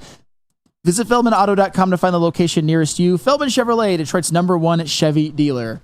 Visit feldmanauto.com to find the location nearest you. Feldman Chevrolet, Detroit's #1 Chevy dealer.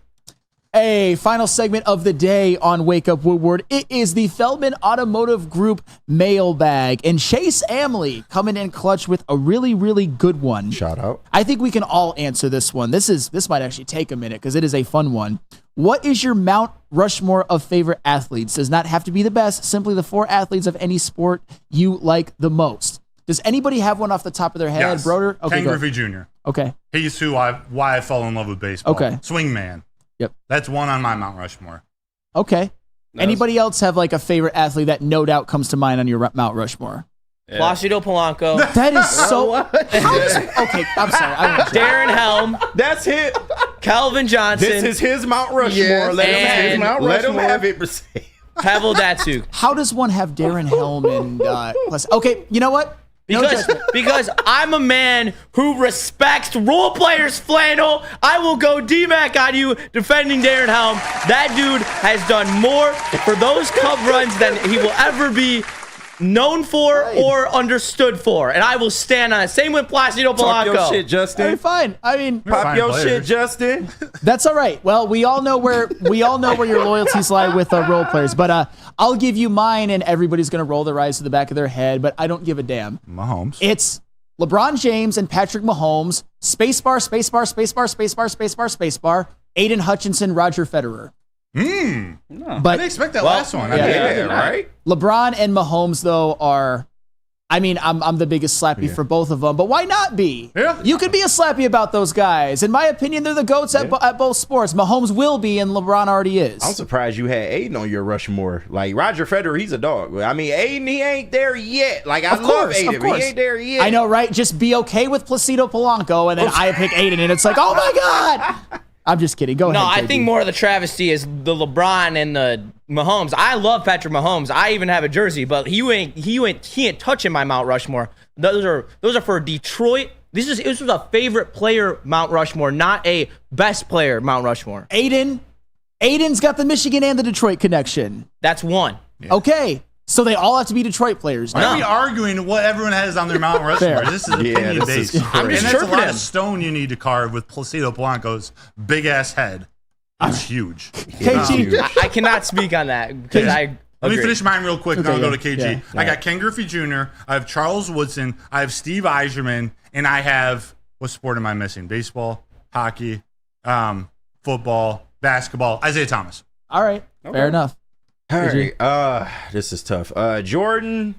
A final segment of the day on Wake Up Woodward. It is the Feldman Automotive Group mailbag. And Chase Amley coming in clutch with a really, really good one. Shout out. I think we can all answer this one. This might actually take a minute because it is a fun one. What is your Mount Rushmore of favorite athletes? Does not have to be the best, simply the 4 athletes of any sport you like the most. Does anybody have one off the top of their head? Yes. Broder? Okay, Ken Griffey Jr. Okay. He's why I fell in love with baseball. Okay. Swingman. Yep. That's one on my Mount Rushmore. Okay. Anybody else have like a favorite athlete that no doubt comes to mind on your Mount Rushmore? Yeah. Placido Polanco. That is so... okay, I'm sorry. Darren Helm. That's it. Calvin Johnson. This is his Mount Rushmore. Yes. Let him have it. Pavel Datsyuk. How does one have Darren Helm and... okay, you know what? Because I'm a man who respects role players, Flannel. I will go D-Mac on you defending Darren Helm. That dude has done more for those Cub runs than he will ever be known for or understood for. And I will stand on it. Same with Placido Polanco. Talk your shit, Justin. Hey, fine. I mean, pop your shit, Justin. That's all right. Well, we all know where your loyalties lie with role players. But I'll give you mine, and everybody's gonna roll their eyes to the back of their head. But I don't give a damn. Mahomes. It's LeBron James and Patrick Mahomes. Spacebar, spacebar, spacebar, spacebar, spacebar, spacebar. Aiden Hutchinson, Roger Federer. No, but I didn't expect that last one. Yeah, right? LeBron and Mahomes, though, are... I mean, I'm the biggest slappy for both of them, but why not be? Yeah. You could be a slappy about those guys. In my opinion, they're the GOATs at both sports. Mahomes will be, and LeBron already is. I'm surprised you had Aiden on your Rushmore. Like, Roger Federer, he's a dog. I mean, Aiden, he ain't there yet. Like, I love Aiden, but he ain't there yet. I know, right? Just be okay with Placido Polanco, and then I pick Aiden, and it's like, oh my God! I'm just kidding. Go ahead. No, I think more of the travesty is the LeBron and the Mahomes. I love Patrick Mahomes. I even have a jersey, but he ain't touching my Mount Rushmore. Those are for Detroit. This was a favorite player Mount Rushmore, not a best player Mount Rushmore. Aiden's got the Michigan and the Detroit connection. That's one. Yeah. Okay. So they all have to be Detroit players. Why are we arguing what everyone has on their Mount Rushmore? This is opinion based. I'm just and that's a lot him. of stone you need to carve with Placido Polanco's big ass head. It's huge. KG, I cannot speak on that because I Let me agree. finish mine real quick, and then I'll go to KG. Yeah. I got Ken Griffey Jr., I have Charles Woodson, I have Steve Yzerman, and I have, what sport am I missing? Baseball, hockey, football, basketball, Isaiah Thomas. All right. Fair enough. All right. This is tough. Jordan,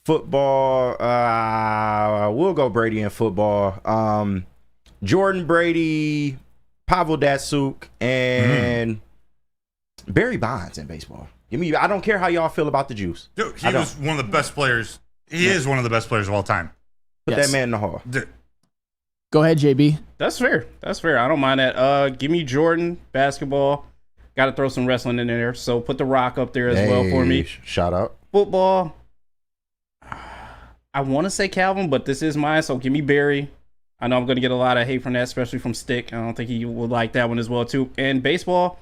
football. We'll go Brady in football. Jordan, Brady, Pavel Datsyuk, and Barry Bonds in baseball. I don't care how y'all feel about the juice. Dude, he was one of the best players. He is one of the best players of all time. Put that man in the hall. Go ahead, JB. That's fair. I don't mind that. Give me Jordan, basketball. Got to throw some wrestling in there. So put The Rock up there as well for me. Shout out. Football. I want to say Calvin, but this is mine. So give me Barry. I know I'm going to get a lot of hate from that, especially from Stick. I don't think he would like that one as well, too. And baseball,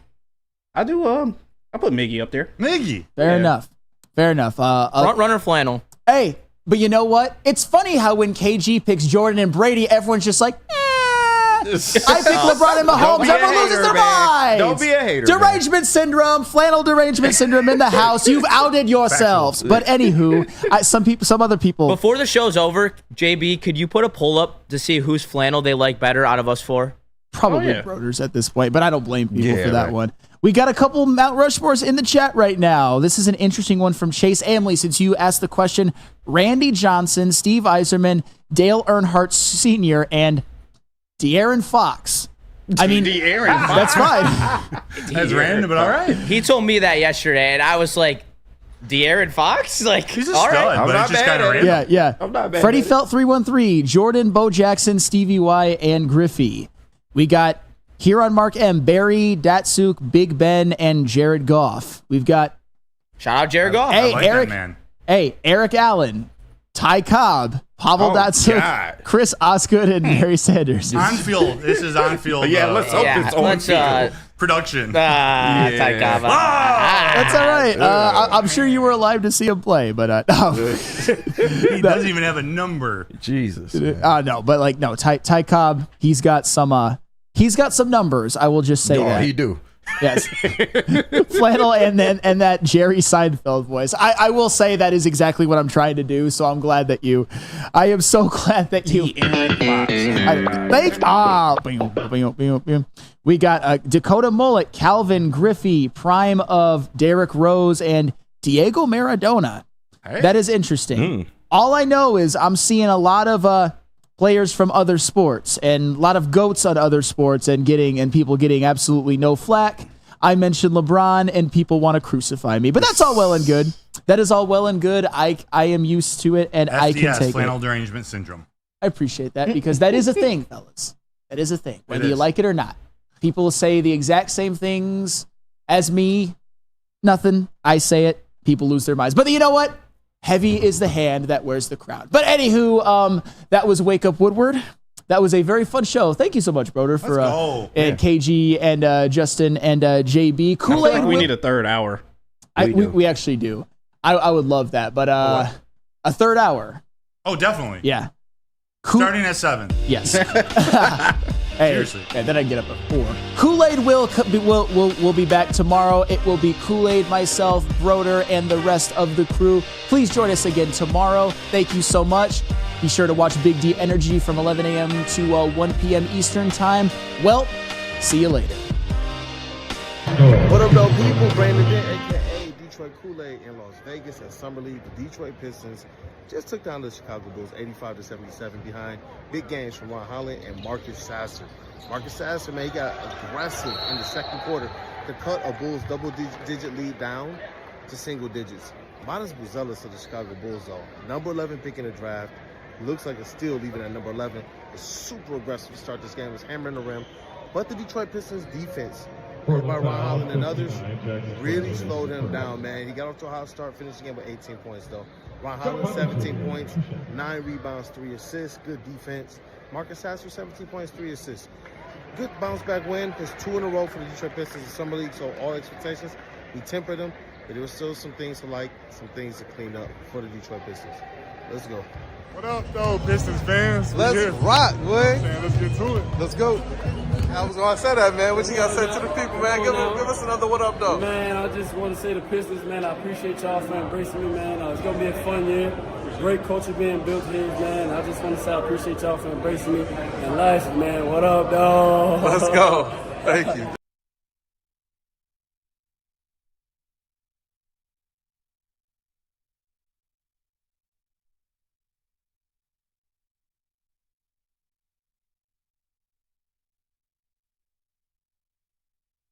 I put Miggy up there. Miggy. Fair enough. Front runner Flannel. Hey, But you know what? It's funny how when KG picks Jordan and Brady, everyone's just like, I pick LeBron and Mahomes. Everyone loses their minds. Don't be a hater. Derangement syndrome, flannel derangement syndrome in the house. You've outed yourselves. But anywho, some other people. Before the show's over, JB, could you put a poll up to see whose flannel they like better out of us four? Probably Broder's at this point, but I don't blame people for that one. We got a couple Mount Rushmores in the chat right now. This is an interesting one from Chase Amley since you asked the question. Randy Johnson, Steve Yzerman, Dale Earnhardt Sr., and De'Aaron Fox. I mean, De'Aaron that's Fox. fine. That's random, but all right. He told me that yesterday, and I was like, De'Aaron Fox? Like, he's a all stud, right. but it's just kind of random. Yeah. I'm not bad. Freddie Felt 313, Jordan, Bo Jackson, Stevie Y, and Griffey. We got here on Mark M, Barry, Datsuk, Big Ben, and Jared Goff. We've got shout out Jared Goff. Hey, I like Eric. that, man. Hey, Eric Allen, Ty Cobb, Pavel Datsuk, Chris Osgood, and Mary Sanders. On field. This is on field. Let's hope it's on field. Production. Ty Cobb. That's all right. I'm sure you were alive to see him play, but no. He doesn't even have a number. Jesus. No, but no. Ty Cobb, he's got some numbers. I will just say that he do. Yes. Flannel and that Jerry Seinfeld voice. I will say that is exactly what I'm trying to do. So I'm glad that I am so glad that you. We got Dakota Mullet, Calvin Griffey, prime of Derrick Rose, and Diego Maradona. Hey. That is interesting. All I know is I'm seeing a lot of players from other sports and a lot of goats on other sports and people getting absolutely no flack. I mentioned LeBron and people want to crucify me, but that's all well and good. That is all well and good. I am used to it and FDS, I can take flannel it. derangement syndrome. I appreciate that because that is a thing, fellas. That is a thing, whether you like it or not. People say the exact same things as me. Nothing. I say it. People lose their minds. But you know what? Heavy is the hand that wears the crown. But anywho, that was Wake Up Woodward. That was a very fun show. Thank you so much, Broder, for and KG and Justin and JB. Kool-Aid. I feel like we need a third hour. We actually do. I would love that, but a third hour. Oh, definitely. Yeah. Starting at 7. Yes. Hey, seriously. And then I get up at 4. Kool-Aid will be back tomorrow. It will be Kool-Aid, myself, Broder, and the rest of the crew. Please join us again tomorrow. Thank you so much. Be sure to watch Big D Energy from 11 a.m. to 1 p.m. Eastern Time. Well, see you later. What up, though, people? Brandon Dent, a.k.a. Detroit Kool-Aid in Las Vegas at Summer League. The Detroit Pistons just took down the Chicago Bulls 85-77 behind big games from Ron Holland and Marcus Sasser. Marcus Sasser, man, he got aggressive in the second quarter to cut a Bulls double-digit lead down to single digits. Modest Buzelis of the Chicago Bulls, though, number 11 pick in the draft, looks like a steal leaving at number 11. Was super aggressive to start this game, was hammering the rim. But the Detroit Pistons defense, led by Ron Holland and others, really slowed him down, man. He got off to a hot start, finished the game with 18 points, though. Ron Holland, 17 points, 9 rebounds, 3 assists, good defense. Marcus Sasser, 17 points, 3 assists. Good bounce back win. It's 2 in a row for the Detroit Pistons in Summer League, so all expectations, we tempered them, but there were still some things to like, some things to clean up for the Detroit Pistons. Let's go. What up, though, Pistons fans? Let's rock, boy. Let's get to it. Let's go. I was going to say that, man. What you got to say to the people, man? Give us another what up, though. Man, I just want to say the Pistons, man, I appreciate y'all for embracing me, man. It's going to be a fun year. Great culture being built here, man. I just want to say I appreciate y'all for embracing me. And last, man, what up, though? Let's go. Thank you.